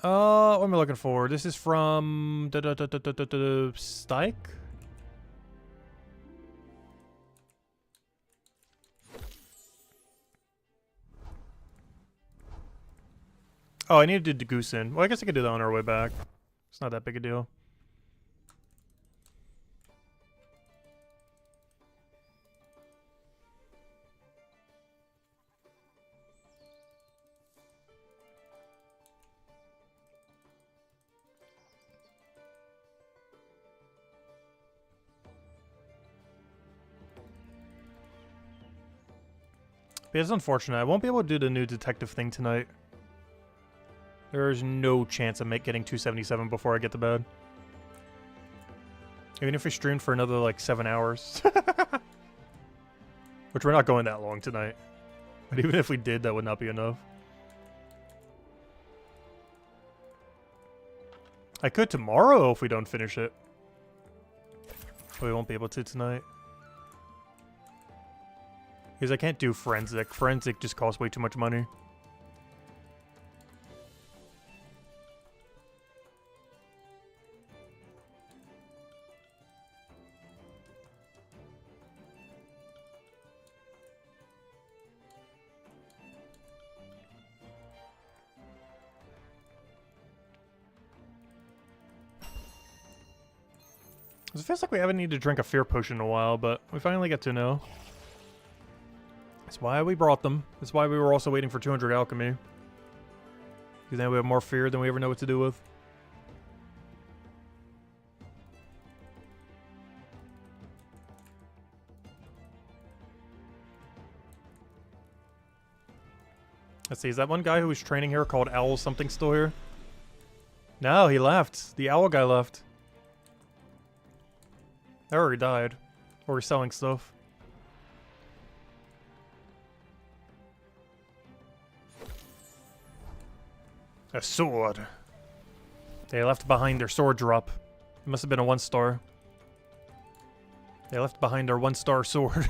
What am I looking for? This is from Stike? Oh, I needed to goose in. Well, I guess I could do that on our way back. It's not that big a deal. But it's unfortunate. I won't be able to do the new detective thing tonight. There is no chance of getting 277 before I get to bed. Even if we streamed for another, like, 7 hours. Which we're not going that long tonight. But even if we did, that would not be enough. I could tomorrow if we don't finish it. But we won't be able to tonight. Because I can't do forensic. Forensic just costs way too much money. It feels like we haven't needed to drink a fear potion in a while, but we finally get to know. That's why we brought them. That's why we were also waiting for 200 alchemy. Because now we have more fear than we ever know what to do with. Let's see, is that one guy who was training here called Owl something still here? No, he left. The owl guy left. I already died. Or he's selling stuff. A sword. They left behind their sword drop. It must have been a 1-star. They left behind their 1-star sword.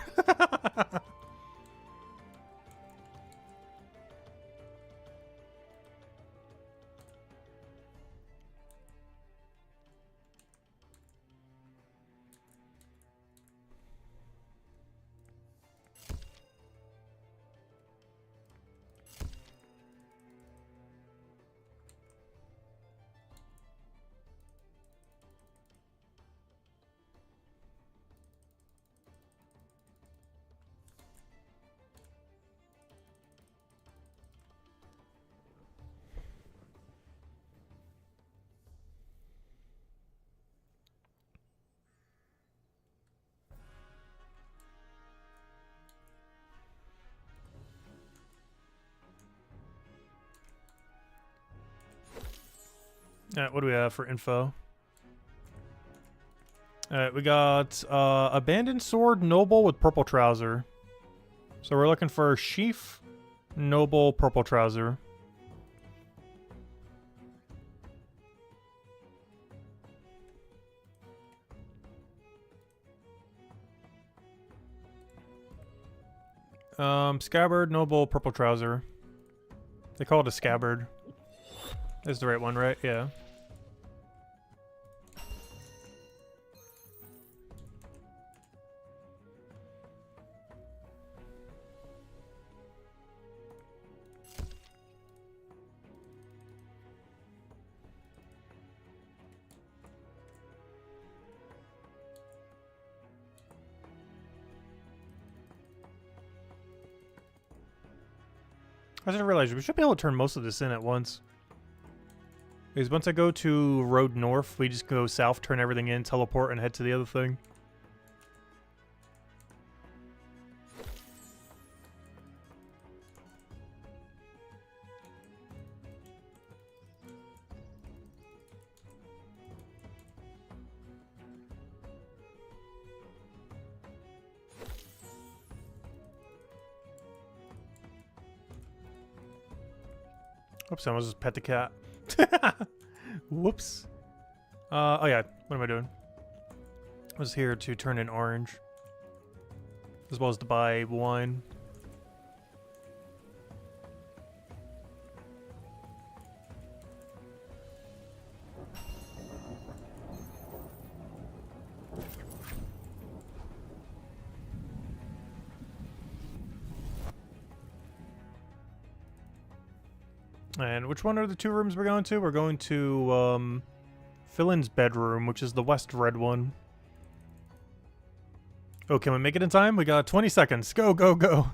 Alright, what do we have for info? Alright, we got abandoned sword, noble with purple trouser. So we're looking for sheaf, noble, purple trouser. Scabbard, noble, purple trouser. They call it a scabbard. That's the right one, right? Yeah. I didn't realize we should be able to turn most of this in at once. Is once I go to road north, we just go south, turn everything in, teleport, and head to the other thing. Oops, I almost just pet the cat. Whoops. Oh yeah, what am I doing? I was here to turn in orange. As well as to buy wine. And which one are the two rooms we're going to? We're going to, Phil's bedroom, which is the west red one. Oh, can we make it in time? We got 20 seconds. Go, go, go.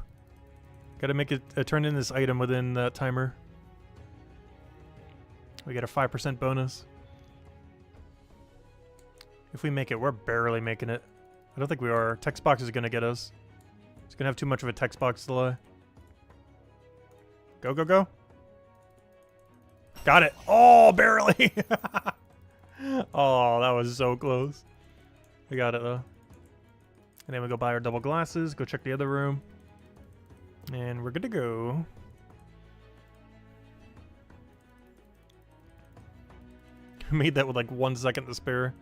Gotta make it, turn in this item within that timer. We get a 5% bonus. If we make it, we're barely making it. I don't think we are. Text box is gonna get us. It's gonna have too much of a text box delay. Go, go, go. Got it. Oh, barely. Oh, that was so close. We got it, though. And then we go buy our double glasses, go check the other room. And we're good to go. Made that with like 1 second to spare.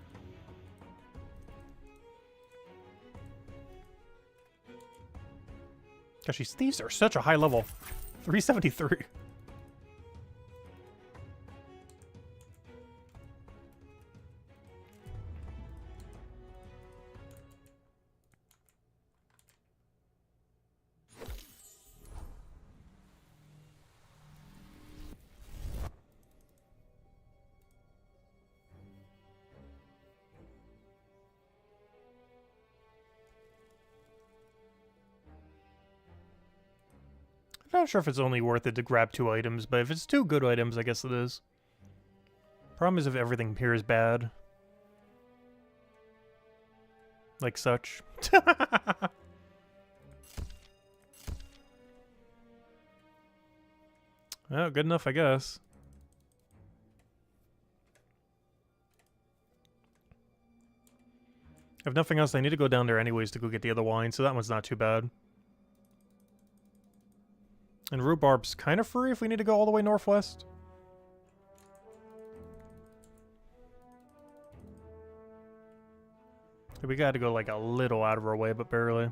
Gosh, these thieves are such a high level. 373. I'm not sure if it's only worth it to grab 2 items, but if it's 2 good items, I guess it is. Problem is if everything appears bad. Like such. Well, good enough, I guess. If nothing else, I need to go down there anyways to go get the other wine, so that one's not too bad. And rhubarb's kind of free if we need to go all the way northwest. We gotta go like a little out of our way, but barely.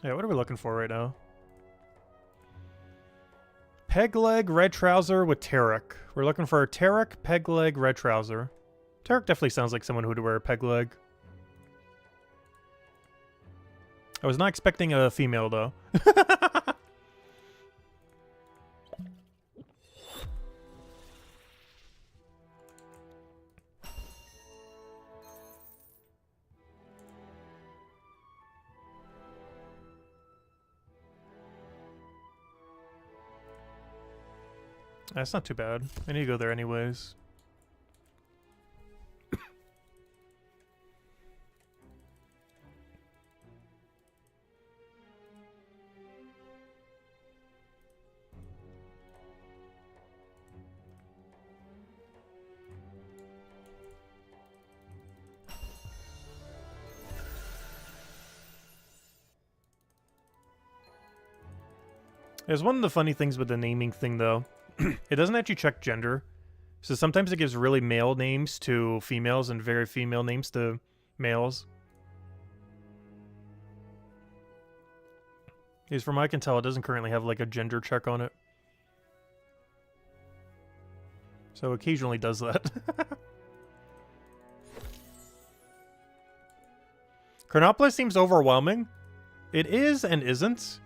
Yeah, what are we looking for right now? Peg leg, red trouser with Tarek. We're looking for a Tarek, peg leg, red trouser. Tarek definitely sounds like someone who would wear a peg leg. I was not expecting a female, though. That's not too bad. I need to go there anyways. There's one of the funny things with the naming thing, though. It doesn't actually check gender. So sometimes it gives really male names to females and very female names to males. Because from what I can tell, it doesn't currently have like a gender check on it. So occasionally does that. Chronopolis seems overwhelming. It is and isn't.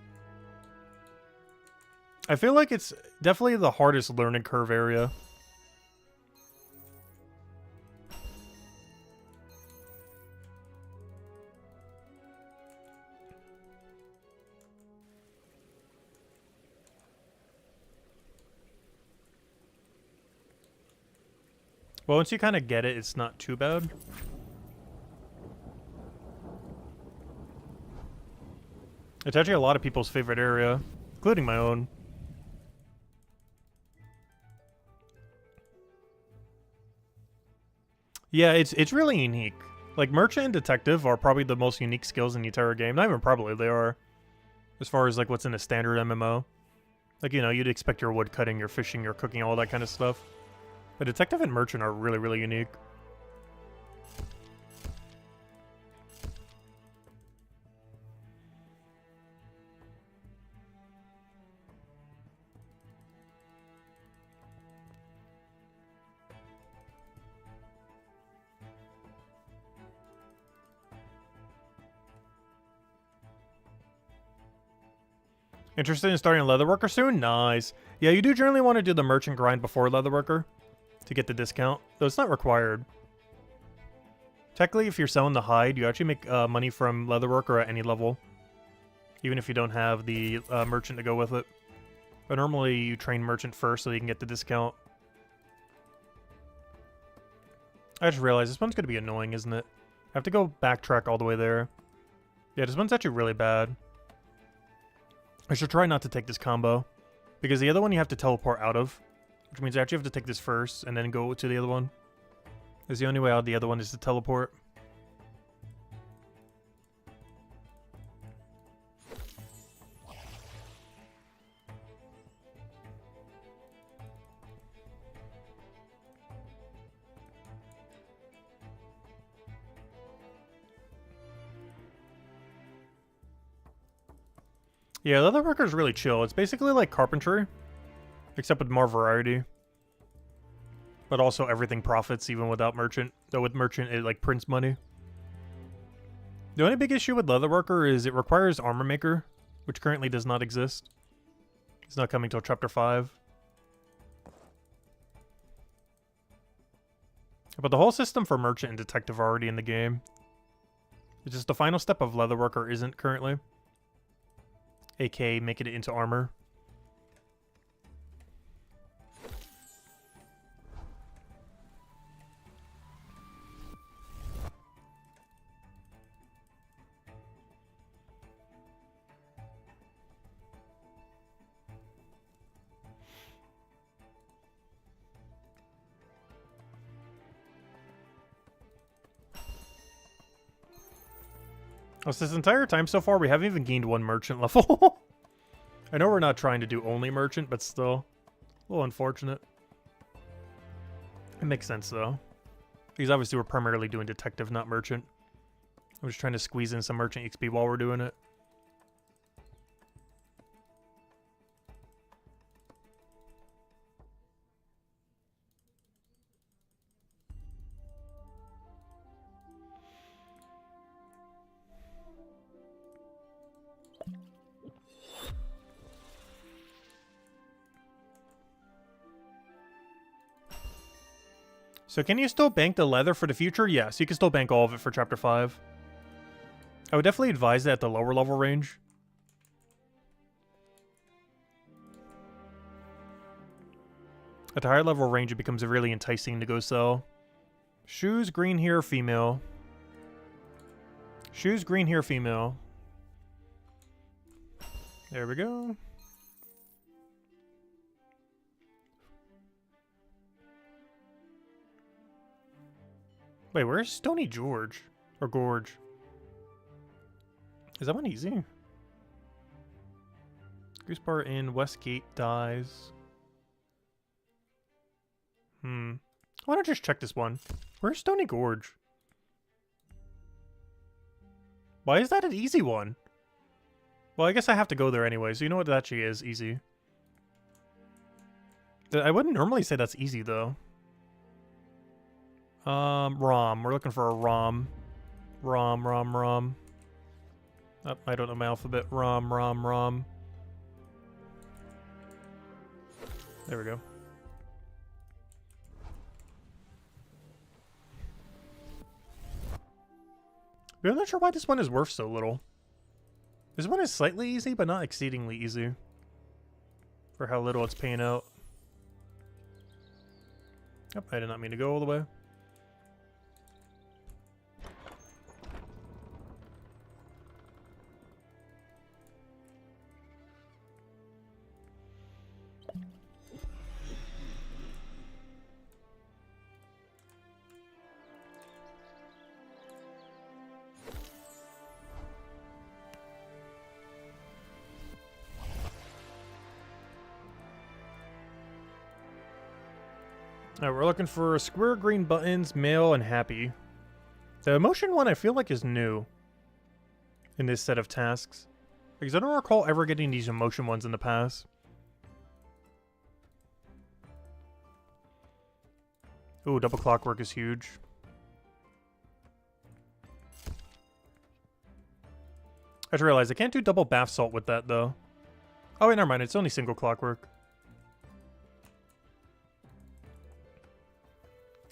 I feel like it's definitely the hardest learning curve area. Well, once you kind of get it, it's not too bad. It's actually a lot of people's favorite area, including my own. Yeah, it's really unique. Like, Merchant and Detective are probably the most unique skills in the entire game. Not even probably, they are. As far as, like, what's in a standard MMO. Like, you know, you'd expect your wood cutting, your fishing, your cooking, all that kind of stuff. But Detective and Merchant are really, really unique. Interested in starting a leatherworker soon? Nice. Yeah, you do generally want to do the merchant grind before leatherworker to get the discount, though it's not required. Technically, if you're selling the hide, you actually make money from leatherworker at any level, even if you don't have the merchant to go with it. But normally, you train merchant first so you can get the discount. I just realized this one's going to be annoying, isn't it? I have to go backtrack all the way there. Yeah, this one's actually really bad. I should try not to take this combo, because the other one you have to teleport out of, which means you actually have to take this first and then go to the other one. Because the only way out of the other one is to teleport. Yeah, leatherworker is really chill. It's basically like carpentry, except with more variety. But also everything profits even without merchant. Though with merchant, it like prints money. The only big issue with leatherworker is it requires armor maker, which currently does not exist. It's not coming till chapter 5. But the whole system for merchant and detective are already in the game. It's just the final step of leatherworker isn't currently. aka making it into armor. Oh, so this entire time so far, we haven't even gained one merchant level. I know we're not trying to do only merchant, but still. A little unfortunate. It makes sense, though. Because obviously we're primarily doing detective, not merchant. I'm just trying to squeeze in some merchant XP while we're doing it. So can you still bank the leather for the future? Yes, you can still bank all of it for Chapter 5. I would definitely advise that at the lower level range. At the higher level range, it becomes really enticing to go sell. Shoes, green hair, female. Shoes, green hair, female. There we go. Wait, where's Stony George? Or Gorge? Is that one easy? Goose Bar in Westgate dies. Why don't I just check this one? Where's Stony Gorge? Why is that an easy one? Well, I guess I have to go there anyway, so you know what, that actually is easy. I wouldn't normally say that's easy, though. ROM. We're looking for a ROM. ROM. Oh, I don't know my alphabet. ROM. There we go. But I'm not sure why this one is worth so little. This one is slightly easy, but not exceedingly easy. For how little it's paying out. Yep, I did not mean to go all the way. Alright, we're looking for square green buttons, male, and happy. The emotion one I feel like is new in this set of tasks. Because I don't recall ever getting these emotion ones in the past. Ooh, double clockwork is huge. I just realized I can't do double bath salt with that though. Oh wait, never mind, it's only single clockwork.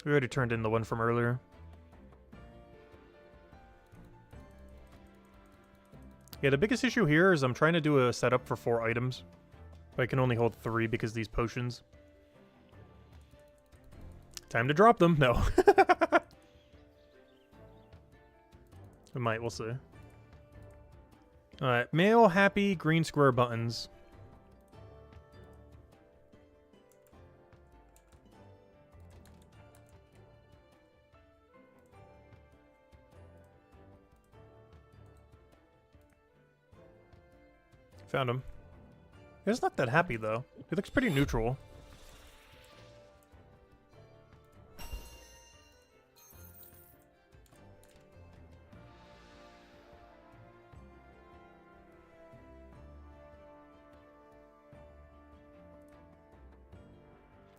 We already turned in the one from earlier. Yeah, the biggest issue here is I'm trying to do a setup for 4 items. But I can only hold 3 because these potions. Time to drop them. No. We might, we'll see. Alright, male, happy, green square buttons. Found him. He's not that happy, though. He looks pretty neutral.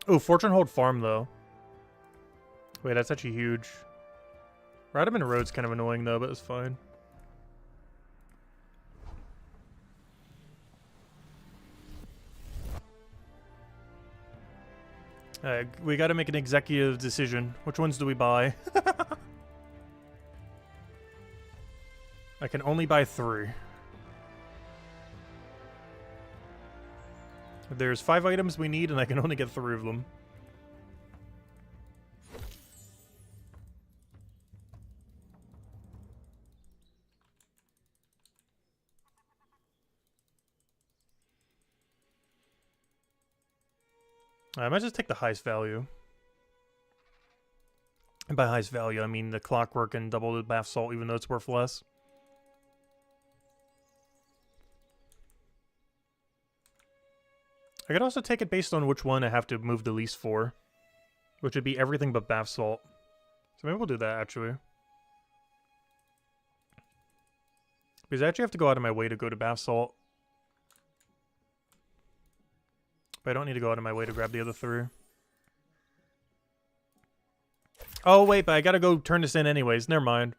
Oh, Fortune Hold Farm, though. Wait, that's actually huge. Radaman Road's kind of annoying, though, but it's fine. We gotta make an executive decision. Which ones do we buy? I can only buy 3. There's 5 items we need, and I can only get 3 of them. I might just take the highest value. And by highest value, I mean the clockwork and double the bath salt, even though it's worth less. I could also take it based on which one I have to move the least for. Which would be everything but bath salt. So maybe we'll do that, actually. Because I actually have to go out of my way to go to bath salt. But I don't need to go out of my way to grab the other 3. Oh, wait, but I gotta go turn this in anyways. Never mind.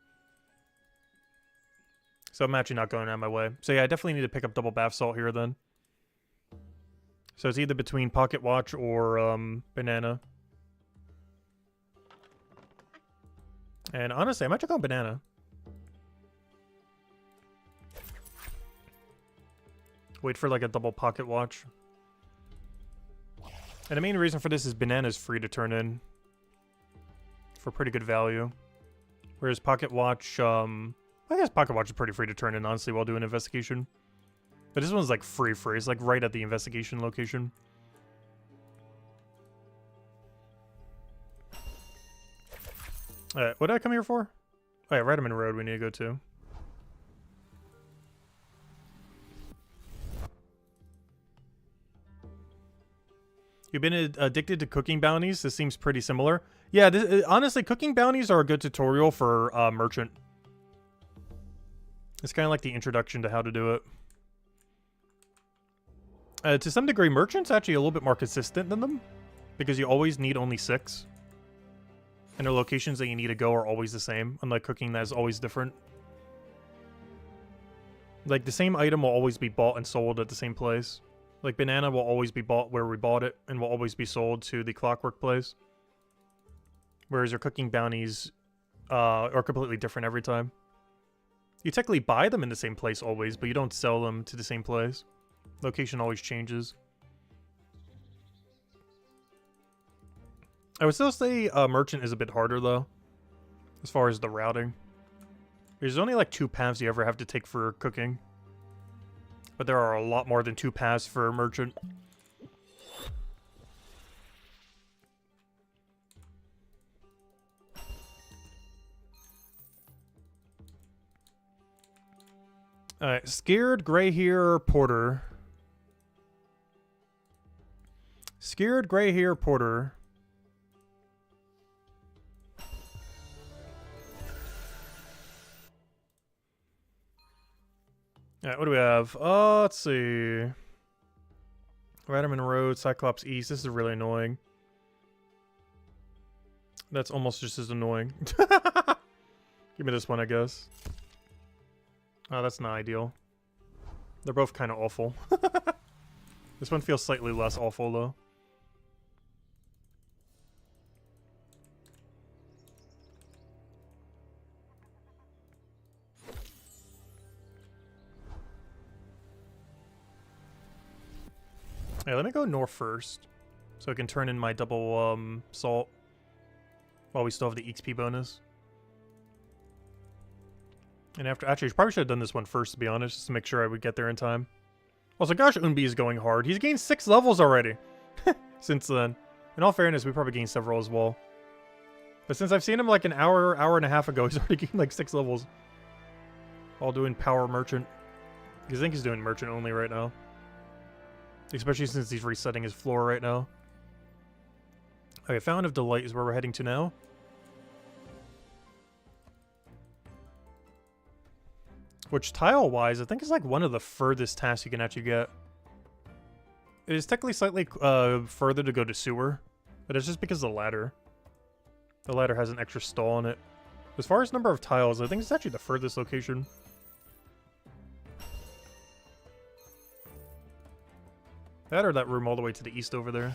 So I'm actually not going out of my way. So yeah, I definitely need to pick up double bath salt here then. So it's either between Pocket Watch or Banana. And honestly, I might check on Banana. Wait for like a double Pocket Watch. And the main reason for this is Banana's free to turn in. For pretty good value. Whereas Pocket Watch, I guess Pocket Watch is pretty free to turn in, honestly, while doing investigation. But this one's like free. It's like right at the investigation location. Alright, what did I come here for? Oh yeah, Radaman Road we need to go to. You've been addicted to cooking bounties? This seems pretty similar. Yeah, honestly, cooking bounties are a good tutorial for Merchant. It's kind of like the introduction to how to do it. To some degree, Merchant's actually a little bit more consistent than them. Because you always need only 6. And the locations that you need to go are always the same. Unlike cooking, that is always different. Like, the same item will always be bought and sold at the same place. Like, Banana will always be bought where we bought it, and will always be sold to the clockwork place. Whereas your cooking bounties are completely different every time. You technically buy them in the same place always, but you don't sell them to the same place. Location always changes. I would still say merchant is a bit harder though, as far as the routing. There's only like 2 paths you ever have to take for cooking, but there are a lot more than 2 paths for merchant. Alright, scared gray hair porter. Scared gray hair porter. Alright, what do we have? Let's see. Radiman Road, Cyclops East. This is really annoying. That's almost just as annoying. Give me this one, I guess. Oh, that's not ideal. They're both kind of awful. This one feels slightly less awful, though. Hey, let me go north first, so I can turn in my double salt while we still have the XP bonus. And after, actually, I probably should have done this one first, to be honest, just to make sure I would get there in time. Also, gosh, Unbi is going hard. He's gained 6 levels already since then. In all fairness, we probably gained several as well. But since I've seen him like an hour and a half ago, he's already gained like 6 levels. All doing power merchant. I think he's doing merchant only right now. Especially since he's resetting his floor right now. Okay, Fountain of Delight is where we're heading to now. Which, tile-wise, I think is like one of the furthest tasks you can actually get. It is technically slightly further to go to sewer, but it's just because of the ladder. The ladder has an extra stall in it. As far as number of tiles, I think it's actually the furthest location. That or that room all the way to the east over there.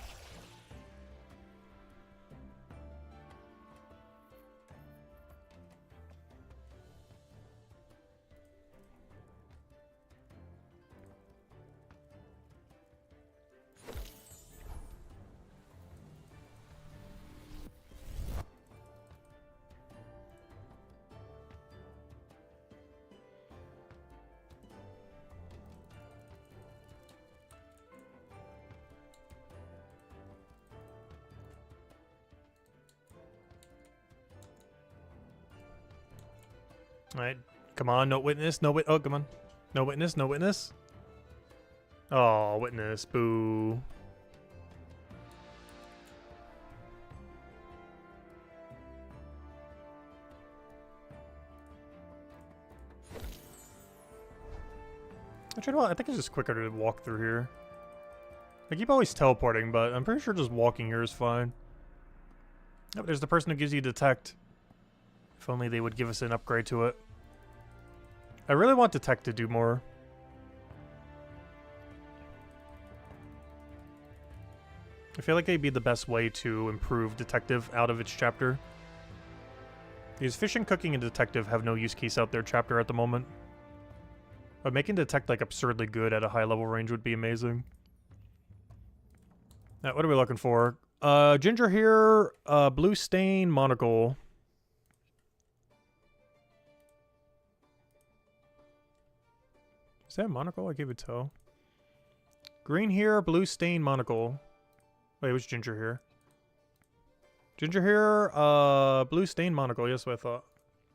Alright, come on, no witness, no oh, come on. No witness, no witness. Oh, witness, boo. Actually, you know what? I think it's just quicker to walk through here. I keep always teleporting, but I'm pretty sure just walking here is fine. Oh, there's the person who gives you detect. If only they would give us an upgrade to it. I really want detect to do more. I feel like they'd be the best way to improve detective out of its chapter. Because fishing, cooking, and detective have no use case out their chapter at the moment. But making detect like absurdly good at a high level range would be amazing. Now, what are we looking for? Ginger hair, blue stain, monocle. Is that a monocle? I gave it toe. Green hair, blue stain, monocle. Wait, it was ginger hair. Ginger hair, blue stain, monocle. Yes, what I thought.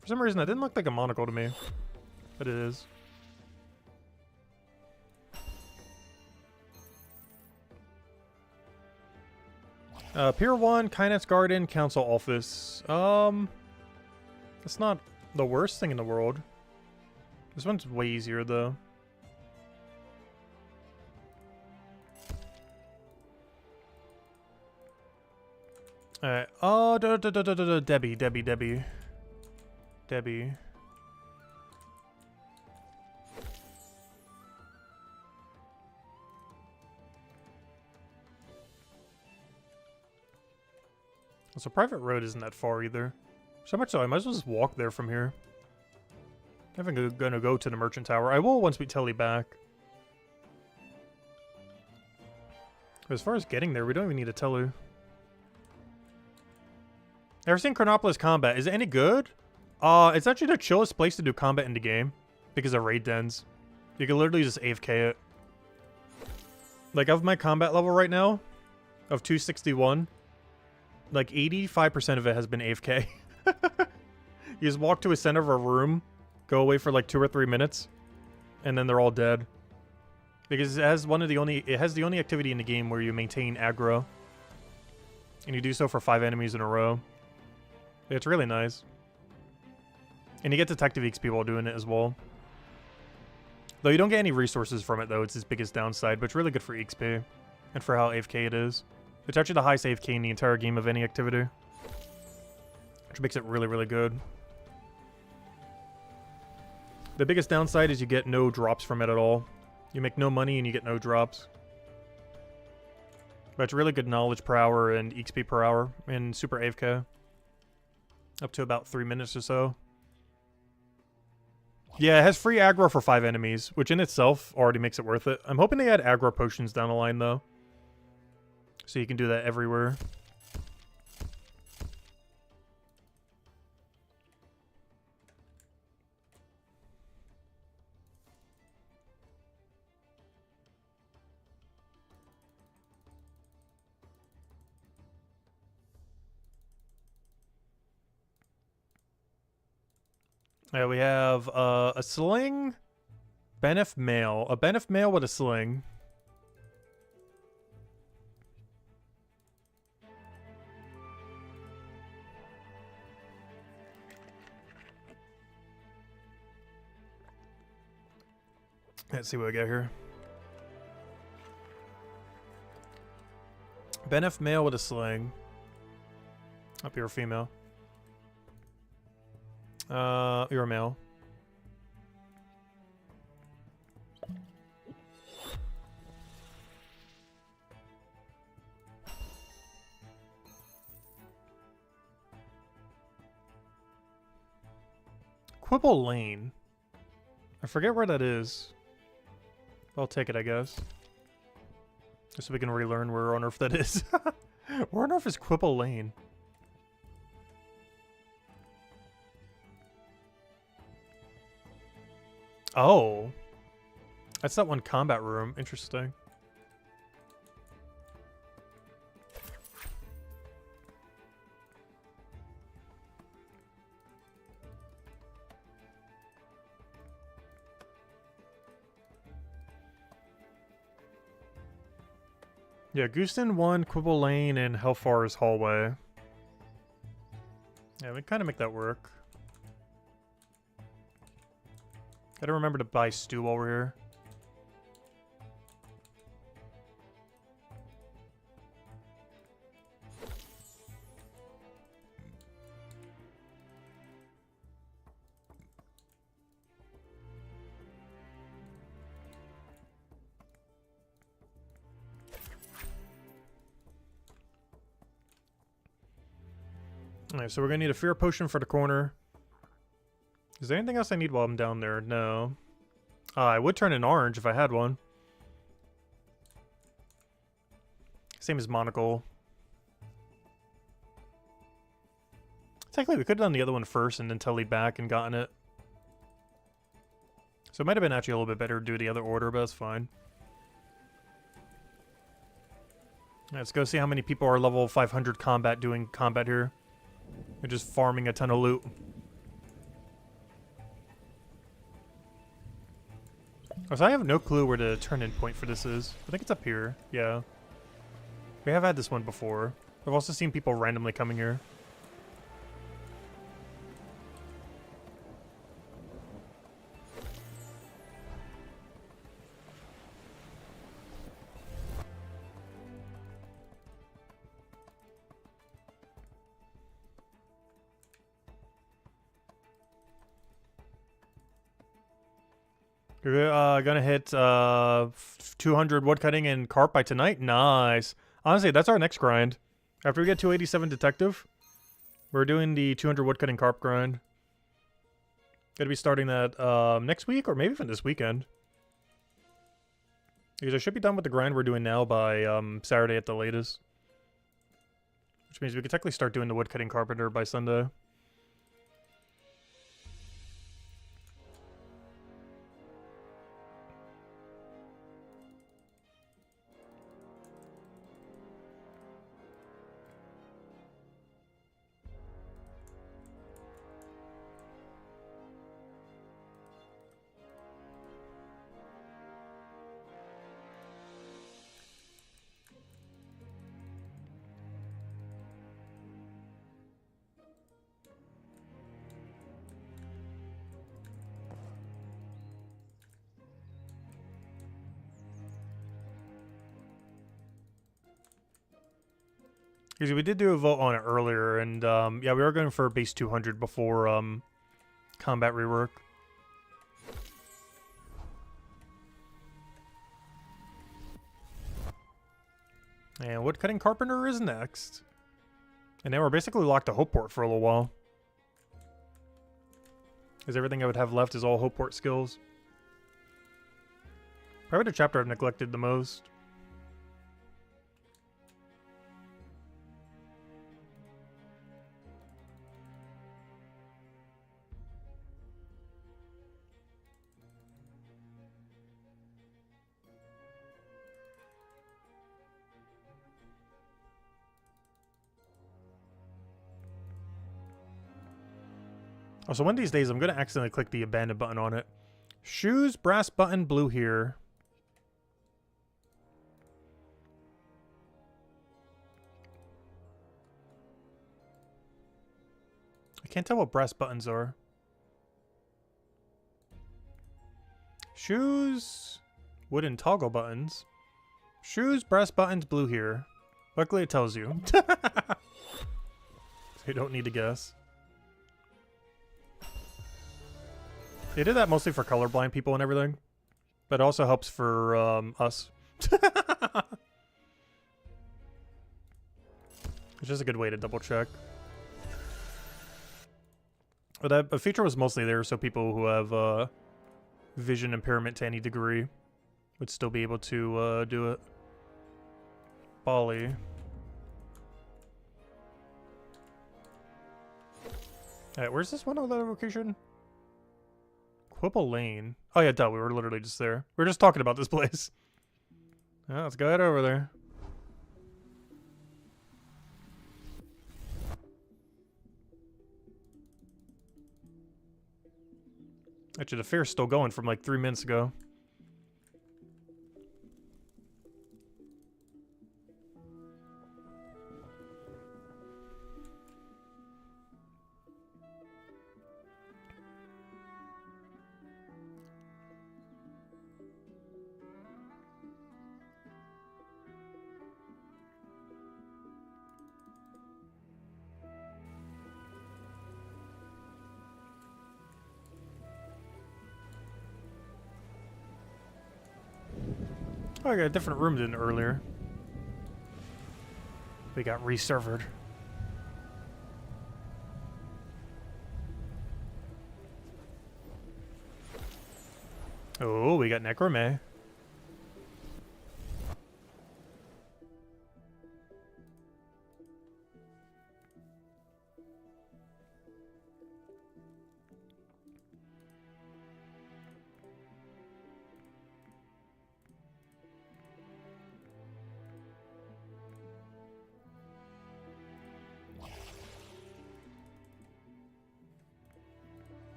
For some reason, that didn't look like a monocle to me. But it is. Pier 1, Kynet's Garden, Council Office. That's not the worst thing in the world. This one's way easier, though. Alright. Oh, Debbie. So private road isn't that far either. So much so, I might as well just walk there from here. I'm not even gonna go to the merchant tower. I will once we tele back. But as far as getting there, we don't even need a tele. Ever seen Chronopolis Combat? Is it any good? It's actually the chillest place to do combat in the game because of raid dens. You can literally just AFK it. Like, of my combat level right now, of 261, like 85% of it has been AFK. You just walk to a center of a room, go away for like 2 or 3 minutes, and then they're all dead. Because it has the only activity in the game where you maintain aggro. And you do so for 5 enemies in a row. It's really nice. And you get Detective XP while doing it as well. Though you don't get any resources from it though, it's its biggest downside, but it's really good for XP. And for how AFK it is. It's actually the highest AFK in the entire game of any activity. Which makes it really, really good. The biggest downside is you get no drops from it at all. You make no money and you get no drops. But it's really good knowledge per hour and XP per hour in Super AFK. Up to about 3 minutes or so. Yeah, it has free aggro for 5 enemies, which in itself already makes it worth it. I'm hoping they add aggro potions down the line though. So you can do that everywhere. Yeah, we have a sling, Benef male. A Benef male with a sling. Let's see what we got here. Benef male with a sling. Up you're a female. You're a male. Quibble Lane. I forget where that is. I'll take it, I guess. Just so we can relearn where on earth that is. Where on earth is Quibble Lane? Oh. That's that one combat room. Interesting. Yeah, Gooston 1, Quibble Lane, and Hellfar's Hallway. Yeah, we kind of make that work. Gotta remember to buy stew while we're here. Alright, so we're gonna need a fear potion for the corner. Is there anything else I need while I'm down there? No. I would turn an orange if I had one. Same as monocle. Technically, we could have done the other one first and then telly back and gotten it. So it might have been actually a little bit better to do the other order, but that's fine. Let's go see how many people are level 500 combat doing combat here. They're just farming a ton of loot. Oh, so I have no clue where the turn-in point for this is. I think it's up here. Yeah. We have had this one before. I've also seen people randomly coming here. You're gonna hit 200 woodcutting and carp by tonight? Nice. Honestly, that's our next grind. After we get 287 detective, we're doing the 200 woodcutting carp grind. Gonna be starting that next week or maybe even this weekend. Because I should be done with the grind we're doing now by Saturday at the latest. Which means we could technically start doing the woodcutting carpenter by Sunday. Because we did do a vote on it earlier, and yeah, we were going for base 200 before combat rework. And woodcutting carpenter is next. And then we're basically locked to Hopeport for a little while. Because everything I would have left is all Hopeport skills. Probably the chapter I've neglected the most. Oh, so one of these days I'm going to accidentally click the abandon button on it. Shoes, brass button, blue here. I can't tell what brass buttons are. Shoes, wooden toggle buttons. Shoes, brass buttons, blue here. Luckily it tells you. So you don't need to guess. They did that mostly for colorblind people and everything. But it also helps for us. It's just a good way to double check. But that feature was mostly there so people who have vision impairment to any degree would still be able to do it. Bali. Alright, where's this one other location? Quibble Lane. Oh yeah, duh, we were literally just there. We were just talking about this place. Yeah, let's go head over there. Actually, the fair's still going from like 3 minutes ago. Oh, I got a different room than earlier. We got reservered. Oh, we got Necrome.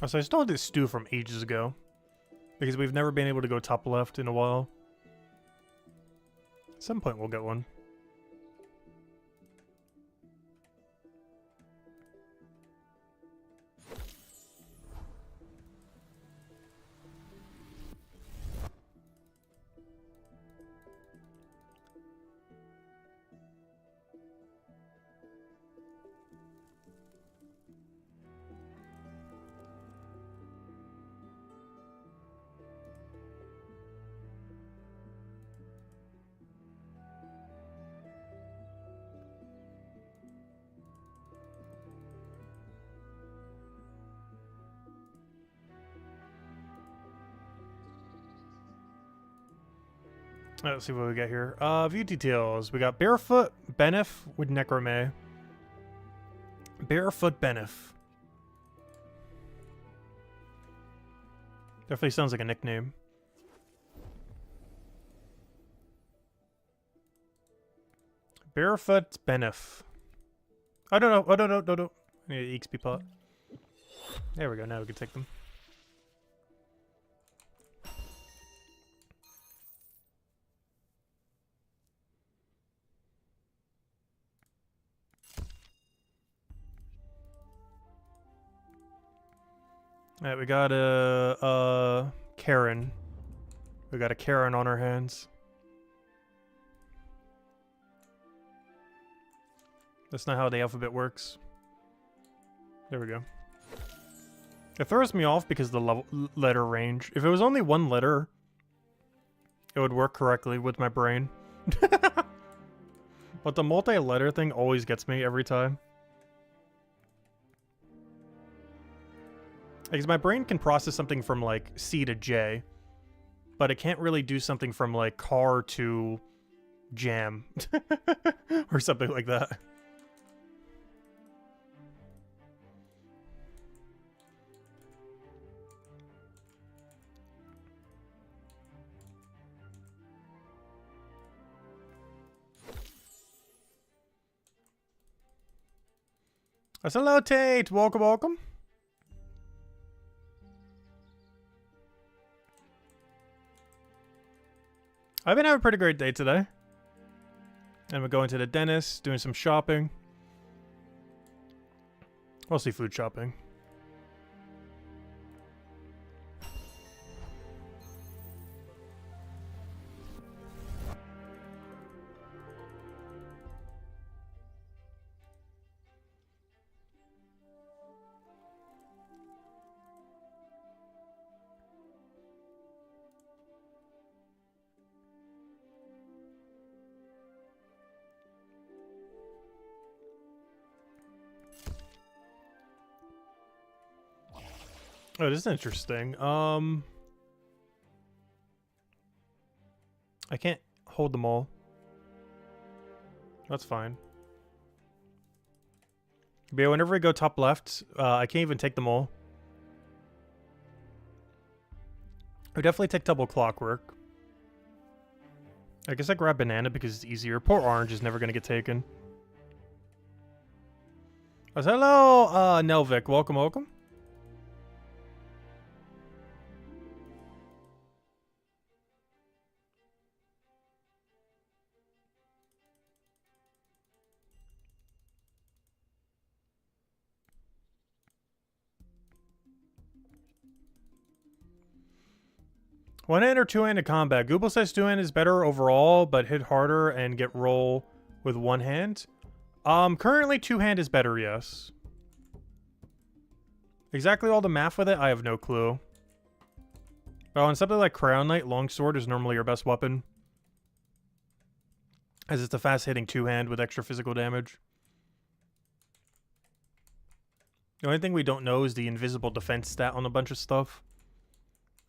Oh, so I still have this stew from ages ago. Because we've never been able to go top left in a while. At some point we'll get one. Let's see what we got here. View details. We got Barefoot Benef with Necrome. Barefoot Benef. Definitely sounds like a nickname. Barefoot Benef. I don't know. I don't know. No. I need an EXP pot. There we go. Now we can take them. Alright, we got a Karen. We got a Karen on our hands. That's not how the alphabet works. There we go. It throws me off because of the letter range. If it was only one letter, it would work correctly with my brain. But the multi-letter thing always gets me every time. Because my brain can process something from, like, C to J, but it can't really do something from, like, car to jam. Or something like that. Hello, Tate! Welcome, welcome. I've been having a pretty great day today. And we're going to the dentist, doing some shopping. Mostly food shopping. Oh, this is interesting. I can't hold them all. That's fine. But yeah, whenever we go top left, I can't even take them all. I definitely take double clockwork. I guess I grab banana because it's easier. Poor orange is never going to get taken. Hello, Nelvik. Welcome, welcome. One-hand or two-handed combat. Google says two-hand is better overall, but hit harder and get roll with one hand. Currently two-hand is better, yes. Exactly all the math with it, I have no clue. But on something like Crown Knight, longsword is normally your best weapon. As it's a fast-hitting two-hand with extra physical damage. The only thing we don't know is the invisible defense stat on a bunch of stuff.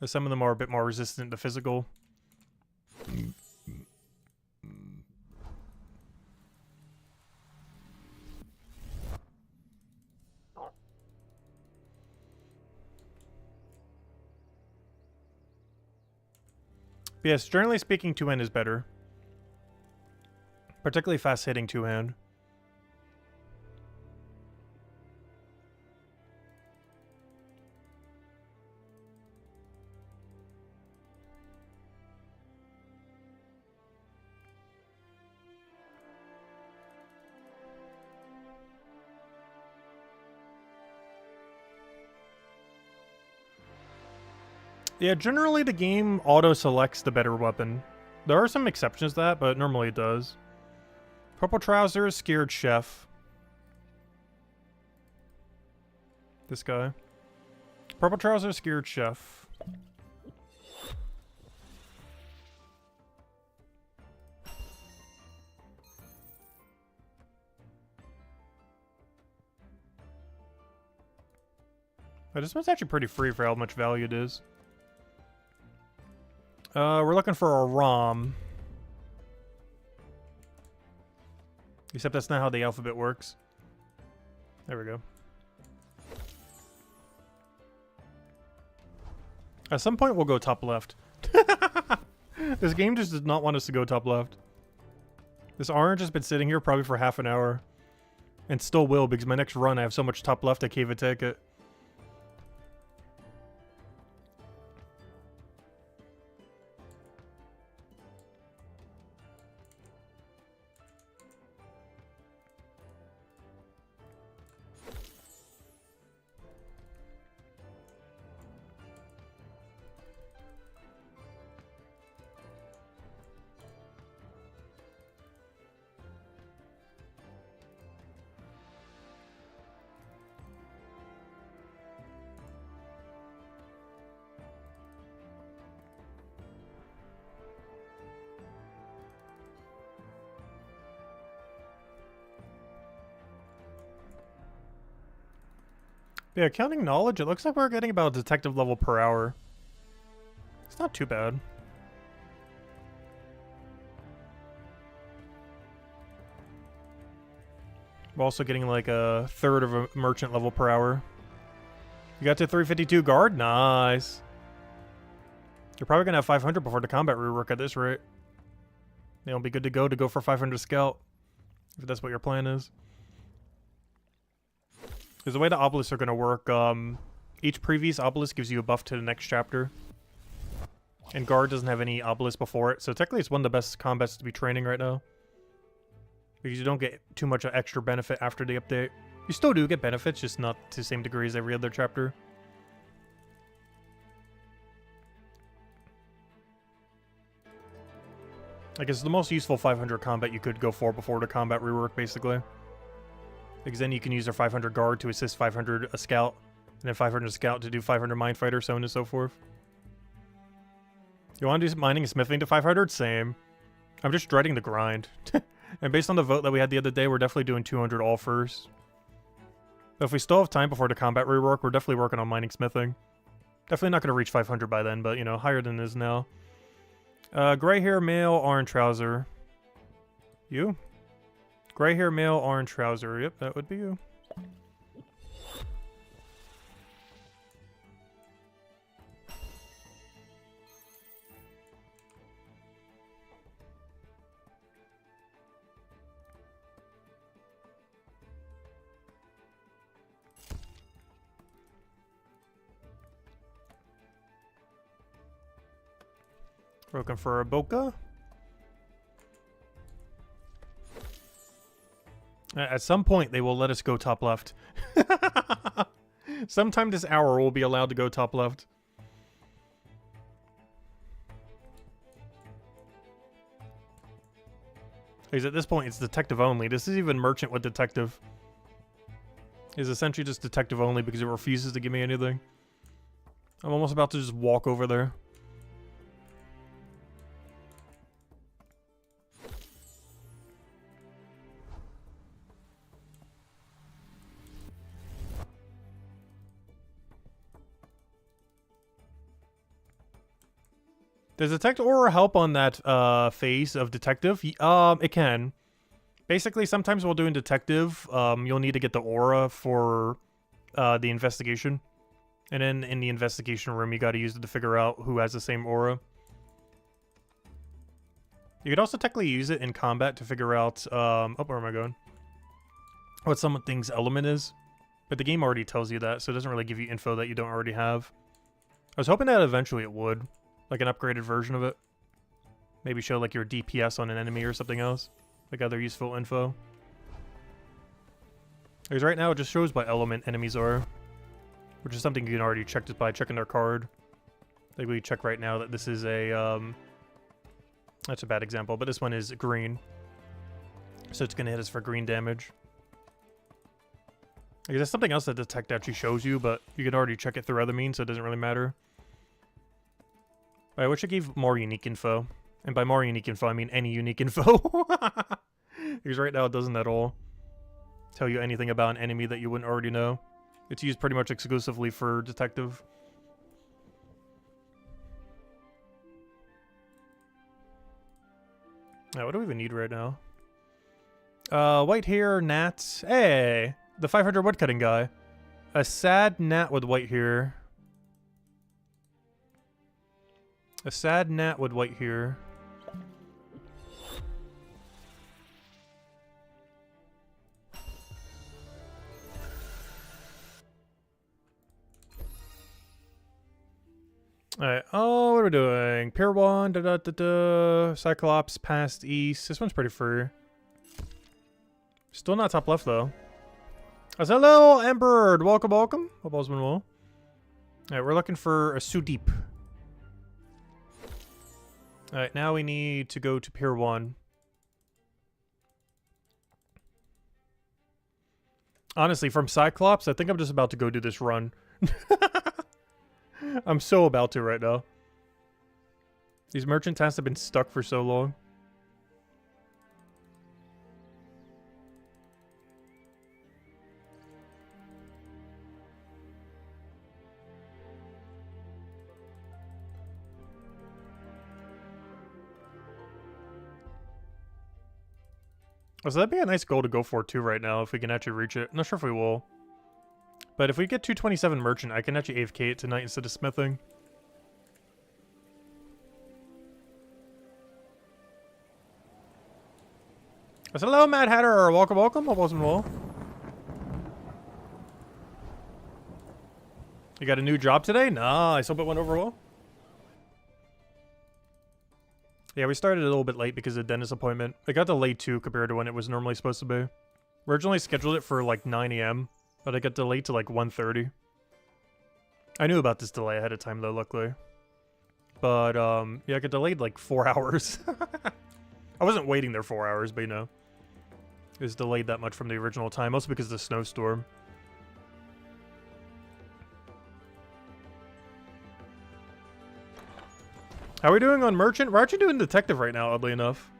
Some of them are a bit more resistant to physical. But yes, generally speaking, two-hand is better. Particularly fast-hitting two-hand. Yeah, generally the game auto-selects the better weapon. There are some exceptions to that, but normally it does. Purple trousers, scared chef. This guy. Purple trousers, scared chef. But this one's actually pretty free for how much value it is. We're looking for a ROM. Except that's not how the alphabet works. There we go. At some point, we'll go top left. This game just does not want us to go top left. This orange has been sitting here probably for half an hour. And still will, because my next run I have so much top left I can't even take it. Yeah, counting knowledge, it looks like we're getting about a detective level per hour. It's not too bad. We're also getting like a third of a merchant level per hour. You got to 352 guard? Nice. You're probably going to have 500 before the combat rework at this rate. It'll be good to go for 500 scout. If that's what your plan is. Because the way the obelisks are going to work, each previous obelisk gives you a buff to the next chapter. And guard doesn't have any obelisk before it, so technically it's one of the best combats to be training right now. Because you don't get too much extra benefit after the update. You still do get benefits, just not to the same degree as every other chapter. I guess the most useful 500 combat you could go for before the combat rework, basically. Because then you can use their 500 guard to assist 500 a scout, and then 500 scout to do 500 mine fighter, so on and so forth. You want to do mining and smithing to 500? Same. I'm just dreading the grind. And based on the vote that we had the other day, we're definitely doing 200 all first. But if we still have time before the combat rework, we're definitely working on mining smithing. Definitely not going to reach 500 by then, but, you know, higher than it is now. Gray hair, male, orange trouser. You? Gray hair, male, orange trouser. Yep, that would be you. Looking for a Boca. At some point, they will let us go top left. Sometime this hour, we'll be allowed to go top left. Because at this point, it's detective only. This is even merchant with detective. It's essentially just detective only because it refuses to give me anything. I'm almost about to just walk over there. Does Detect Aura help on that phase of Detective? It can. Basically, sometimes while doing Detective, you'll need to get the Aura for the investigation. And then in the investigation room, you gotta use it to figure out who has the same Aura. You could also technically use it in combat to figure out, oh, where am I going? What something's element is. But the game already tells you that, so it doesn't really give you info that you don't already have. I was hoping that eventually it would. Like an upgraded version of it. Maybe show like your DPS on an enemy or something else. Like other useful info. Because right now it just shows what element enemies are. Which is something you can already check just by checking their card. Like we check right now that this is a, that's a bad example, but this one is green. So it's going to hit us for green damage. I guess that's something else that Detect actually shows you, but you can already check it through other means, so it doesn't really matter. I wish it gave more unique info. And by more unique info, I mean any unique info. Because right now it doesn't at all tell you anything about an enemy that you wouldn't already know. It's used pretty much exclusively for detective. What do we even need right now? White hair, gnats. Hey, the 500 woodcutting guy. A sad gnat with white hair. A sad gnat with white hair. Alright, oh, what are we doing? Pier 1, Cyclops, past east. This one's pretty free. Still not top left, though. As hello, Emberd! Welcome, welcome. Hope all's been well. Alright, we're looking for a Sudeep. Alright, now we need to go to Pier 1. Honestly, from Cyclops, I think I'm just about to go do this run. I'm so about to right now. These merchant tasks have been stuck for so long. Oh, so that'd be a nice goal to go for too right now if we can actually reach it. I'm not sure if we will. But if we get 227 merchant, I can actually AFK it tonight instead of smithing. So hello, Mad Hatter. Welcome, welcome. Hope all's been well. You got a new job today? Nice. Hope it went over well. Yeah, we started a little bit late because of the dentist appointment. It got delayed too compared to when it was normally supposed to be. We originally scheduled it for like 9 AM, but it got delayed to like 1:30. I knew about this delay ahead of time though, luckily. But yeah, it got delayed like 4 hours. I wasn't waiting there 4 hours, but you know. It was delayed that much from the original time, mostly because of the snowstorm. How are we doing on merchant? We're actually doing detective right now, oddly enough.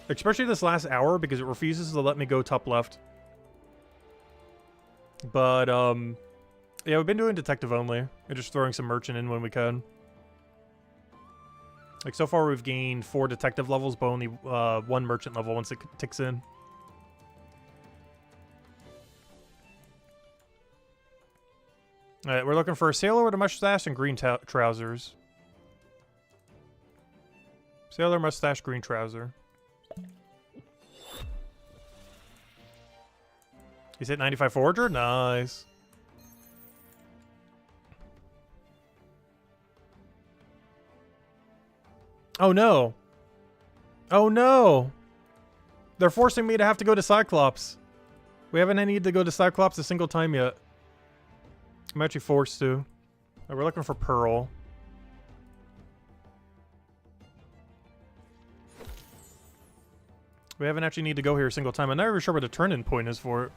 Especially this last hour, because it refuses to let me go top left. But, yeah, we've been doing detective only. And just throwing some merchant in when we can. Like, so far we've gained 4 detective levels, but only 1 merchant level once it ticks in. Alright, we're looking for a sailor with a mustache and green trousers. Sailor, mustache, green trouser. He's hit 95 forager? Nice. Oh no. Oh no. They're forcing me to have to go to Cyclops. We haven't needed to go to Cyclops a single time yet. I'm actually forced to. Oh, we're looking for Pearl. We haven't actually need to go here a single time. I'm not even sure what the turn-in point is for it.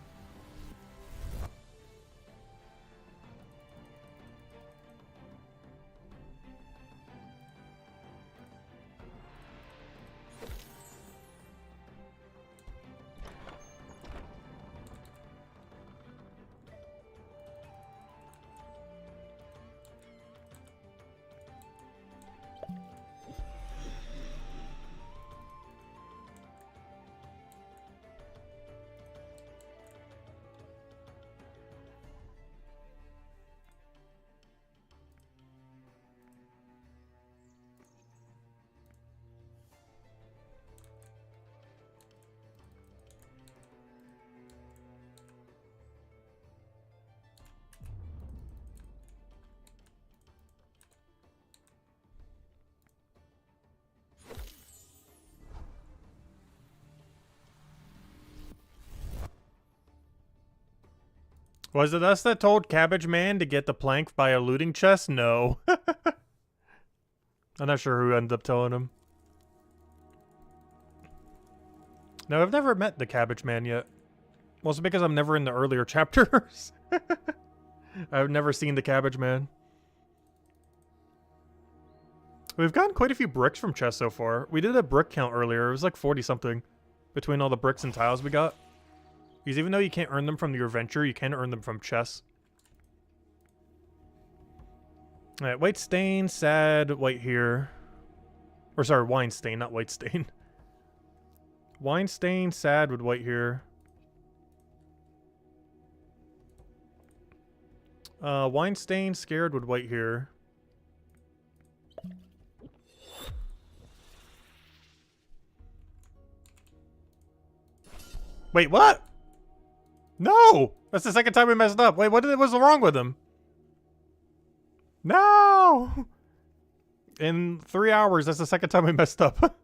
Was it us that told Cabbage Man to get the plank by a looting chest? No. I'm not sure who ended up telling him. No, I've never met the Cabbage Man yet. Mostly because I'm never in the earlier chapters. I've never seen the Cabbage Man. We've gotten quite a few bricks from chests so far. We did a brick count earlier. It was like 40-something between all the bricks and tiles we got. Because even though you can't earn them from your adventure, you can earn them from chests. Alright, white stain, sad, white here. Or sorry, wine stain, not white stain. Wine stain, sad would white here. Wine stain, scared would white here. Wait, what? No! That's the second time we messed up. Wait, what was wrong with him? No! In 3 hours, that's the second time we messed up.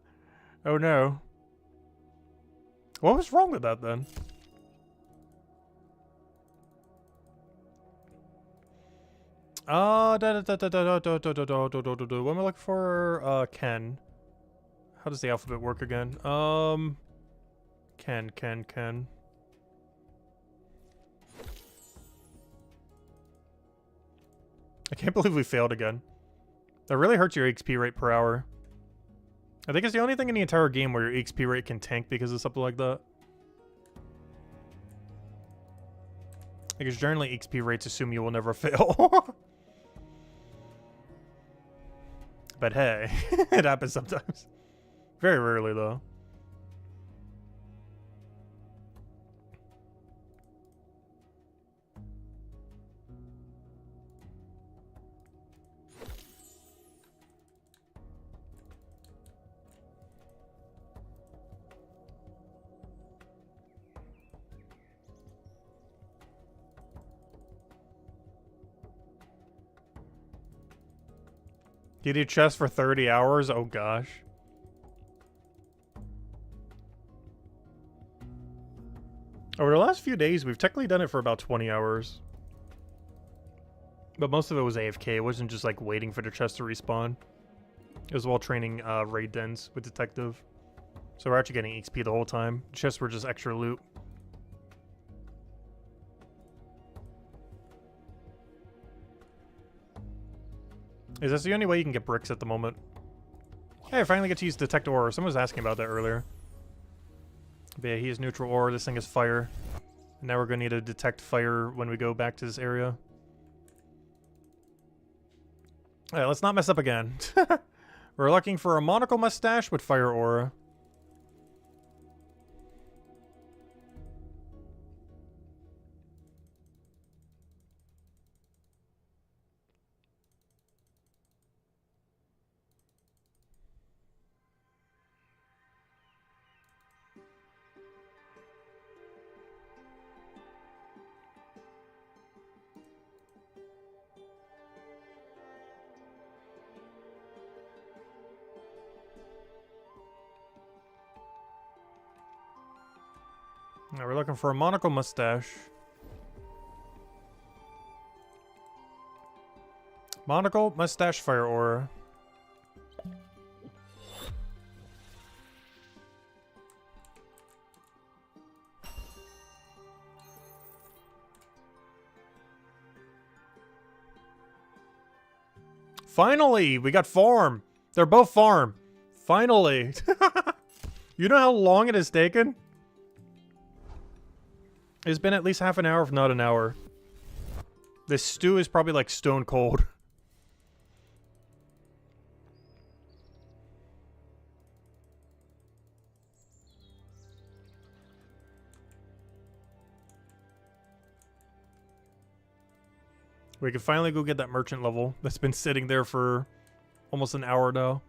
Oh no. What was wrong with that then? What am I looking for? Ken. How does the alphabet work again? Ken. I can't believe we failed again. That really hurts your XP rate per hour. I think it's the only thing in the entire game where your XP rate can tank because of something like that. Because generally XP rates assume you will never fail. But hey, it happens sometimes. Very rarely though. You do chess for 30 hours? Oh gosh. Over the last few days, we've technically done it for about 20 hours. But most of it was AFK. It wasn't just like waiting for the chest to respawn. It was while training raid dens with Detective. So we're actually getting XP the whole time. Chests were just extra loot. Is this the only way you can get bricks at the moment? Hey, I finally get to use Detect Ore. Someone was asking about that earlier. But yeah, he is neutral ore. This thing is fire. And now we're going to need to detect fire when we go back to this area. Alright, let's not mess up again. We're looking for a monocle mustache with fire aura. Now we're looking for a monocle mustache. Monocle, mustache, fire aura. Finally, we got farm. They're both farm. Finally. You know how long it has taken? It's been at least half an hour, if not an hour. This stew is probably like stone cold. We can finally go get that merchant level that's been sitting there for almost an hour now.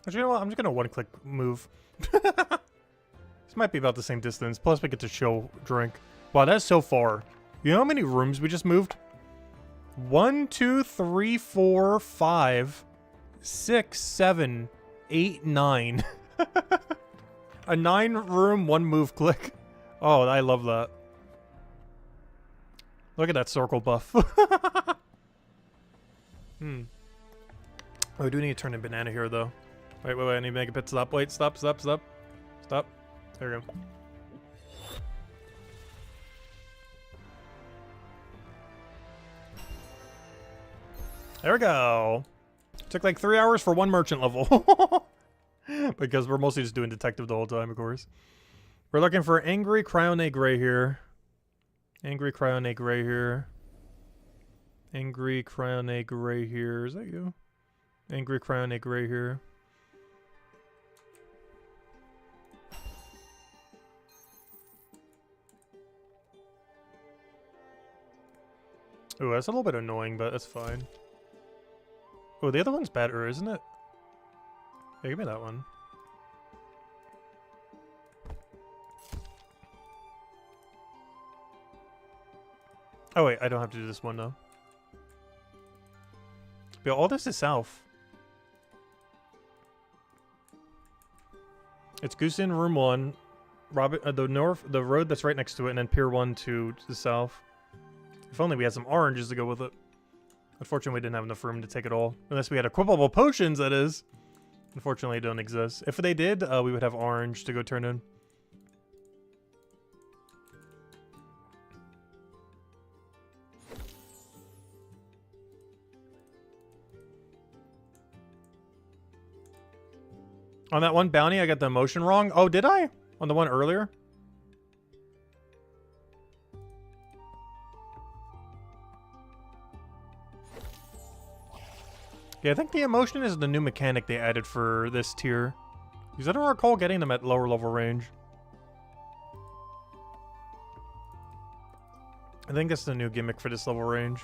Actually, you know what? I'm just gonna one-click move. This might be about the same distance. Plus, we get to show drink. Wow, that's so far. You know how many rooms we just moved? 1, 2, 3, 4, 5, 6, 7, 8, 9. A 9-room, 1-move click. Oh, I love that. Look at that circle buff. Oh, we do need to turn in banana here, though. Wait, I need to make a pit stop. Wait, stop. Stop. There we go. There we go. Took like 3 hours for 1 merchant level. Because we're mostly just doing detective the whole time, of course. We're looking for Angry Cryone Gray here. Angry Cryone Gray here. Angry Cryone Gray here. Is that you? Angry Cryone Gray here. Ooh, that's a little bit annoying, but that's fine. Oh, the other one's better, isn't it? Yeah, give me that one. Oh wait, I don't have to do this one though. But all this is south. It's Goose Inn Room 1, the road that's right next to it, and then Pier 1 to the south. If only we had some oranges to go with it. Unfortunately, we didn't have enough room to take it all. Unless we had equipable potions, that is. Unfortunately, they don't exist. If they did, we would have orange to go turn in. On that one bounty, I got the emotion wrong. Oh, did I? On the one earlier? Yeah, I think the emotion is the new mechanic they added for this tier. Because I don't recall getting them at lower level range. I think that's the new gimmick for this level range.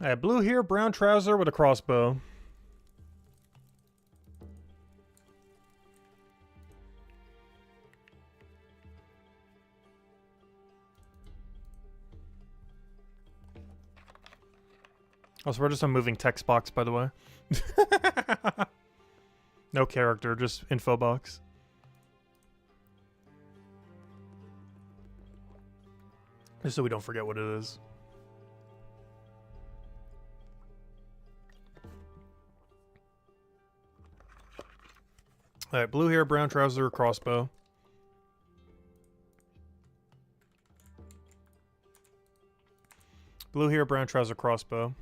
Alright, blue here, brown trouser with a crossbow. Also, we're just a moving text box, by the way. No character, just info box. Just so we don't forget what it is. Alright, blue hair, brown trouser, crossbow. Blue hair, brown trouser, crossbow.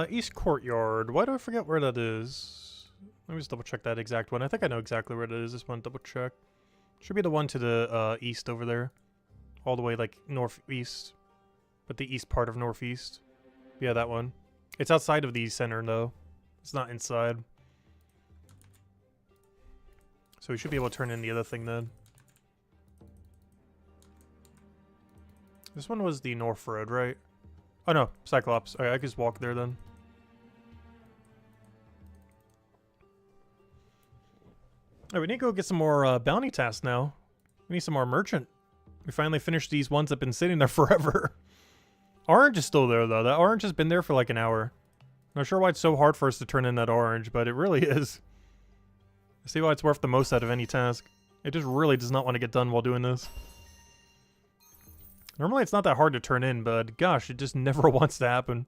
East Courtyard. Why do I forget where that is? Let me just double check that exact one. I think I know exactly where it is. Just want to double check. Should be the one to the east over there. All the way like northeast. But the east part of northeast. Yeah, that one. It's outside of the center though. It's not inside. So we should be able to turn in the other thing then. This one was the North Road, right? Oh no, Cyclops. Alright, I can just walk there then. Alright, we need to go get some more bounty tasks now. We need some more merchant. We finally finished these ones that have been sitting there forever. Orange is still there though. That orange has been there for like an hour. Not sure why it's so hard for us to turn in that orange, but it really is. I see why it's worth the most out of any task. It just really does not want to get done while doing this. Normally it's not that hard to turn in, but gosh, it just never wants to happen.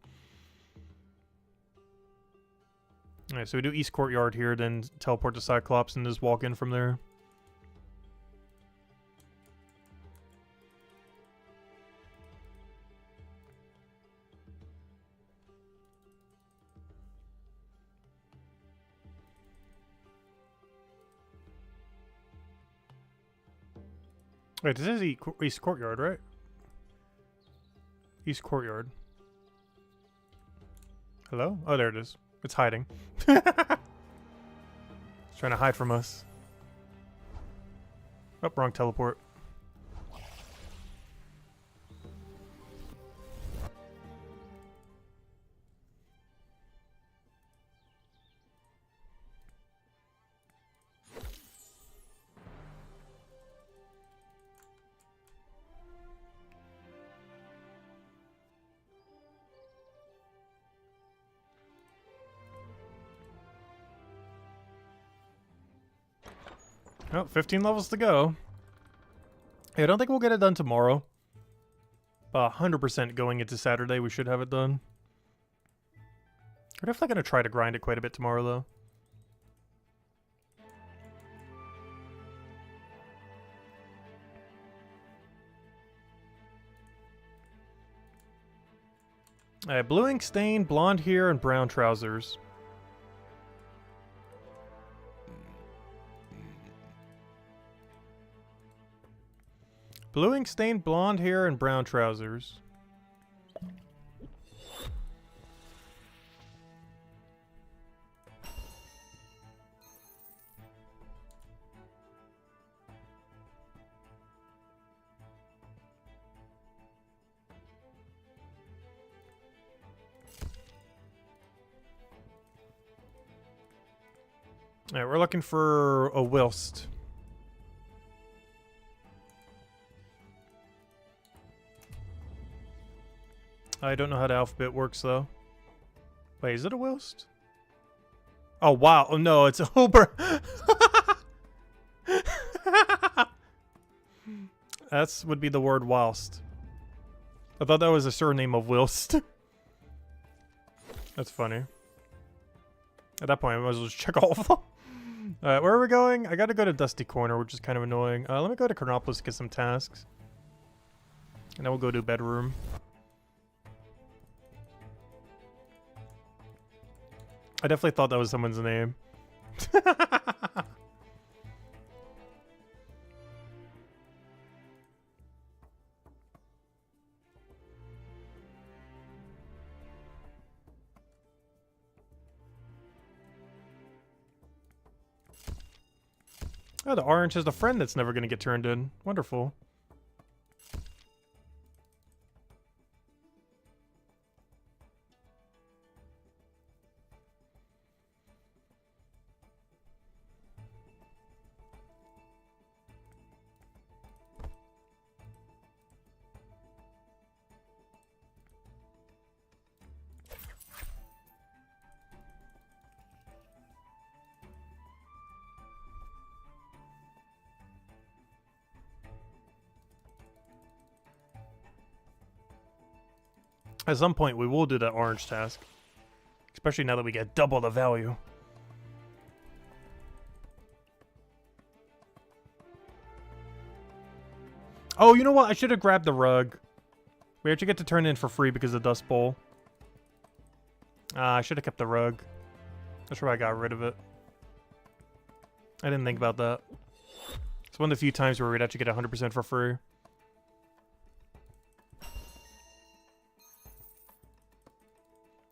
Alright, so we do East Courtyard here, then teleport to Cyclops and just walk in from there. Wait, this is East Courtyard, right? East Courtyard. Hello? Oh, there it is. It's hiding. It's trying to hide from us. Oh, wrong teleport. Oh, 15 levels to go. Hey, I don't think we'll get it done tomorrow. But 100% going into Saturday, we should have it done. We're definitely going to try to grind it quite a bit tomorrow, though. Alright, blue ink stain, blonde hair, and brown trousers. Blue ink stain, blonde hair, and brown trousers. Alright, we're looking for a whilst. I don't know how the alphabet works, though. Wait, is it a whilst? Oh, wow. Oh, no, it's a Ober. That would be the word whilst. I thought that was a surname of whilst. That's funny. At that point, I might as well just check all of them. Alright, where are we going? I gotta go to Dusty Corner, which is kind of annoying. Let me go to Chronopolis to get some tasks. And then we'll go to bedroom. I definitely thought that was someone's name. Oh, the orange is the friend that's never going to get turned in. Wonderful. At some point, we will do that orange task. Especially now that we get double the value. Oh, you know what? I should have grabbed the rug. We actually get to turn in for free because of the Dust Bowl. I should have kept the rug. That's why I got rid of it. I didn't think about that. It's one of the few times where we'd actually get 100% for free.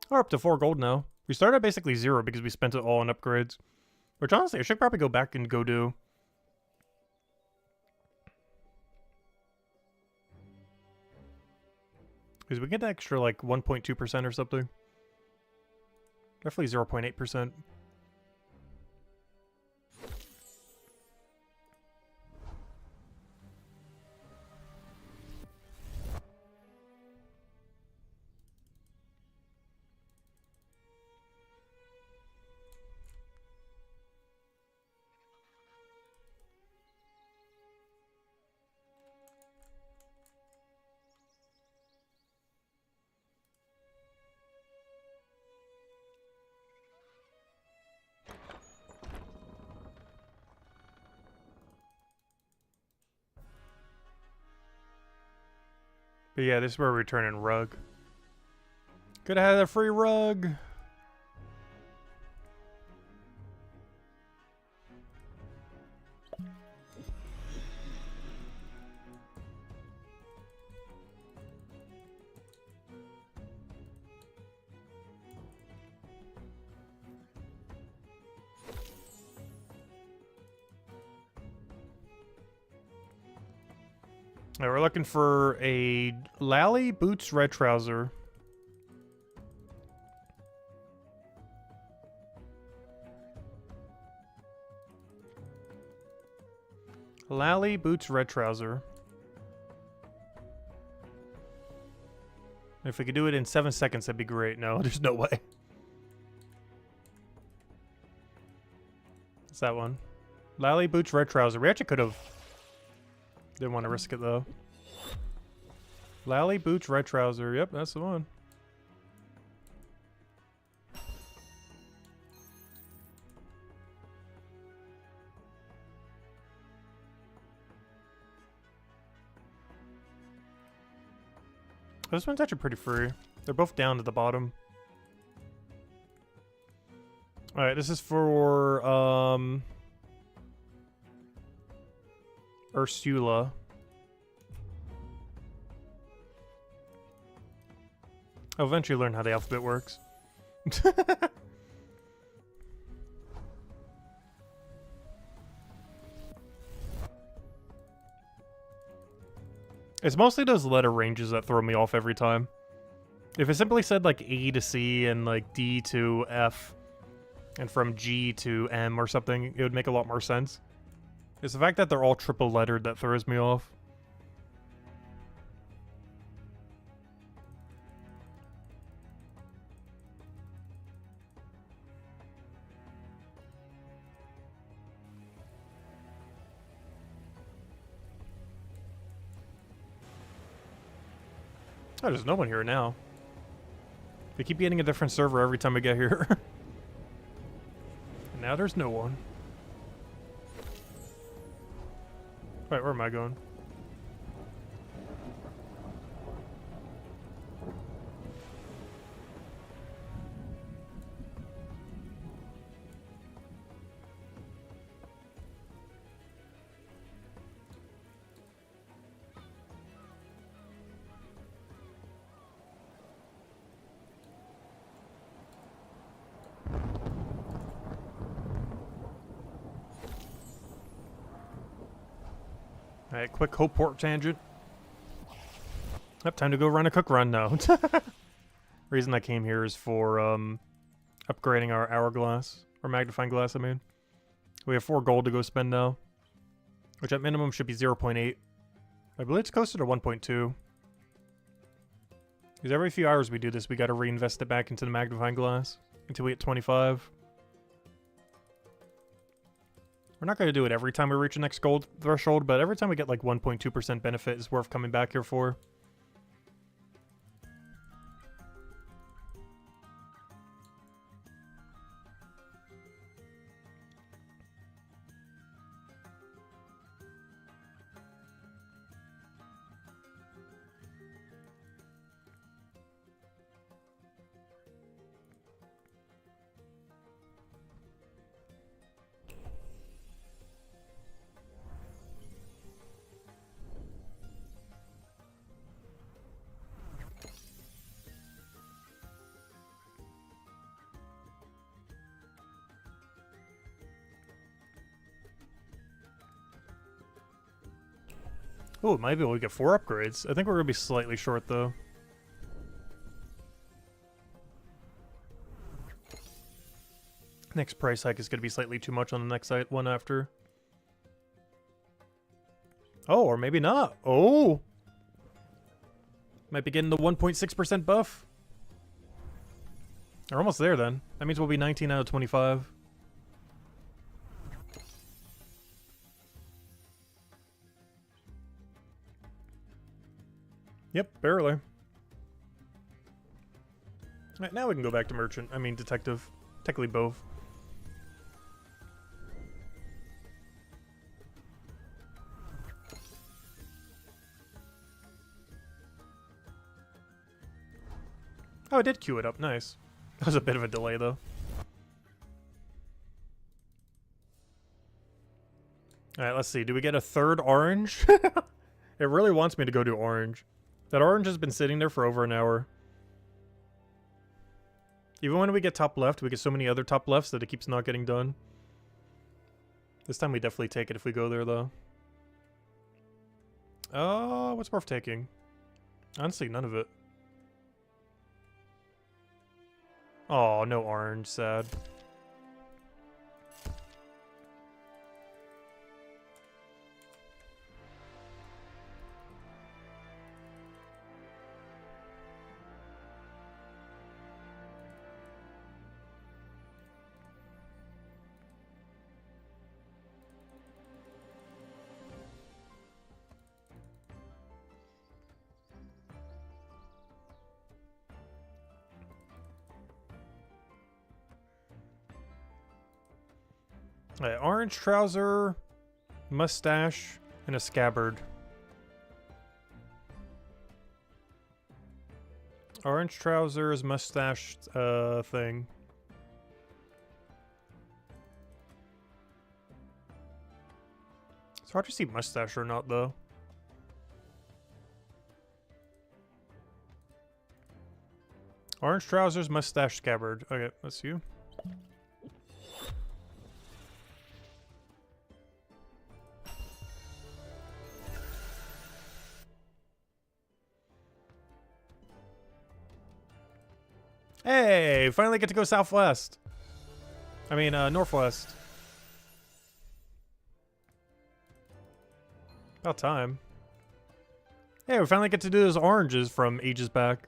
We're up to 4 gold now. We started at basically 0 because we spent it all on upgrades. Which honestly, I should probably go back and go do. Because we get an extra like 1.2% or something. Definitely 0.8%. But yeah, this is where we're returning rug. Could have had a free rug. Alright, we're looking for a Lally Boots Red Trouser. Lally Boots Red Trouser. If we could do it in 7 seconds, that'd be great. No, there's no way. It's that one. Lally Boots Red Trouser. We actually could have. Didn't want to risk it though. Lally Boots Red Trouser. Yep, that's the one. This one's actually pretty free. They're both down at the bottom. Alright, this is for Ursula. I'll eventually learn how the alphabet works. It's mostly those letter ranges that throw me off every time. If it simply said like A to C and like D to F and from G to M or something, it would make a lot more sense. It's the fact that they're all triple lettered that throws me off. Oh, there's no one here now. We keep getting a different server every time we get here. And now there's no one. Wait, where am I going? Alright, quick hope port tangent. Yep, time to go run a cook run now. Reason I came here is for upgrading our hourglass, or magnifying glass, I mean. We have 4 gold to go spend now, which at minimum should be 0.8. I believe it's closer to 1.2. Because every few hours we do this, we gotta reinvest it back into the magnifying glass until we hit 25. We're not going to do it every time we reach the next gold threshold, but every time we get like 1.2% benefit is worth coming back here for. Oh, maybe we'll get 4 upgrades. I think we're going to be slightly short, though. Next price hike is going to be slightly too much on the next one after. Oh, or maybe not. Oh! Might be getting the 1.6% buff. We're almost there, then. That means we'll be 19 out of 25. Yep, barely. Alright, now we can go back to merchant. I mean, detective. Technically both. Oh, I did queue it up. Nice. That was a bit of a delay, though. Alright, let's see. Do we get a third orange? It really wants me to go to orange. That orange has been sitting there for over an hour. Even when we get top left, we get so many other top lefts that it keeps not getting done. This time we definitely take it if we go there, though. What's worth taking? Honestly, none of it. Oh, no orange. Sad. Alright, orange trouser, mustache, and a scabbard. Orange trousers, mustache, thing. It's hard to see mustache or not, though. Orange trousers, mustache, scabbard. Okay, that's you. Hey, finally get to go southwest. I mean, northwest. About time. Hey, we finally get to do those oranges from ages back.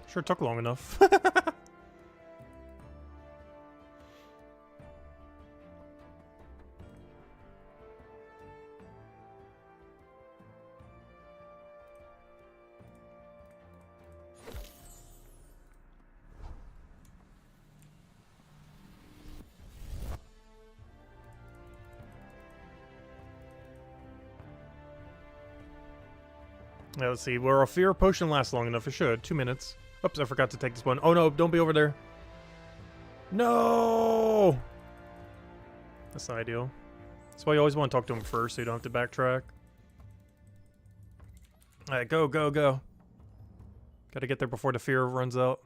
Sure took long enough. Yeah, let's see. Will our fear potion last long enough? It should. 2 minutes. Oops, I forgot to take this one. Oh no, don't be over there. No! That's not ideal. That's why you always want to talk to him first so you don't have to backtrack. Alright, go, go, go. Gotta get there before the fear runs out.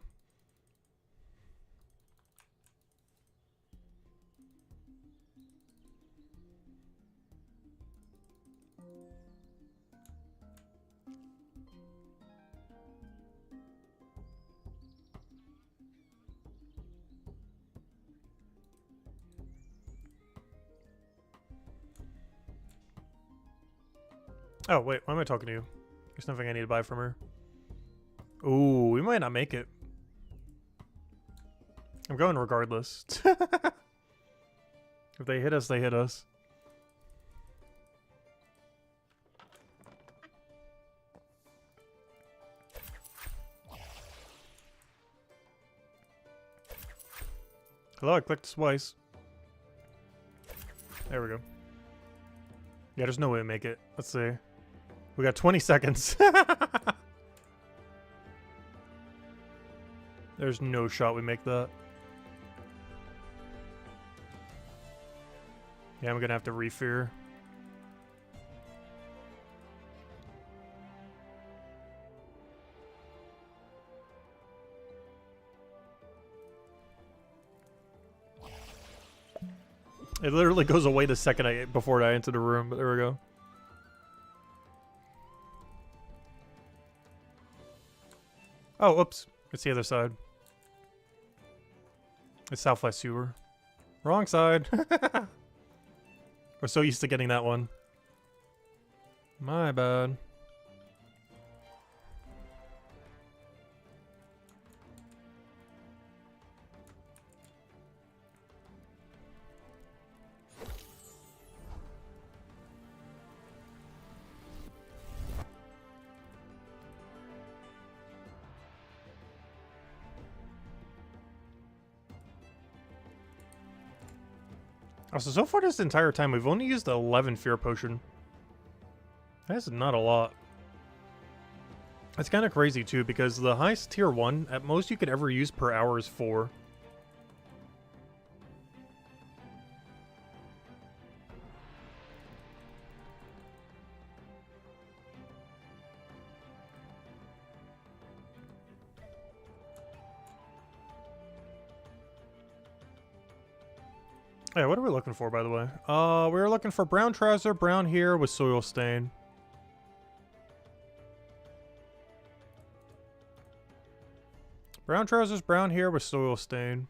Oh, wait, why am I talking to you? There's nothing I need to buy from her. Ooh, we might not make it. I'm going regardless. If they hit us, they hit us. Hello, I clicked twice. There we go. Yeah, there's no way to make it. Let's see. We got 20 seconds. There's no shot we make that. Yeah, I'm gonna have to refear. It literally goes away the second before I enter the room, but there we go. Oh, whoops. It's the other side. It's Southwest Sewer. Wrong side. We're so used to getting that one. My bad. So far this entire time, we've only used the 11 Fear Potion. That's not a lot. It's kind of crazy too, because the highest tier 1, at most you could ever use per hour is 4. Yeah, what are we looking for, by the way? We were looking for brown trouser, brown hair with soil stain. Brown trousers, brown hair with soil stain.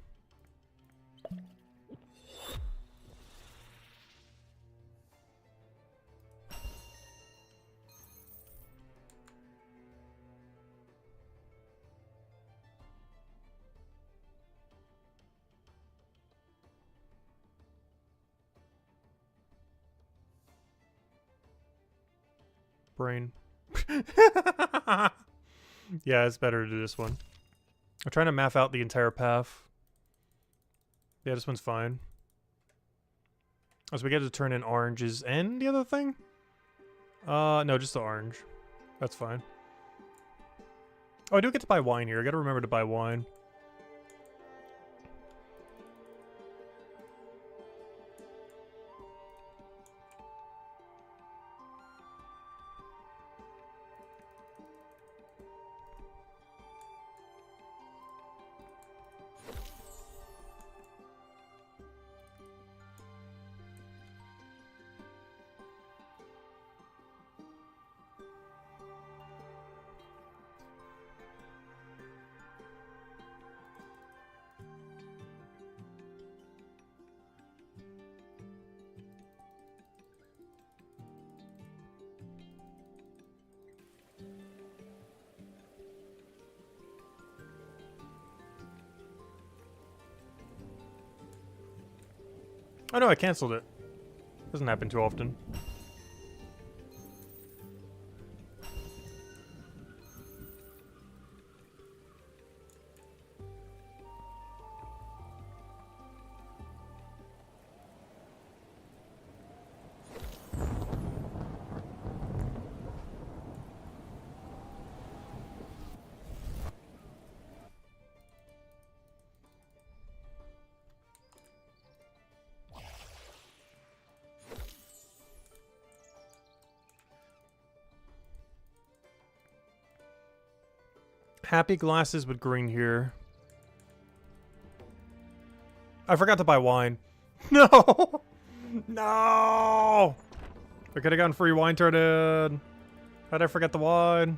Brain. Yeah, it's better to do this one. I'm trying to map out the entire path. Yeah, this one's fine. So we get to turn in oranges and the other thing? No, just the orange. That's fine. Oh, I do get to buy wine here. I gotta remember to buy wine. Oh no, I canceled it. Doesn't happen too often. Happy glasses with green here. I forgot to buy wine. No! No! I could have gotten free wine turned. How'd I forget the wine?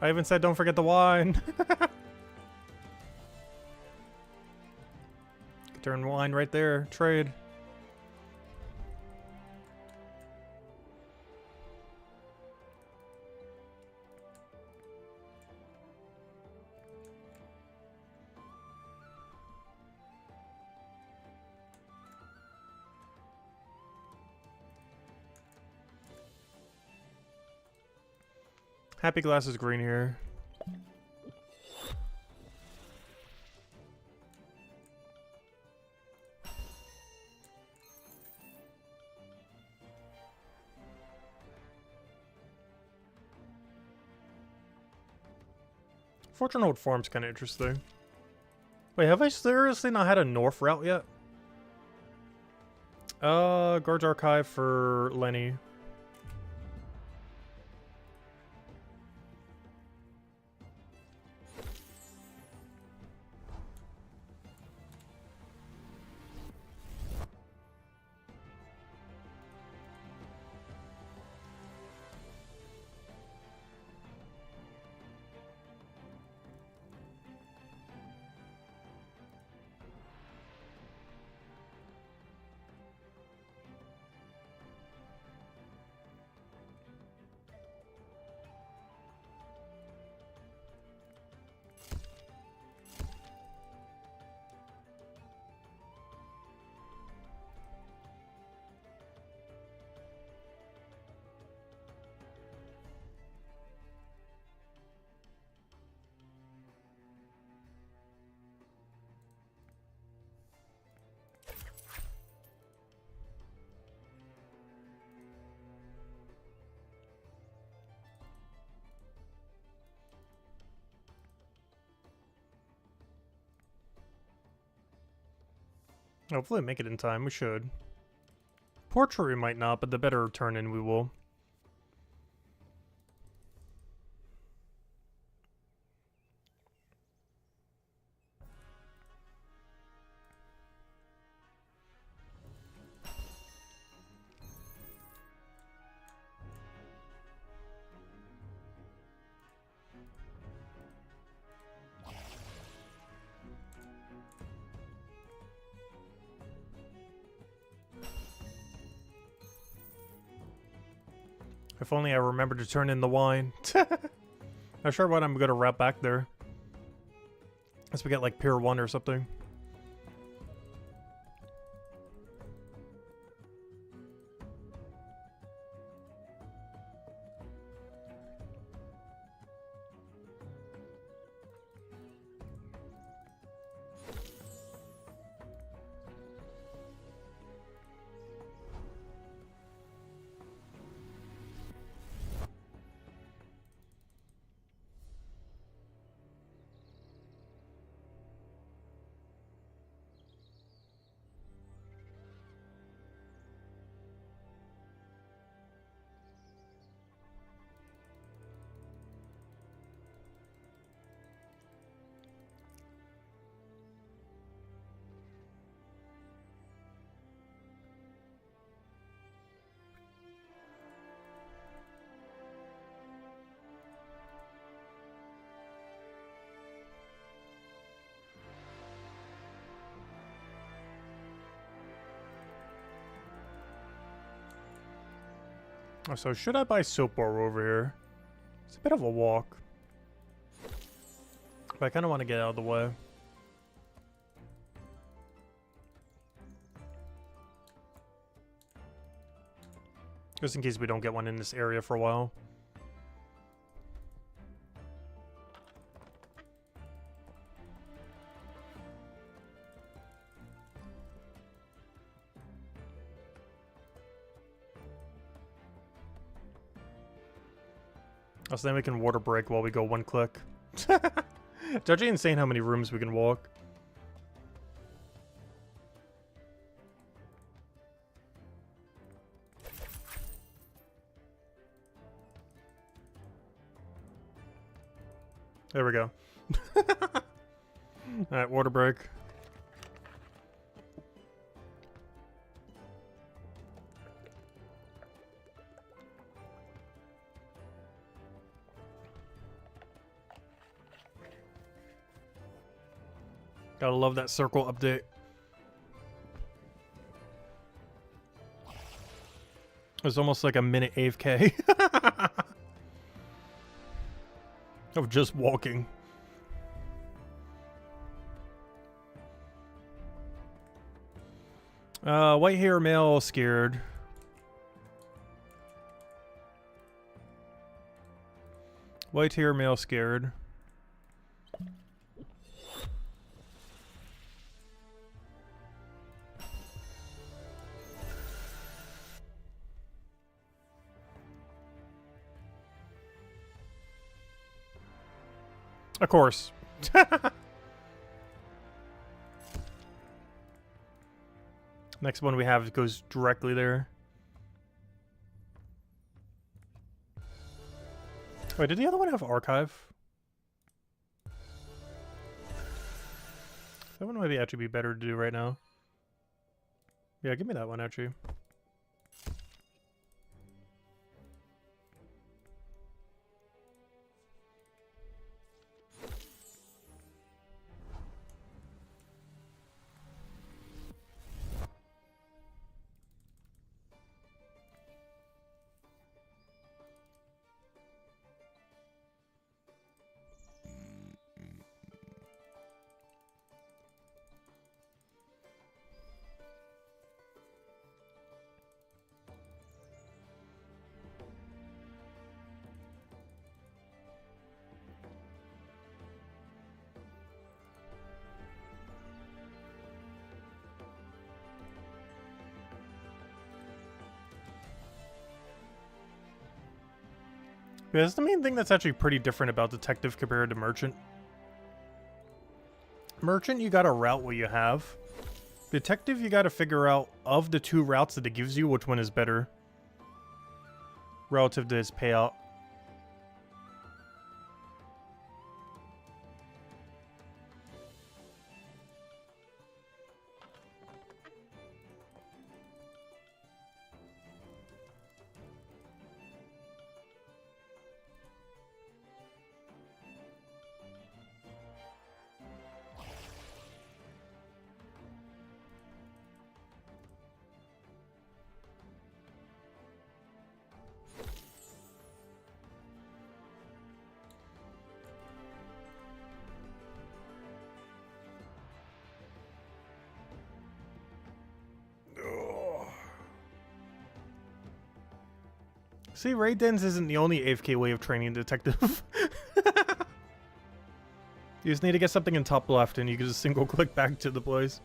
I even said don't forget the wine. Turn wine right there. Trade. Happy glasses green here. Fortune Hold Farm's kind of interesting. Wait, have I seriously not had a north route yet? Guards Archive for Lenny. Hopefully make it in time. We should. Portrait we might not, but the better turn in we will. If only I remembered to turn in the wine. Not sure what I'm gonna wrap back there. Unless we get like Pier 1 or something. Oh, so should I buy soap bar over here? It's a bit of a walk. But I kind of want to get out of the way. Just in case we don't get one in this area for a while. Also, then we can water break while we go one click. It's actually insane how many rooms we can walk. There we go. Alright, water break. Gotta love that circle update. It's almost like a minute AFK of just walking. White hair male scared. White hair male scared. Of course. Next one we have goes directly there. Wait, did the other one have archive? That one might actually be better to do right now. Yeah, give me that one actually. Yeah, that's the main thing that's actually pretty different about Detective compared to Merchant. Merchant, you gotta route what you have. Detective, you gotta figure out, of the two routes that it gives you, which one is better relative to his payout. See, raid dens isn't the only AFK way of training a detective. You just need to get something in top left and you can just single click back to the place.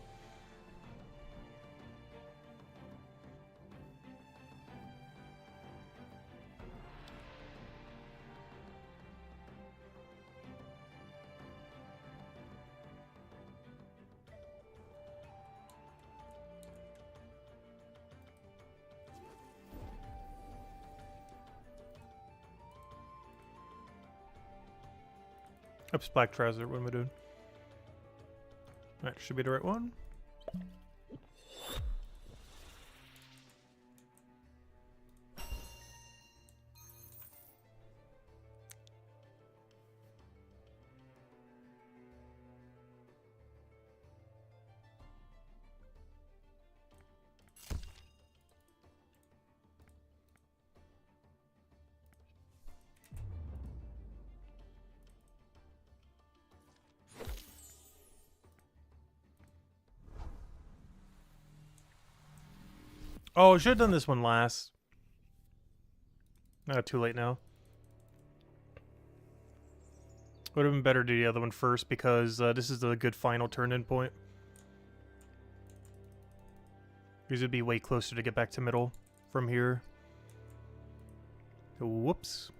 Oops, black trouser, what am I doing? That should be the right one. Oh, I should have done this one last. Too late now. Would have been better to do the other one first because this is the good final turn-in point. These would be way closer to get back to middle from here. Whoops.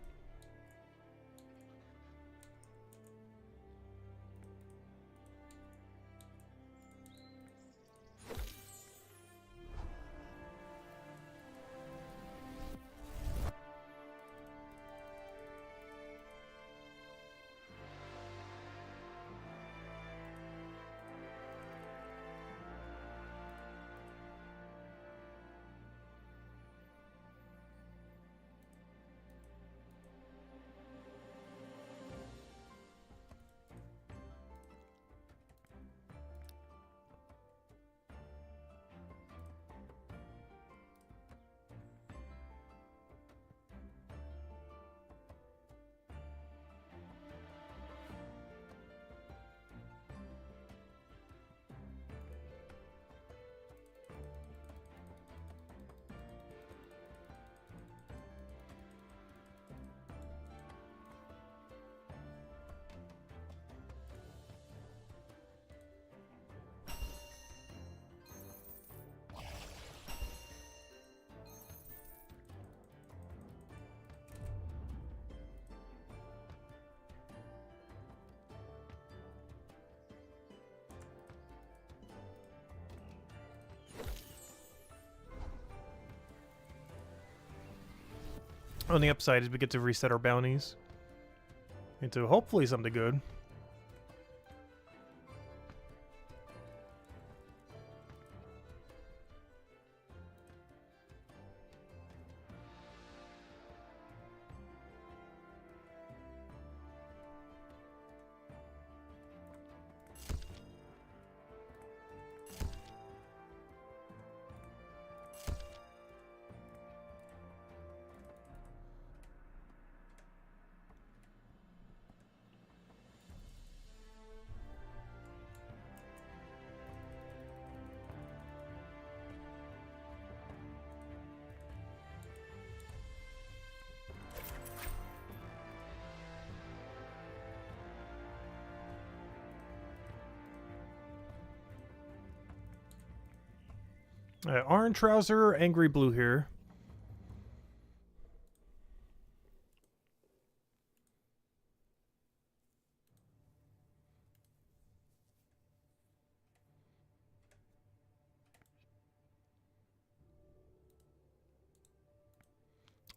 On the upside is we get to reset our bounties into hopefully something good. Orange trouser, angry blue here.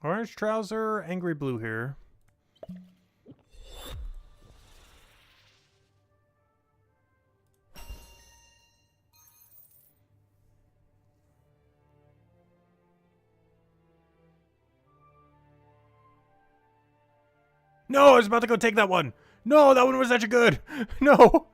Orange trouser, angry blue here. No, I was about to go take that one. No, that one was actually good. No.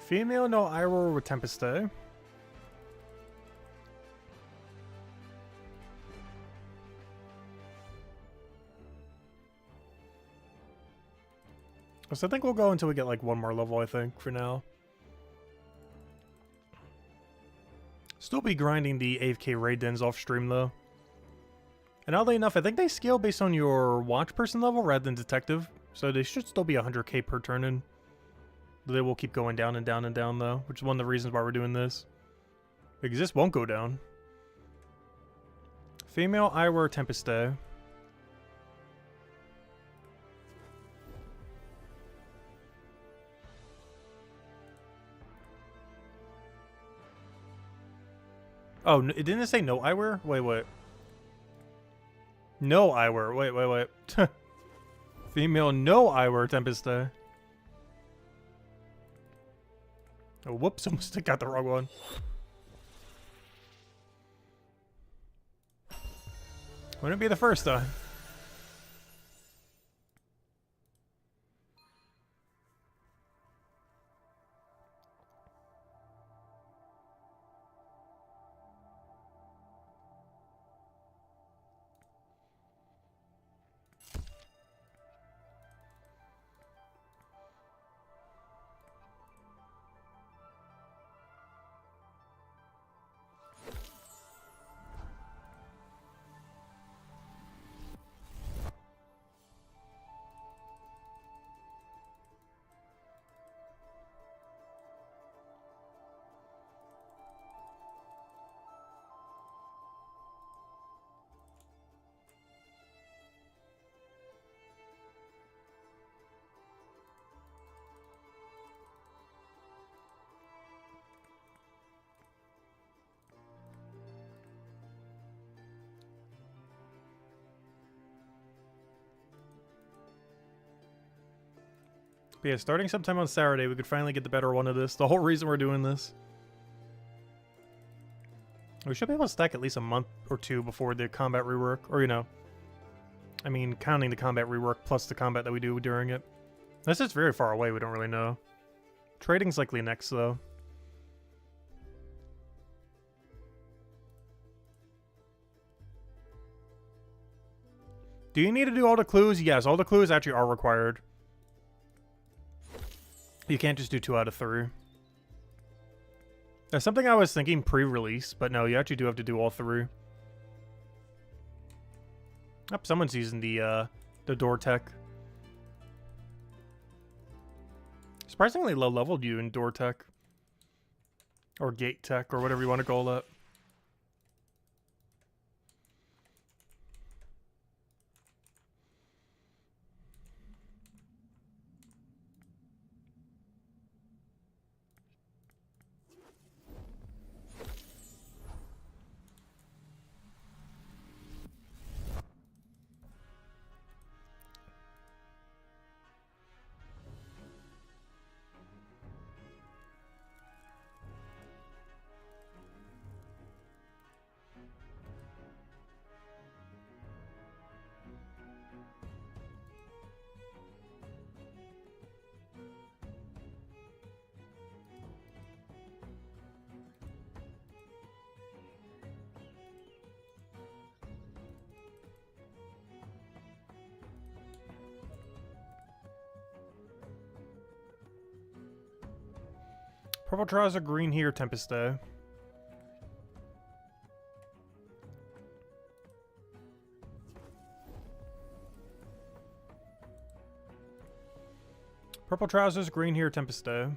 Female, no Iroh with Tempest Day. So I think we'll go until we get like one more level, I think, for now. Still be grinding the AFK raid dens off stream though. And oddly enough, I think they scale based on your watch person level rather than detective. So they should still be 100k per turn in. They will keep going down and down and down though, which is one of the reasons why we're doing this. Because this won't go down. Female Iroh Tempest Day. Oh, it didn't say no eyewear? Wait. No eyewear. Wait. Female no eyewear Tempest Day. Oh, whoops, almost got the wrong one. Wouldn't be the first time. But yeah, starting sometime on Saturday, we could finally get the better one of this. The whole reason we're doing this. We should be able to stack at least a month or two before the combat rework. Or, you know, I mean, counting the combat rework plus the combat that we do during it. Unless it's very far away, we don't really know. Trading's likely next, though. Do you need to do all the clues? Yes, all the clues actually are required. You can't just do 2 out of 3. That's something I was thinking pre-release, but no, you actually do have to do all three. Oh, someone's using the door tech. Surprisingly low leveled you in door tech. Or gate tech, or whatever you want to call that. Purple trouser, green here, Tempest Day. Purple trousers, green here, Tempest Day.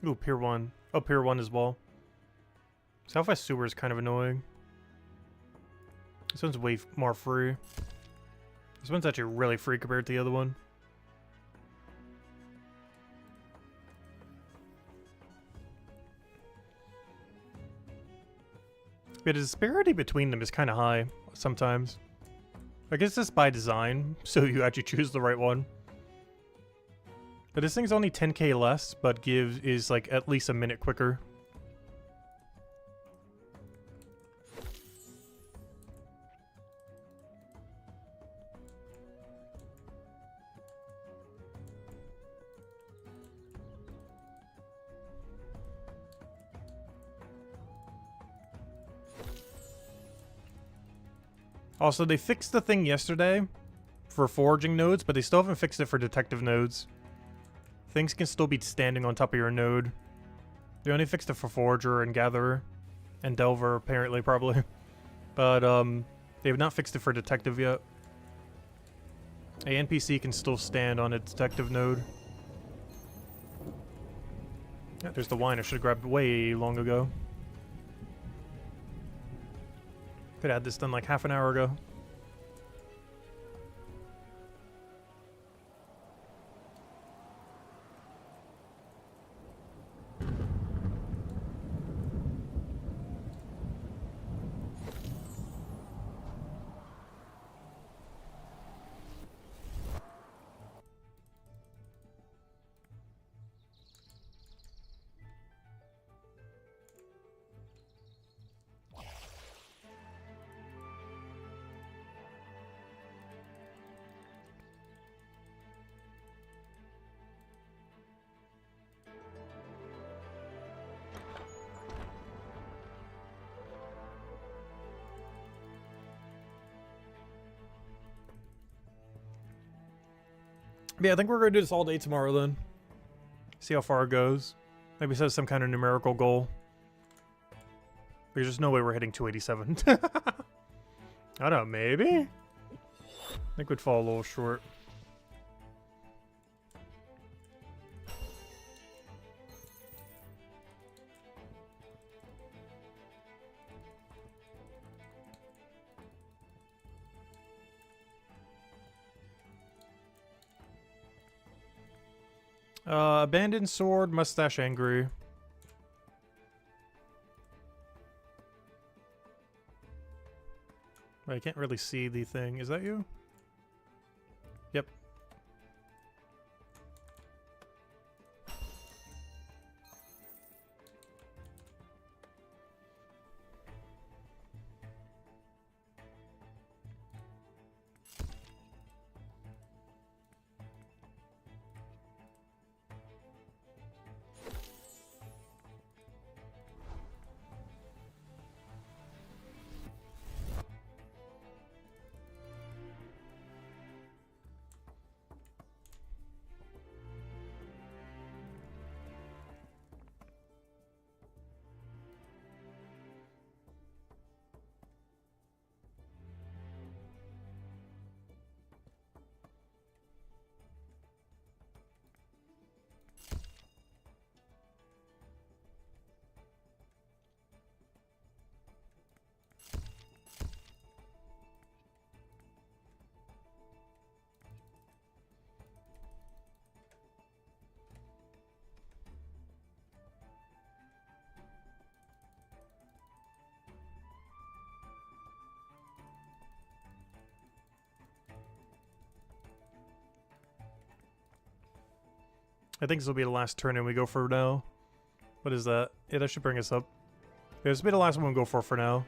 Ooh, Pier 1. Oh, Pier 1 as well. Southwest Sewer is kind of annoying. This one's way more free. This one's actually really free compared to the other one. The disparity between them is kind of high sometimes. I guess this by design, so you actually choose the right one. But this thing's only 10k less, but is like at least a minute quicker. Also, they fixed the thing yesterday for foraging nodes, but they still haven't fixed it for detective nodes. Things can still be standing on top of your node. They only fixed it for forager and gatherer. And delver, apparently, probably. But, they have not fixed it for detective yet. A NPC can still stand on a detective node. Yeah, there's the wine I should have grabbed way long ago. Could have had this done like half an hour ago. Yeah, I think we're going to do this all day tomorrow then. See how far it goes. Maybe set some kind of numerical goal. There's just no way we're hitting 287. I don't know, maybe? I think we'd fall a little short. Abandoned sword, mustache angry. Wait, I can't really see the thing. Is that you? Yep. I think this will be the last turn and we go for now. What is that? Yeah, that should bring us up. Yeah, this will be the last one we go for now.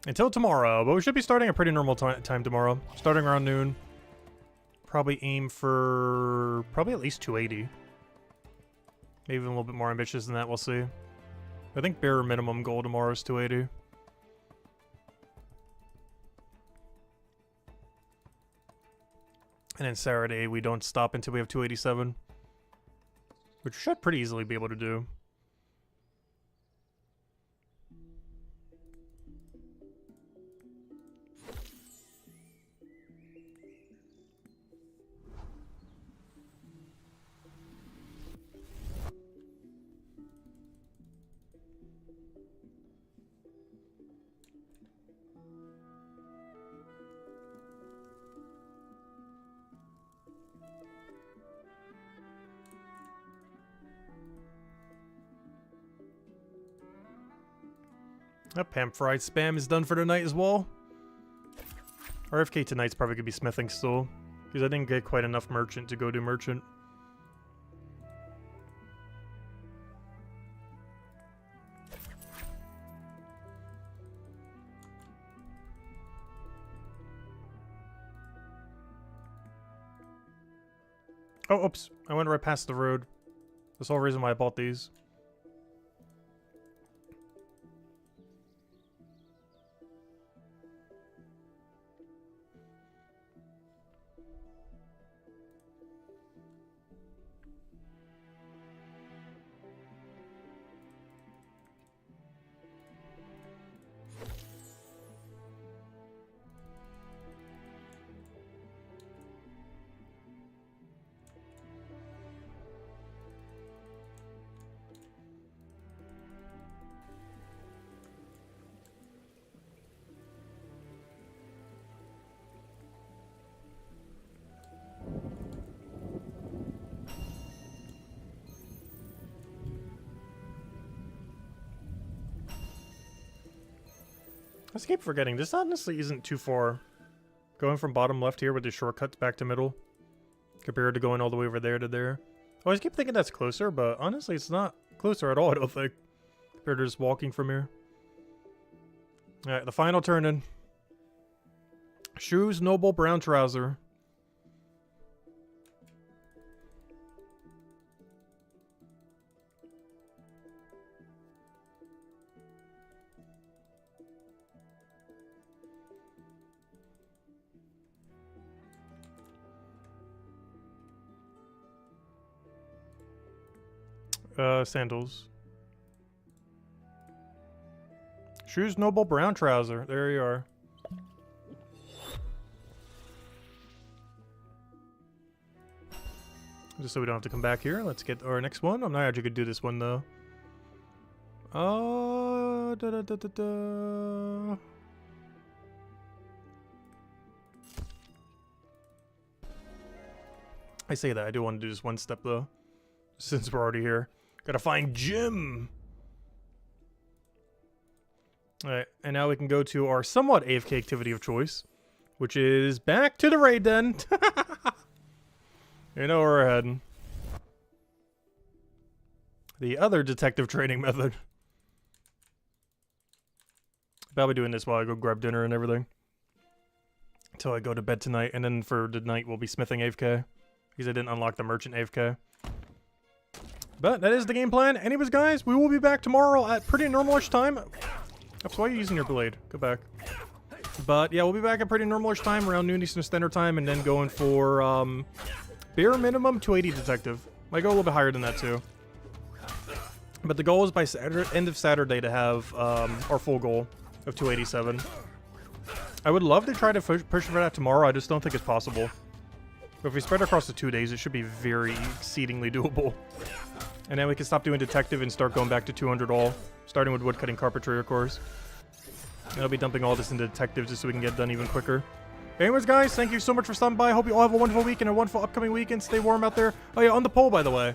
Until tomorrow, but we should be starting a pretty normal time tomorrow. Starting around noon. Probably aim for probably at least 280. Maybe even a little bit more ambitious than that, we'll see. I think bare minimum goal tomorrow is 280. And then Saturday, we don't stop until we have 287. Which we should pretty easily be able to do. Pam Fried spam is done for tonight as well. RFK tonight's probably gonna be smithing still, because I didn't get quite enough merchant to go do merchant. Oh, oops. I went right past the road. That's the whole reason why I bought these. I keep forgetting, this honestly isn't too far. Going from bottom left here with the shortcuts back to middle. Compared to going all the way over there to there. I always keep thinking that's closer, but honestly it's not closer at all, I don't think. Compared to just walking from here. Alright, the final turn in. Shoes, Noble, Brown Trouser. Sandals. Shoes, Noble, Brown Trouser. There you are. Just so we don't have to come back here, let's get our next one. I'm not actually gonna do this one though. I say that, I do want to do this one step though. Since we're already here. Gotta find Jim! Alright, and now we can go to our somewhat AFK activity of choice. Which is back to the raid den! You know where we're heading. The other detective training method. I'll be doing this while I go grab dinner and everything. Until I go to bed tonight, and then for the night we'll be smithing AFK. Because I didn't unlock the merchant AFK. But that is the game plan. Anyways, guys, we will be back tomorrow at pretty normalish time. Oops, why are you using your blade? Go back. But yeah, we'll be back at pretty normalish time around noon Eastern Standard Time, and then going for bare minimum 280 detective. Might go a little bit higher than that too. But the goal is by end of Saturday to have our full goal of 287. I would love to try to push for that tomorrow. I just don't think it's possible. But if we spread across the 2 days, it should be very exceedingly doable. And then we can stop doing detective and start going back to 200 all. Starting with woodcutting carpentry, of course. And I'll be dumping all this into detective just so we can get done even quicker. Anyways, guys, thank you so much for stopping by. Hope you all have a wonderful week and a wonderful upcoming weekend. Stay warm out there. Oh yeah, on the poll, by the way.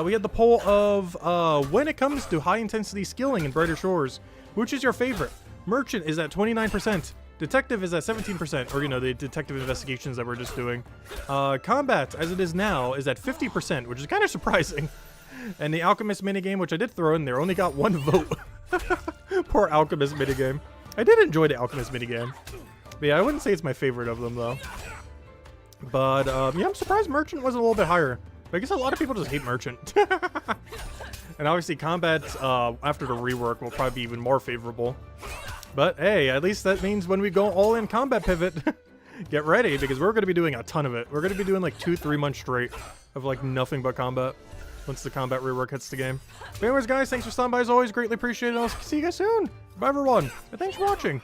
We had the poll of when it comes to high-intensity skilling in Brighter Shores, which is your favorite? Merchant is at 29%. Detective is at 17%, or, you know, the detective investigations that we're just doing. Combat, as it is now, is at 50%, which is kind of surprising. And the Alchemist minigame, which I did throw in there, only got 1 vote. Poor Alchemist minigame. I did enjoy the Alchemist minigame. But yeah, I wouldn't say it's my favorite of them, though. But, yeah, I'm surprised Merchant was a little bit higher. But I guess a lot of people just hate Merchant. And obviously Combat, after the rework, will probably be even more favorable. But, hey, at least that means when we go all in Combat Pivot, get ready, because we're going to be doing a ton of it. We're going to be doing like 2-3 months straight of like nothing but combat once the Combat rework hits the game. But anyways, guys, thanks for stopping by as always. Greatly appreciated. I'll see you guys soon. Bye, everyone. And thanks for watching.